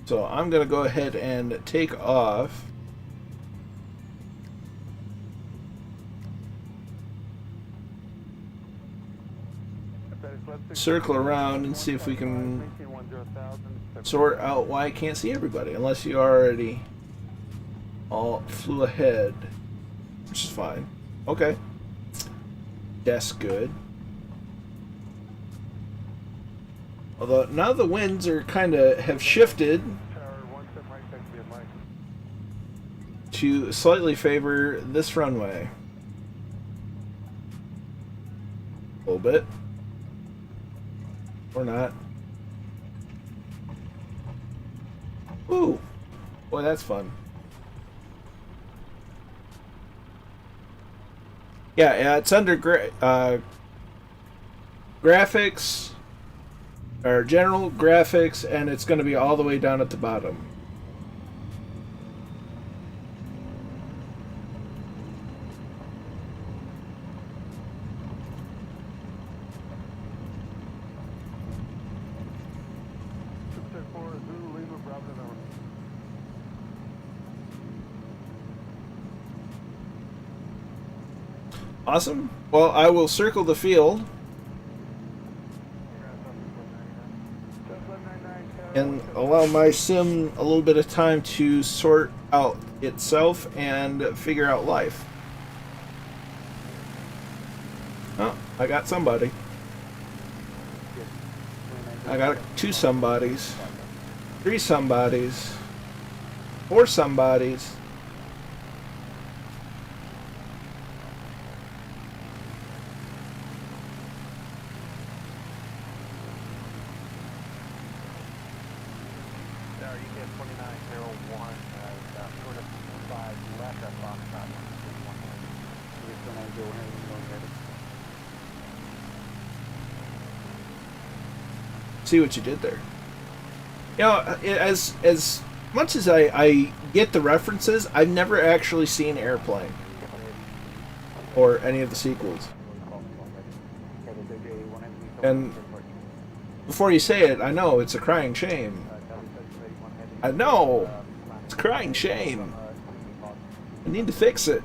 So I'm going to go ahead and take off. Circle around and see if we can sort out why I can't see everybody, unless you already all flew ahead, which is fine. Okay. That's good. Although now the winds are kind of have shifted to slightly favor this runway. A little bit. Or not. Ooh. Boy, that's fun. Yeah, it's under graphics. Our general graphics, and it's going to be all the way down at the bottom. Awesome. Well, I will circle the field and allow my sim a little bit of time to sort out itself and figure out life. Oh, I got somebody. I got 2 somebodies, 3 somebodies, 4 somebodies. See what you did there. You know, as much as I get the references, I've never actually seen Airplane or any of the sequels. And before you say it, I know it's a crying shame. I know it's a crying shame. I need to fix it.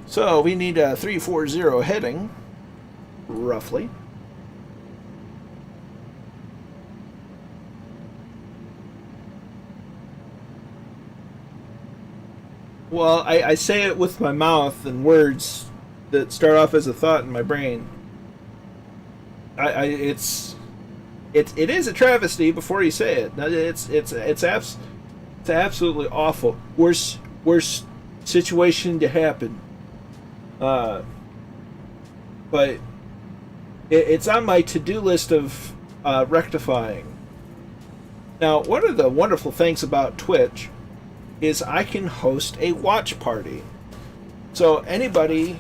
So we need a 340 heading, roughly. Well, I say it with my mouth and words that start off as a thought in my brain. It is a travesty before you say it. It's absolutely awful. Worst situation to happen. But it's on my to-do list of rectifying. Now, one of the wonderful things about Twitch is I can host a watch party. So anybody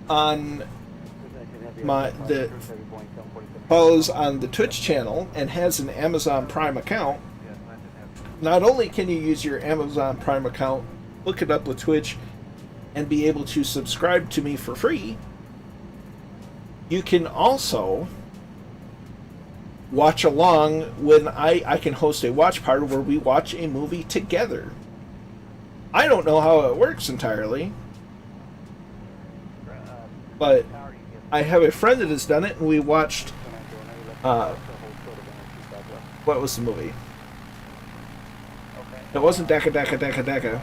on that follows on the Twitch channel and has an Amazon Prime account, not only can you use your Amazon Prime account, look it up with Twitch, and be able to subscribe to me for free, you can also watch along when I can host a watch party where we watch a movie together. I don't know how it works entirely, but I have a friend that has done it, and we watched what was the movie? It wasn't Deca Deca Deca Deca.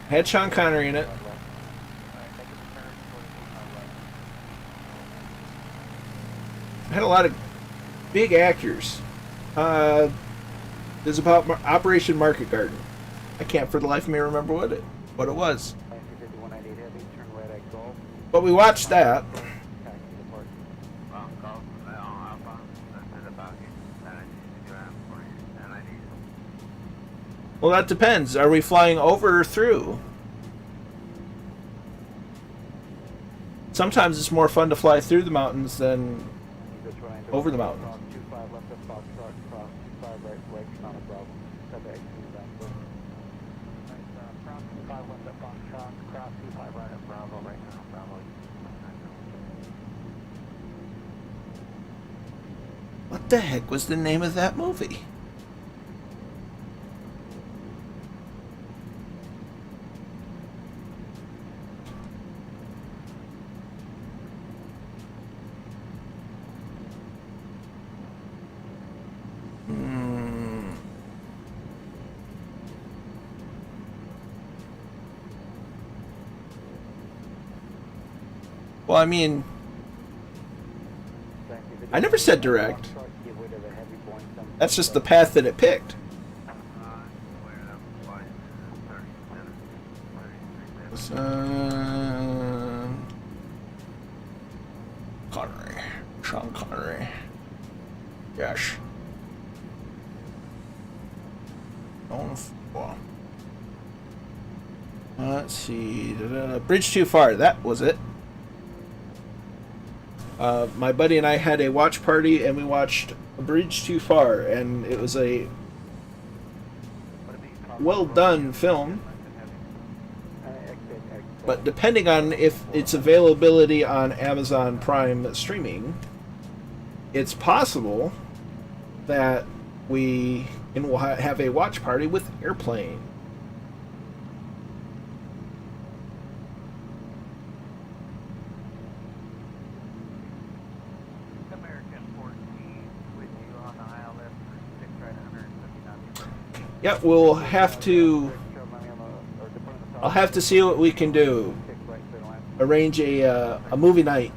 Had Sean Connery in it. Had a lot of big actors. It was about Operation Market Garden. I can't for the life of me remember what it was. But we watched that. Well, that depends. Are we flying over or through? Sometimes it's more fun to fly through the mountains than over the mountains. What the heck was the name of that movie? Well, I mean, I never said direct. That's just the path that it picked. Connery. Sean Connery. Yes. Let's see. Bridge Too Far. That was it. My buddy and I had a watch party, and we watched A Bridge Too Far, and it was a well done film. But depending on if its availability on Amazon Prime streaming, it's possible that we will have a watch party with Airplane. Yep, we'll have to. I'll have to see what we can do. Arrange a movie night,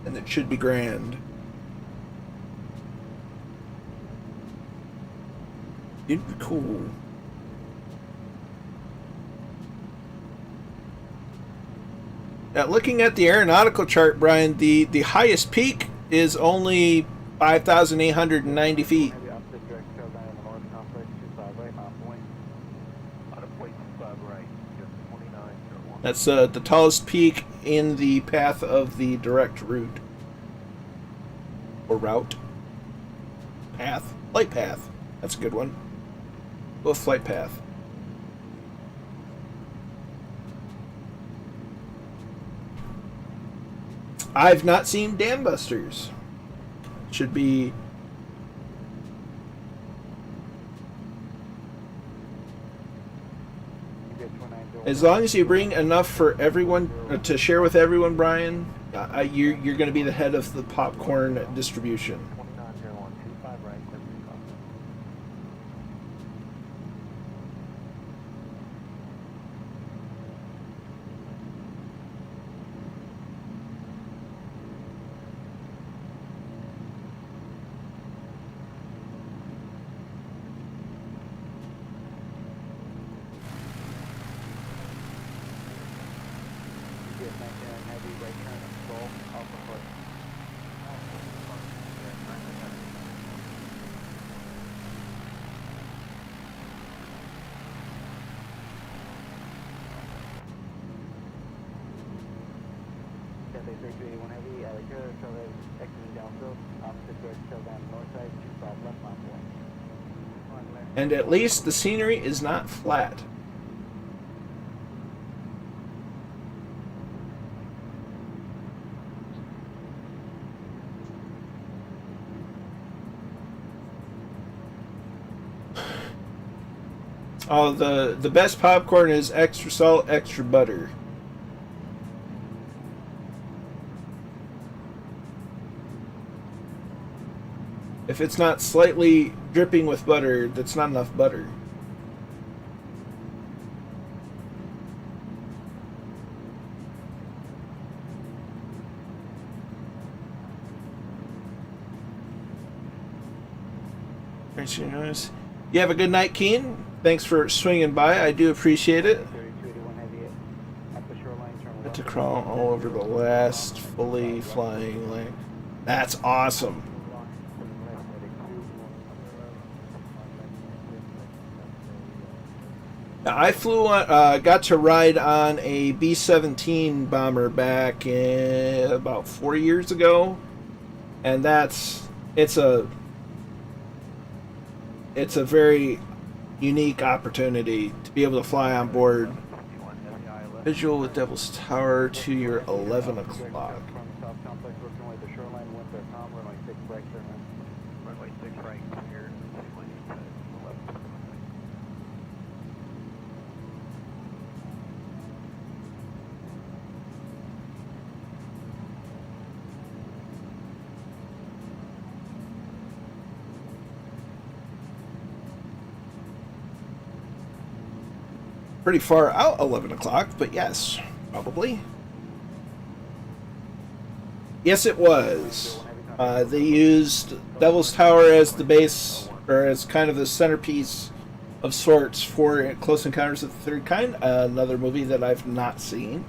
and it should be grand. It'd be cool. Now, looking at the aeronautical chart, Brian, the highest peak is only 5,890 feet. That's the tallest peak in the path of the direct route. Or route. Path? Flight path. That's a good one. Go with flight path. I've not seen Dam Busters. Should be as long as you bring enough for everyone to share with everyone, Brian. You're going to be the head of the popcorn distribution. And at least the scenery is not flat. Oh, the best popcorn is extra salt, extra butter. If it's not slightly dripping with butter, that's not enough butter. You have a good night, Keen. Thanks for swinging by. I do appreciate it. Had to crawl all over the last fully flying lane. That's awesome. Now, I flew on, got to ride on a B-17 bomber back in about 4 years ago, and it's a very unique opportunity to be able to fly on board. Visual with Devil's Tower to your 11 o'clock. Pretty far out 11 o'clock, but yes, probably. Yes, it was. They used Devil's Tower as the base, or as kind of the centerpiece of sorts for Close Encounters of the Third Kind, another movie that I've not seen.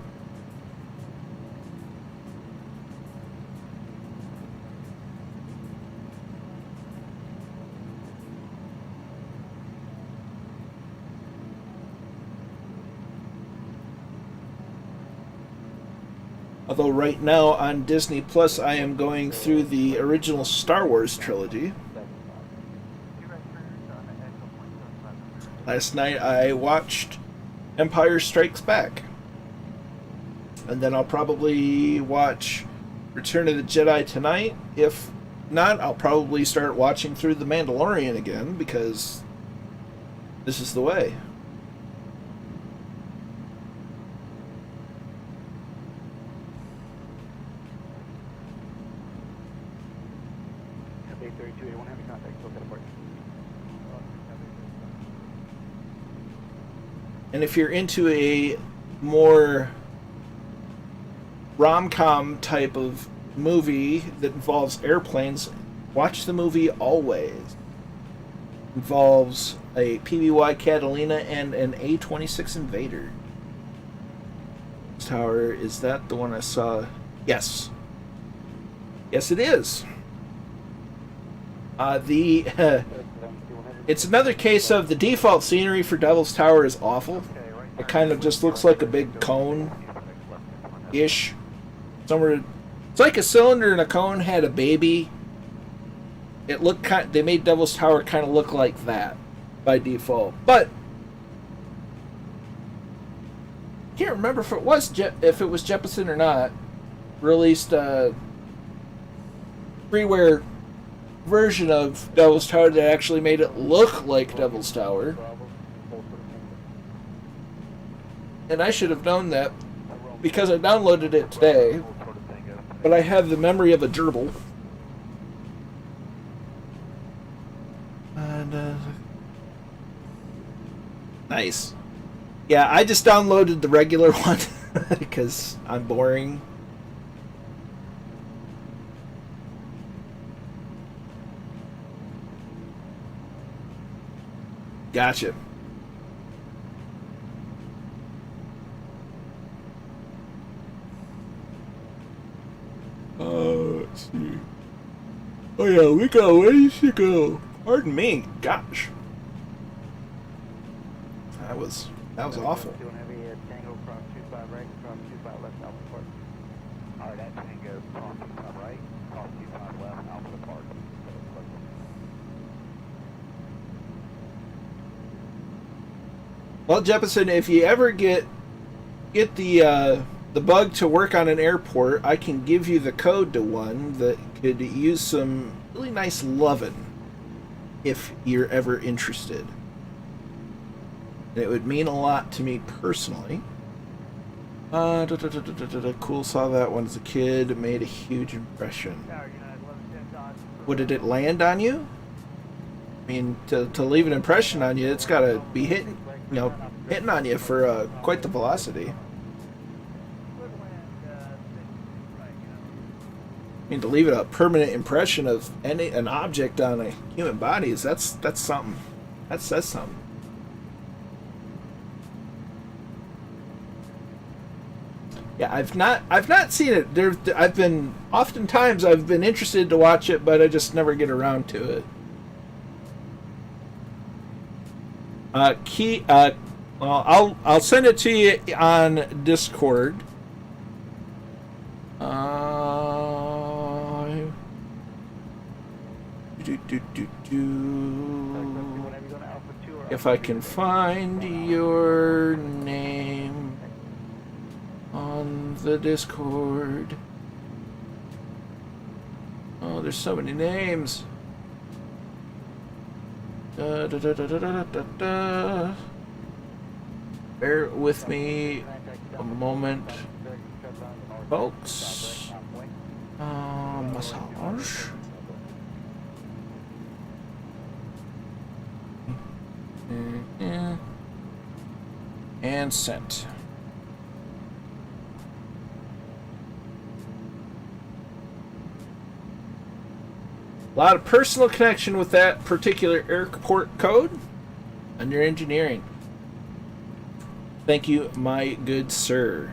Although right now on Disney Plus I am going through the original Star Wars trilogy. Last night I watched Empire Strikes Back. And then I'll probably watch Return of the Jedi tonight. If not, I'll probably start watching through The Mandalorian again, because this is the way. And if you're into a more rom-com type of movie that involves airplanes, watch the movie Always. It involves a PBY Catalina and an A-26 Invader. Tower, is that the one I saw? Yes. Yes, it is. It's another case of the default scenery for Devil's Tower is awful. It kind of just looks like a big cone-ish. Somewhere, it's like a cylinder and a cone had a baby. It looked they made Devil's Tower kind of look like that by default. But I can't remember if it was Jeppesen or not. Released a freeware version of Devil's Tower that actually made it look like Devil's Tower. And I should have known that because I downloaded it today, but I have the memory of a gerbil. And, nice. Yeah, I just downloaded the regular one because I'm boring. Gotcha. Let's see. Oh yeah, we got a ways to go. Pardon me. Gosh. That was awful. Well, Jeppesen, if you ever get the bug to work on an airport, I can give you the code to one that could use some really nice lovin' if you're ever interested. It would mean a lot to me personally. Cool, saw that one as a kid. It made a huge impression. What, did it land on you? I mean, to leave an impression on you, it's got to be hitting on you for quite the velocity. I mean, to leave it a permanent impression of an object on a human body that's something. That says something. Yeah, I've not seen it. Oftentimes I've been interested to watch it, but I just never get around to it. Well, I'll send it to you on Discord. If I can find your name on the Discord. Oh, there's so many names. Bear with me a moment, folks. Massage. And sent. A lot of personal connection with that particular airport code and your engineering. Thank you, my good sir.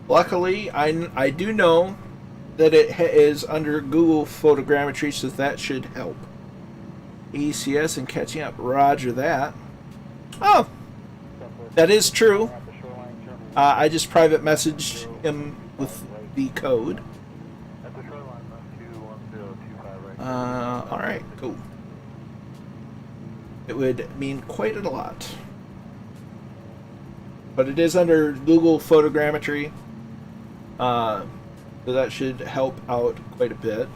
Luckily, I do know that it is under Google Photogrammetry, so that should help. ECS and catching up. Roger that. Oh, that is true. I just private messaged him with the code. Alright, cool. It would mean quite a lot. But it is under Google Photogrammetry. So that should help out quite a bit.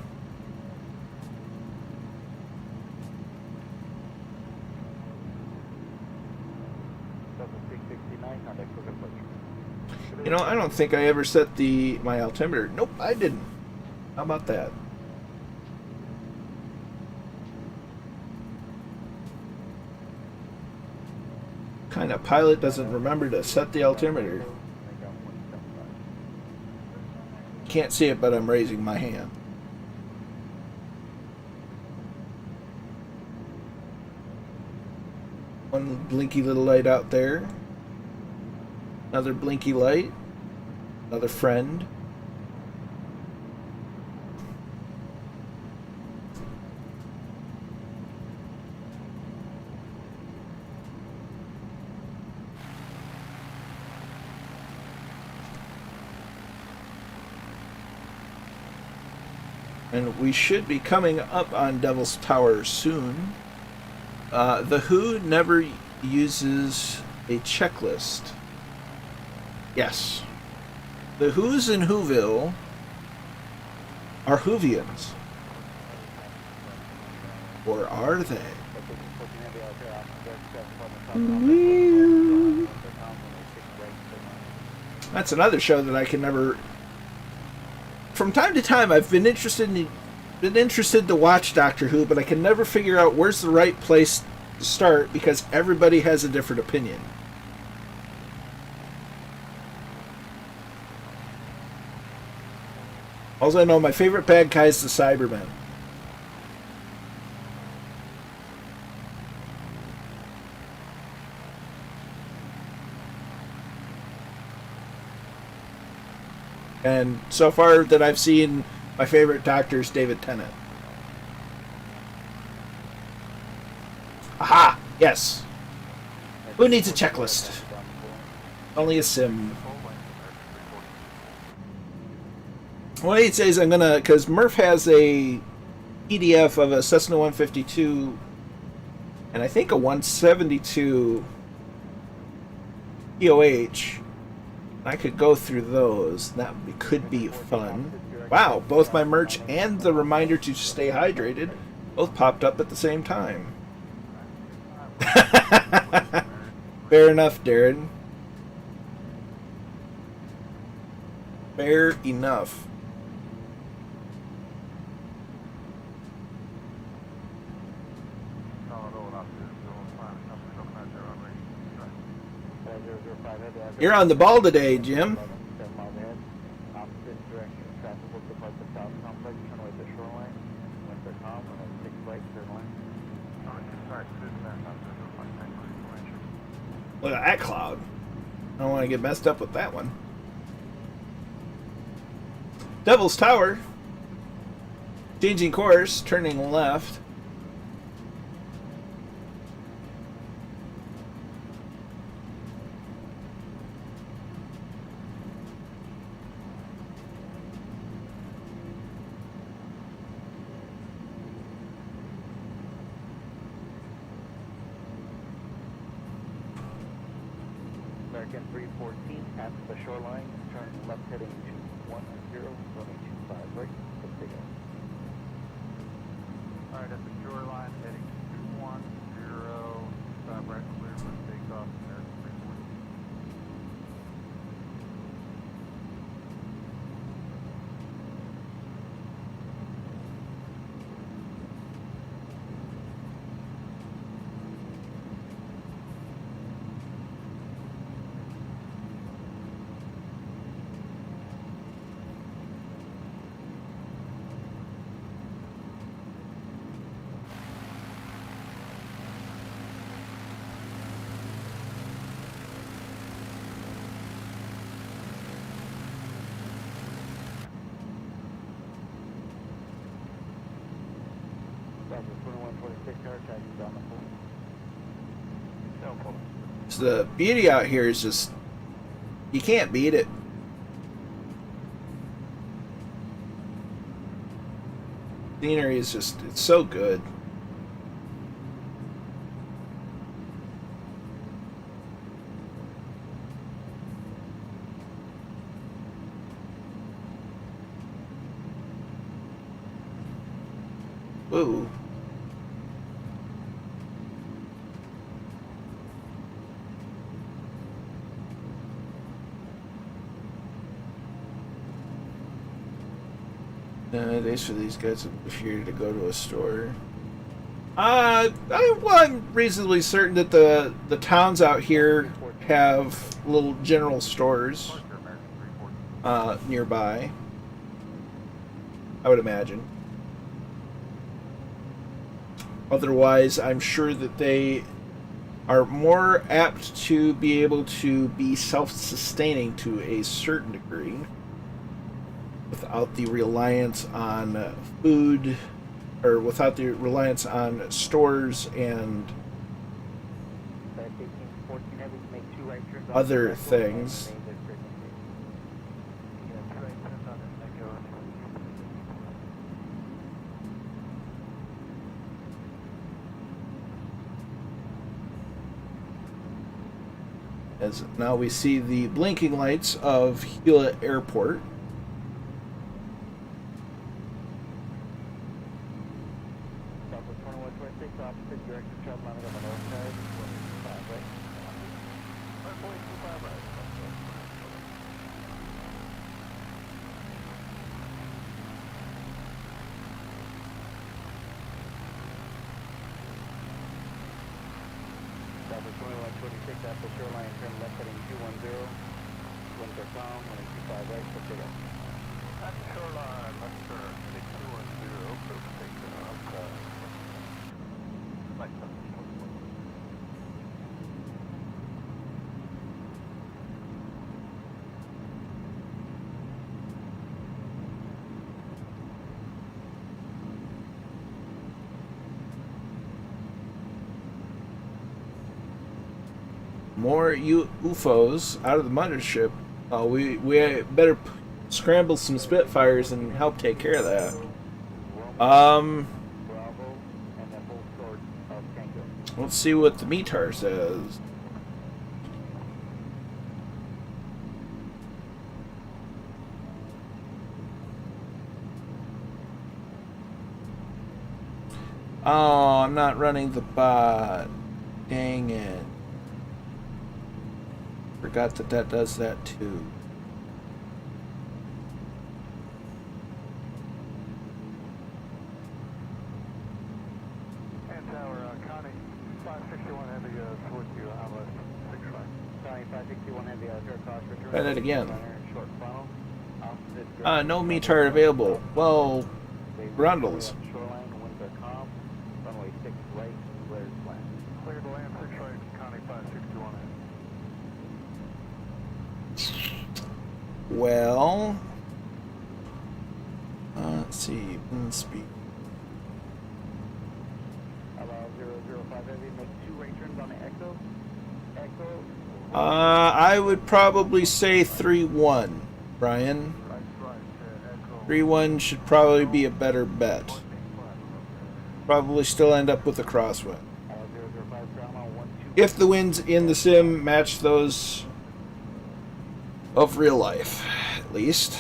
You know, I don't think I ever set my altimeter. Nope, I didn't. How about that? What kind of pilot doesn't remember to set the altimeter? Can't see it, but I'm raising my hand. One blinky little light out there. Another blinky light. Another friend. And we should be coming up on Devil's Tower soon. The Who never uses a checklist. Yes. The Who's in Whoville are Whovians. Or are they? That's another show that I can never... From time to time, I've been interested to watch Doctor Who, but I can never figure out where's the right place to start because everybody has a different opinion. Also, I know my favorite bad guy is the Cybermen. And so far that I've seen, my favorite Doctor is David Tennant. Aha! Yes. Who needs a checklist? Only a sim. One of these days I'm gonna, because Murph has a PDF of a Cessna 152 and I think a 172 EOH. I could go through those. That could be fun. Wow, both my merch and the reminder to stay hydrated both popped up at the same time. Fair enough, Darren. Fair enough. You're on the ball today, Jim. Look at that cloud. I don't want to get messed up with that one. Devil's Tower. Changing course, turning left. American 314 at the shoreline, turn left heading 210, running 25 right, let's take off. Alright, at the shoreline, heading 210, 5 right, clear for takeoff, American 314. So the beauty out here is just, you can't beat it. Scenery is just, it's so good. Whoa. Days for these guys here to go to a store. I'm reasonably certain that the towns out here have little general stores nearby. I would imagine. Otherwise, I'm sure that they are more apt to be able to be self-sustaining to a certain degree, without the reliance on food, or without the reliance on stores and other things. As now we see the blinking lights of Hulett Airport. More UFOs out of the mothership. We better scramble some Spitfires and help take care of that. Let's see what the METAR says. Oh, I'm not running the bot. Dang it. Forgot that does that too. County 561 Heavy, towards you, Outlet 6 right. County 561 Heavy, zero cross, return. Try that again. Short funnel. No METAR available. Well, grundles. Shoreline, winds are calm. Runway 6 right, cleared to land. Clear to land 6 right, County 561 Heavy. Well, let's see. Speed. Allow 005 Heavy, make 2 right turns on the Echo. I would probably say 3-1, Brian. Right, Echo. 3-1 should probably be a better bet. Probably still end up with a crosswind. 005 ground on 12. If the winds in the sim match those of real life, at least.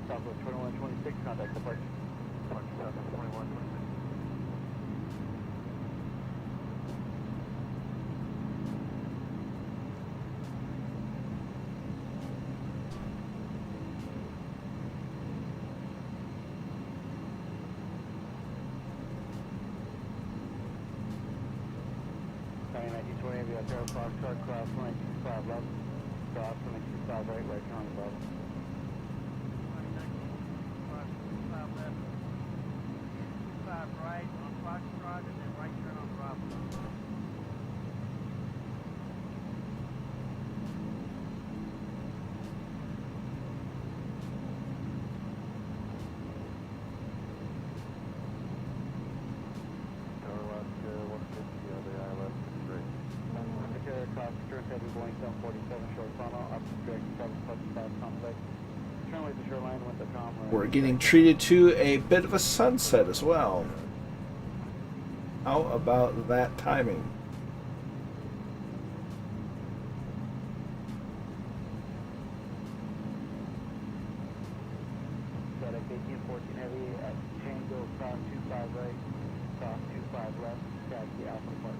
Southwest 2126, contact departure. Punch 721. County 1920 Heavy, 0 Foxtrot, cross 125 left. Cross 125 right, right turn on the bottom. Right on Foxtrot and then right turn on Bravo. Tower left, 150, the eye left 6 right. Secure cross, turn heavy, Boeing 747, short funnel, up to direct 755 complex. Turn away the shoreline with the calm. We're getting treated to a bit of a sunset as well. How about that timing? FedEx 1814 Heavy at Tango, cross 25 right, cross 25 left, taxi Alpha Park.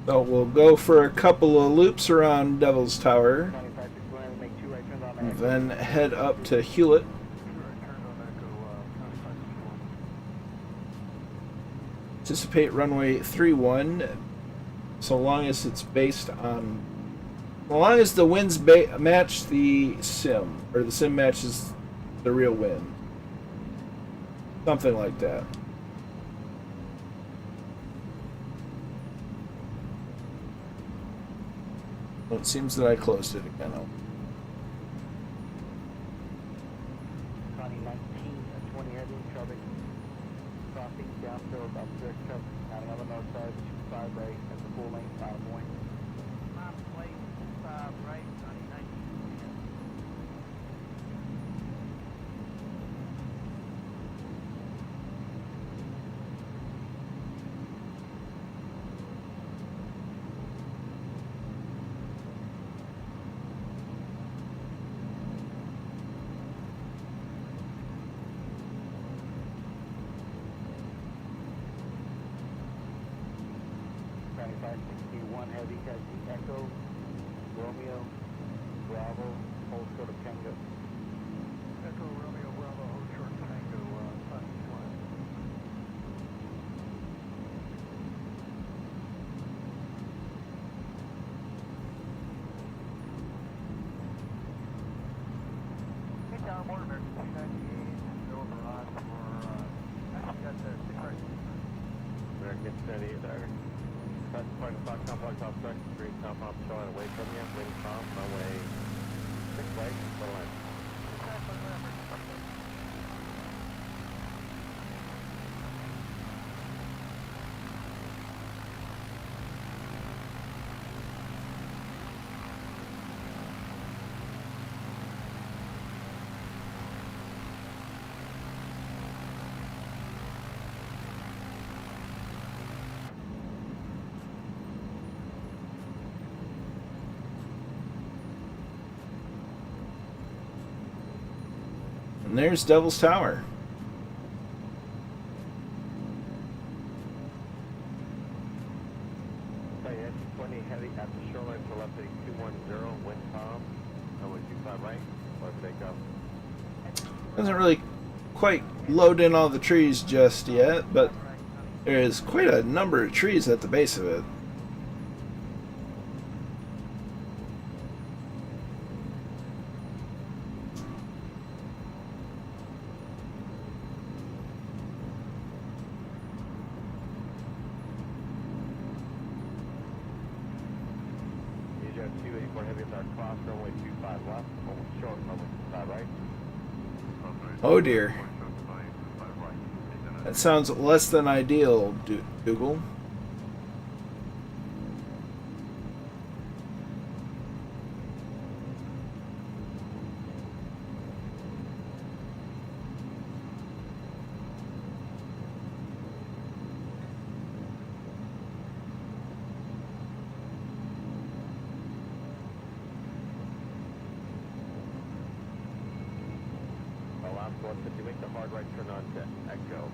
So we'll go for a couple of loops around Devil's Tower, County 561 Heavy, make 2 right turns on the and Echo. then head up to Hulett. 2 right turns on Echo, County 561. Anticipate runway 31, so long as it's based on, so long as the winds match the sim, or the sim matches the real wind. Something like that. Well, it seems that I closed it again. County 1920 Heavy, traffic crossing downfield, up direct traffic, 911 north side, 25 right, at the full length, out of point. Map plate 5 right, County 1920. County 561 Heavy, taxi Echo, Romeo, Bravo, hold short of Tango. Echo, Romeo, Bravo, hold short Tango, 561. Hey, Tower Mortar, American 298, over on for, actually got the 6 right. American steady there. That's point of stock complex off second street, top off showing away from you, wind calm, runway 6 right, full line. And there's Devil's Tower. KPHP 20 heavy at the shoreline for left 210, wind calm, runway 25 right, clear for takeoff. Doesn't really quite load in all the trees just yet, but there is quite a number of trees at the base of it. Oh dear. That sounds less than ideal, Dougal. Did you make the hard right turn on to Echo?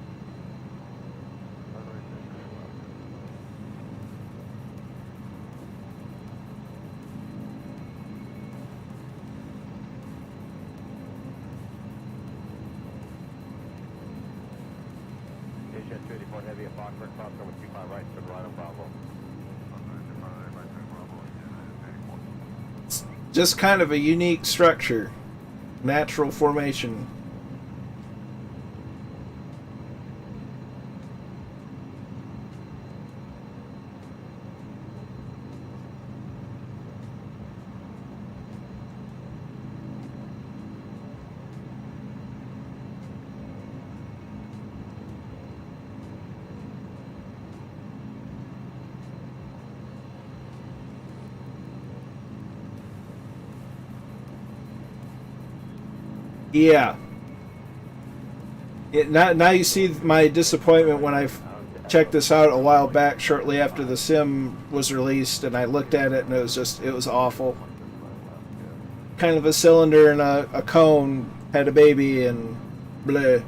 Station 284 heavy at Foxtrot, cross over 25 right, turn right on Bravo. It's just kind of a unique structure. Natural formation. Yeah. Now you see my disappointment when I checked this out a while back, shortly after the sim was released, and I looked at it and it was awful. Kind of a cylinder and a cone had a baby and bleh.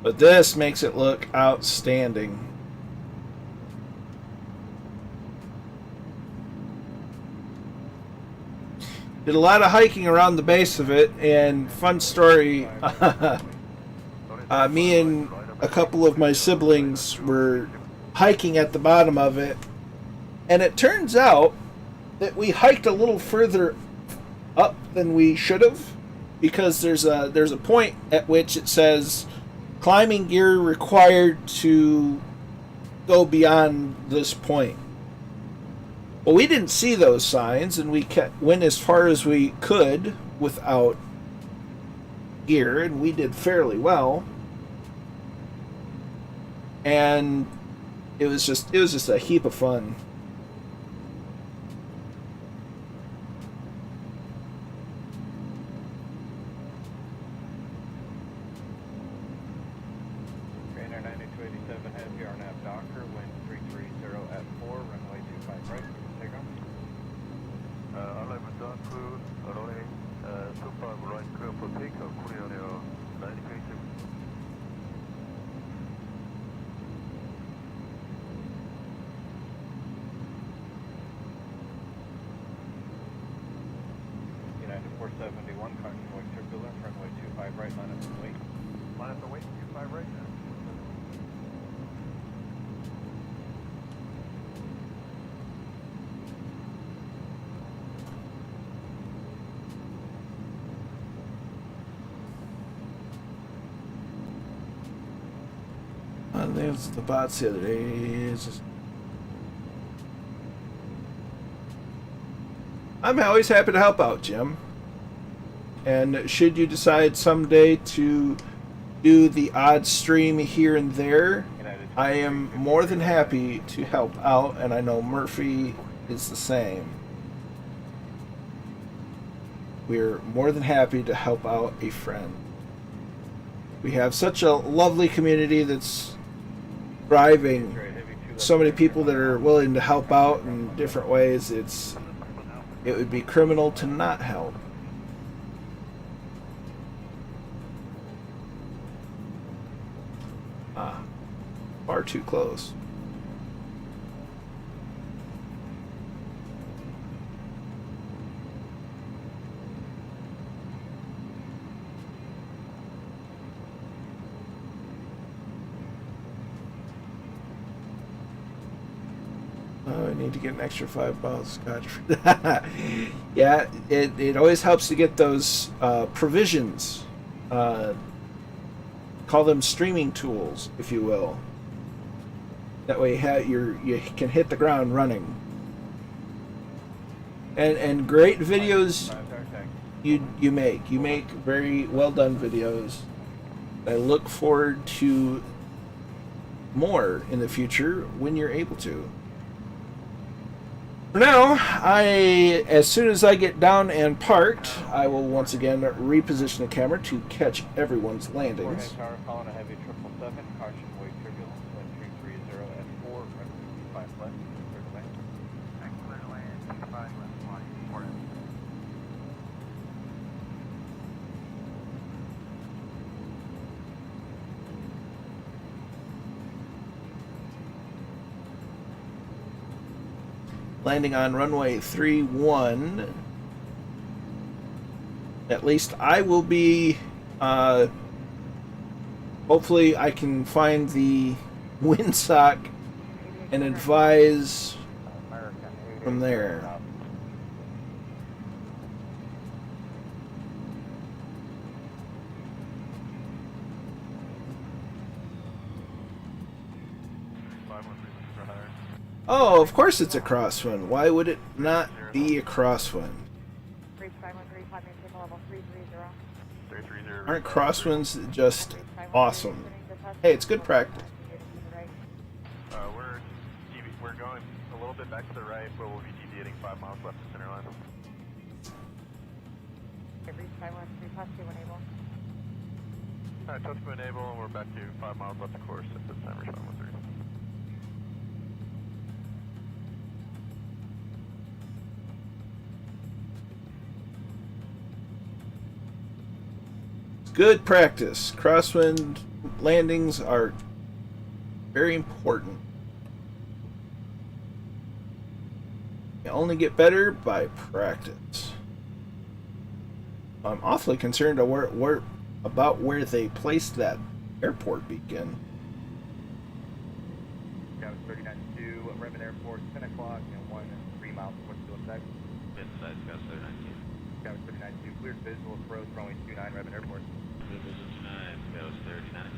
But this makes it look outstanding. Did a lot of hiking around the base of it, and fun story, me and a couple of my siblings were hiking at the bottom of it, and it turns out that we hiked a little further up than we should have, because there's a point at which it says climbing gear required to go beyond this point. Well, we didn't see those signs, and we went as far as we could without gear, and we did fairly well. And it was just a heap of fun. There's the bots the other day. I'm always happy to help out, Jim. And should you decide someday to do the odd stream here and there, I am more than happy to help out, and I know Murphy is the same. We're more than happy to help out a friend. We have such a lovely community that's thriving. So many people that are willing to help out in different ways. It would be criminal to not help. Far too close. Oh, I need to get an extra 5 miles scotch for that. Yeah, it always helps to get those provisions. Call them streaming tools, if you will. That way you can hit the ground running. And great videos you make. You make very well done videos. I look forward to more in the future when you're able to. For now, as soon as I get down and parked, I will once again reposition the camera to catch everyone's landings. Tower calling a heavy 777, caution wake turbulence, wind 330 at 4, runway 5 left, clear to land. Clear to land, 5 left, line, 4 in. Landing on runway 31. At least I will be, hopefully I can find the windsock and advise from there. Oh, of course it's a crosswind. Why would it not be a crosswind? Aren't crosswinds just awesome? Hey, it's good practice. We're going a little bit back to the right, but we'll be deviating 5 miles left of center line. Touch to enable, and we're back to 5 miles left of course at this time, respond 13. Good practice. Crosswind landings are very important. You only get better by practice. I'm awfully concerned about where they placed that airport beacon. Scout 39-2, Rapid Airport, 10 o'clock and 3 miles towards the effect. Inside Scout 39-2. Scout 39-2, cleared visual approach, runway 29, Rapid Airport. Visual 29, Scout 39-2.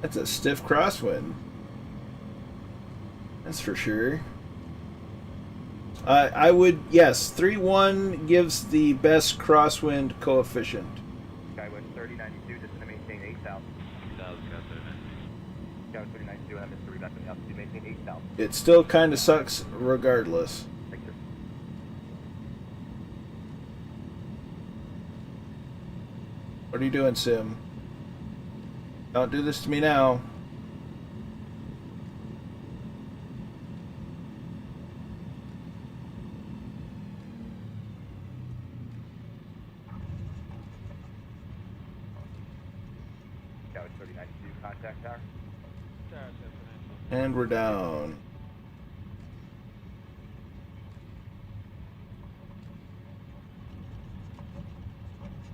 That's a stiff crosswind. That's for sure. I would, yes, 3-1 gives the best crosswind coefficient. Skywest 3092, just to maintain 8,000. 8,000, Scout 3092, and I'm 3 back to the altitude, maintain 8,000. It still kind of sucks regardless. Thank you. What are you doing, Sim? Don't do this to me now. Scout 3092, contact tower. And we're down.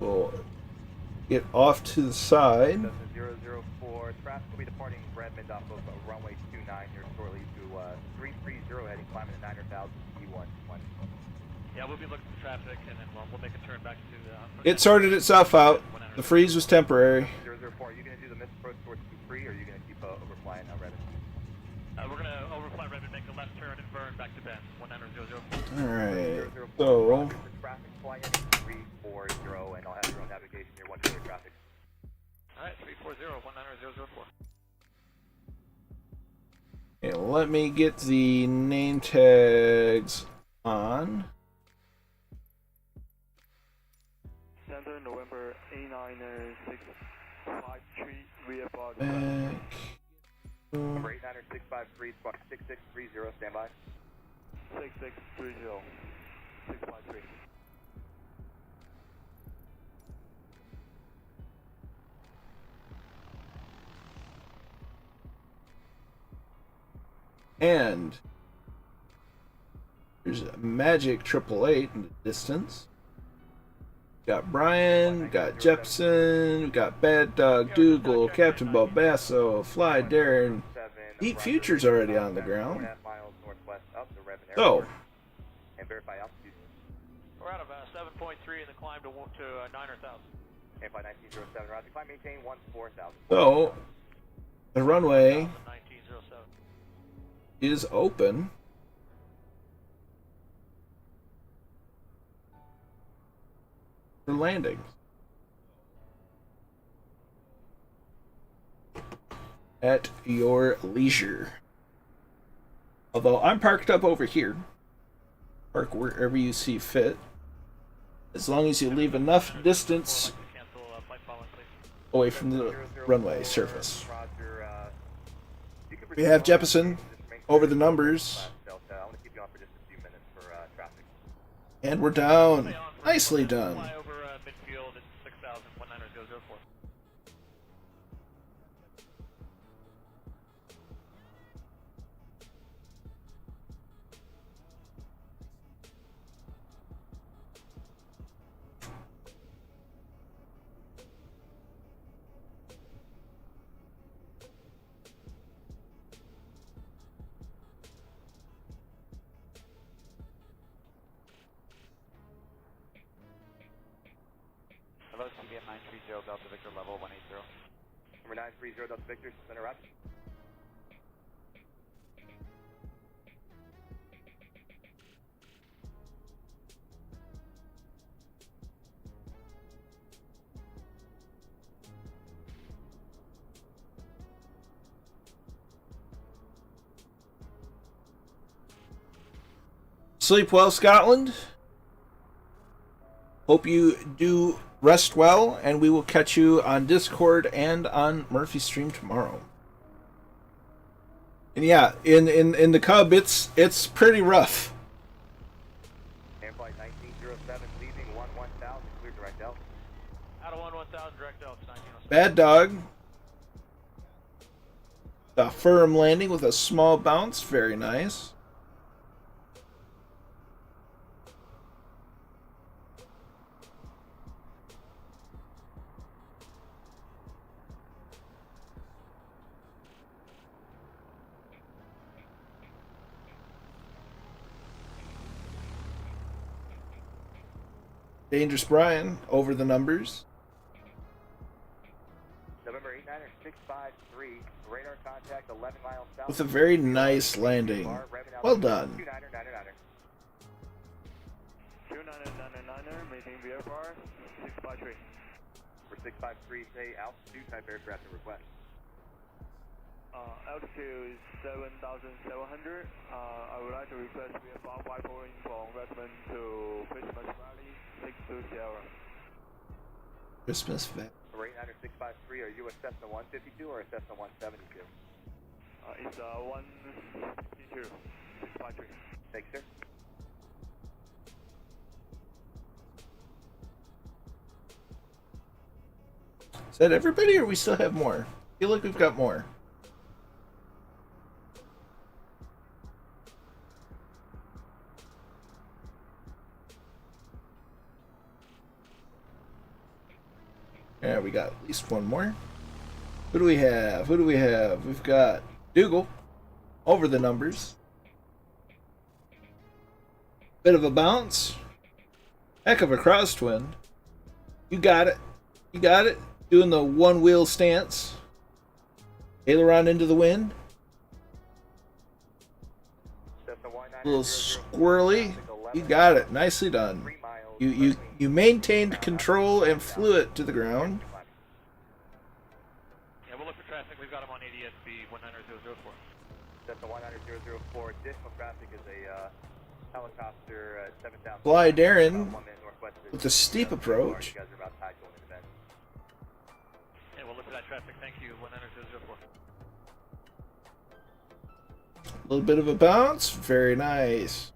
We'll get off to the side. 004, traffic will be departing Redmond off of runway 29 here shortly to 330 heading climbing at 900,000 E120. Yeah, we'll be looking for traffic and then we'll make a turn back to It sorted itself out. The freeze was temporary. 004, are you going to do the missed approach towards 23 or are you going to keep overflying Redmond? We're going to overfly Redmond, make a left turn and burn back to Bend, 19004. Alright, so... Traffic, fly heading 340 and I'll have your own navigation here, 140 traffic. Alright, 340, 19004. Okay, let me get the name tags on. Center November 89653 VFR. Back. Number 89653, squawk 6630, stand by. 6630, 653. And there's a magic 888 in the distance. Got Brian, got Jepson, got Bad Dog Dougal, Captain Bobasso, Fly Darren. Deep Future's already on the ground. So, We're out of 7.3 in the climb to 900,000. so the runway is open. For landing. At your leisure. Although I'm parked up over here. Park wherever you see fit. As long as you leave enough distance away from the runway surface. We have Jepson over the numbers. And we're down. Nicely done. Hello, CBM 930, Delta Victor level 180. Number 930, Delta Victor, center up. Sleep well, Scotland. Hope you do rest well, and we will catch you on Discord and on Murphy Stream tomorrow. And yeah, in the Cub, it's pretty rough. Air flight 1907, leaving 11000, clear direct out. Out of 11000, direct out, 1907. Bad Dog. A firm landing with a small bounce, very nice. Dangerous Brian, over the numbers. November 89653, radar contact 11 miles south. With a very nice landing. Well done. 2999er, meeting VFR, 653. For 653, say altitude, type aircraft and request. Altitude is 7,700. I would like to request VFR 5 from Redmond to Christmas Valley, 62 Sierra. Christmas Valley. Number 89653, are you a Cessna 152 or a Cessna 172? It's 152, 653. Thanks, sir. Is that everybody, or we still have more? I feel like we've got more. Yeah, we got at least one more. Who do we have? Who do we have? We've got Dougal over the numbers. Bit of a bounce. Heck of a crosswind. You got it. You got it. Doing the one wheel stance. Aileron into the wind. A little squirrely. You got it. Nicely done. You maintained control and flew it to the ground. Yeah, we'll look for traffic. We've got him on ADSB 19004. That's the 19004. Additional traffic is a helicopter 7000. Fly Darren with a steep approach. You guys are about tied going into bed. Yeah, we'll look for that traffic. Thank you. 19004. A little bit of a bounce. Very nice.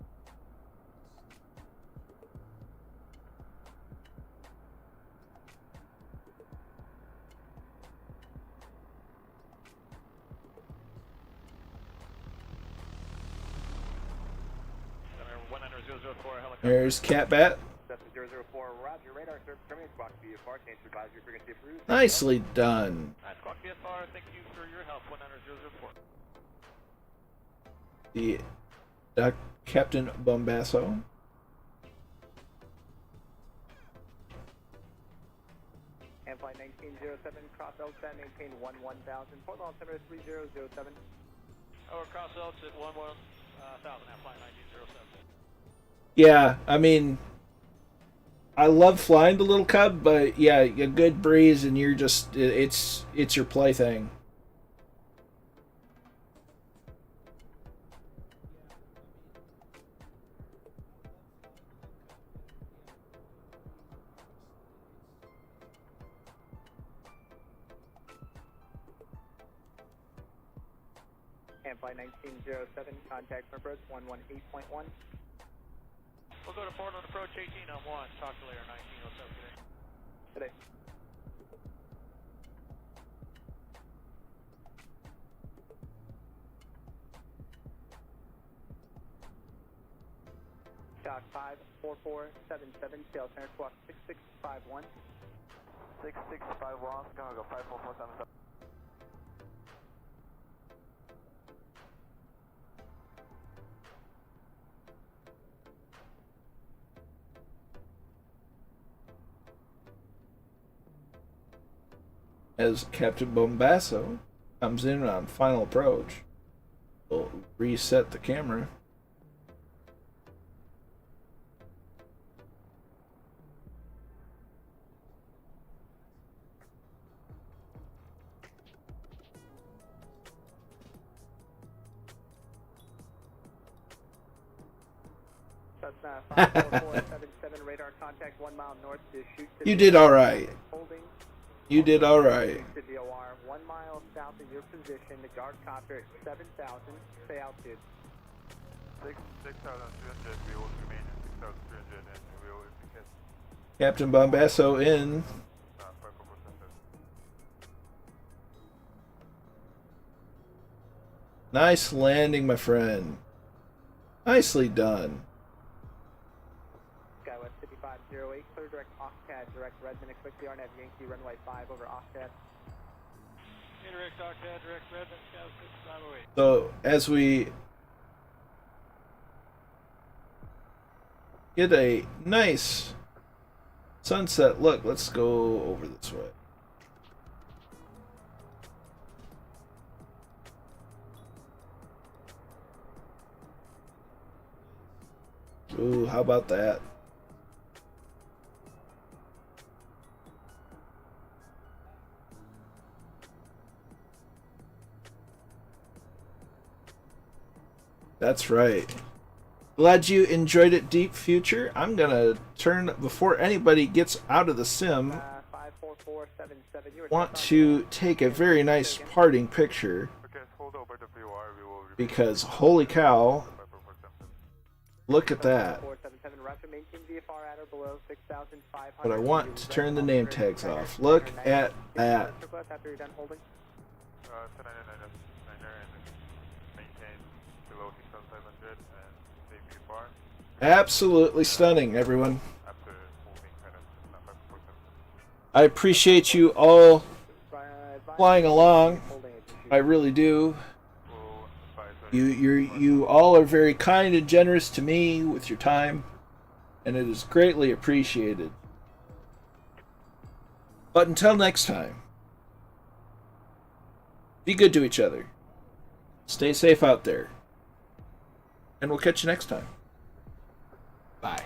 There's Catbat. That's the 004. Roger, radar service terminates Squawk VFR. Change advisory frequency approved. Nicely done. Squawk VFR, thank you for your help. 19004. The Captain Bombasso. And flight 1907, cross L10, maintain 11,000. Port altimeter 3007. Over cross Elks at 11,000 at flight 1907. Yeah, I mean, I love flying the little Cub, but yeah, a good breeze and you're just, it's your plaything. And flight 1907, contact from approach 118.1. We'll go to port on approach 18 on 1. Talk to later 1907 today. Today. Dock 54477, tail center squawk 6651. 6651, Chicago 54477. As Captain Bombasso comes in on final approach, we'll reset the camera. Cessna 54477, radar contact 1 mile north to shoot. You did all right. Holding. You did all right. To VOR 1 mile south of your position. The guard copter at 7,000. Stay altitude. 6,300. We will remain at 6,300 and we will indicate. Captain Bombasso in. Nice landing, my friend. Nicely done. Skywest 5508, clear direct Octad, direct Redmond, expect the RNAV Yankee runway 5 over Octad. Direct Octad, direct Redmond, Skywest 5508. So, as we get a nice sunset look, let's go over this way. Ooh, how about that? That's right. Glad you enjoyed it, Deep Future. I'm gonna turn, before anybody gets out of the sim, 54477. want to take a very nice parting picture, because holy cow, look at that. But I want to turn the name tags off. Look at that. Absolutely stunning, everyone. I appreciate you all flying along. I really do. You all are very kind and generous to me with your time, and it is greatly appreciated. But until next time, be good to each other. Stay safe out there. And we'll catch you next time. Bye.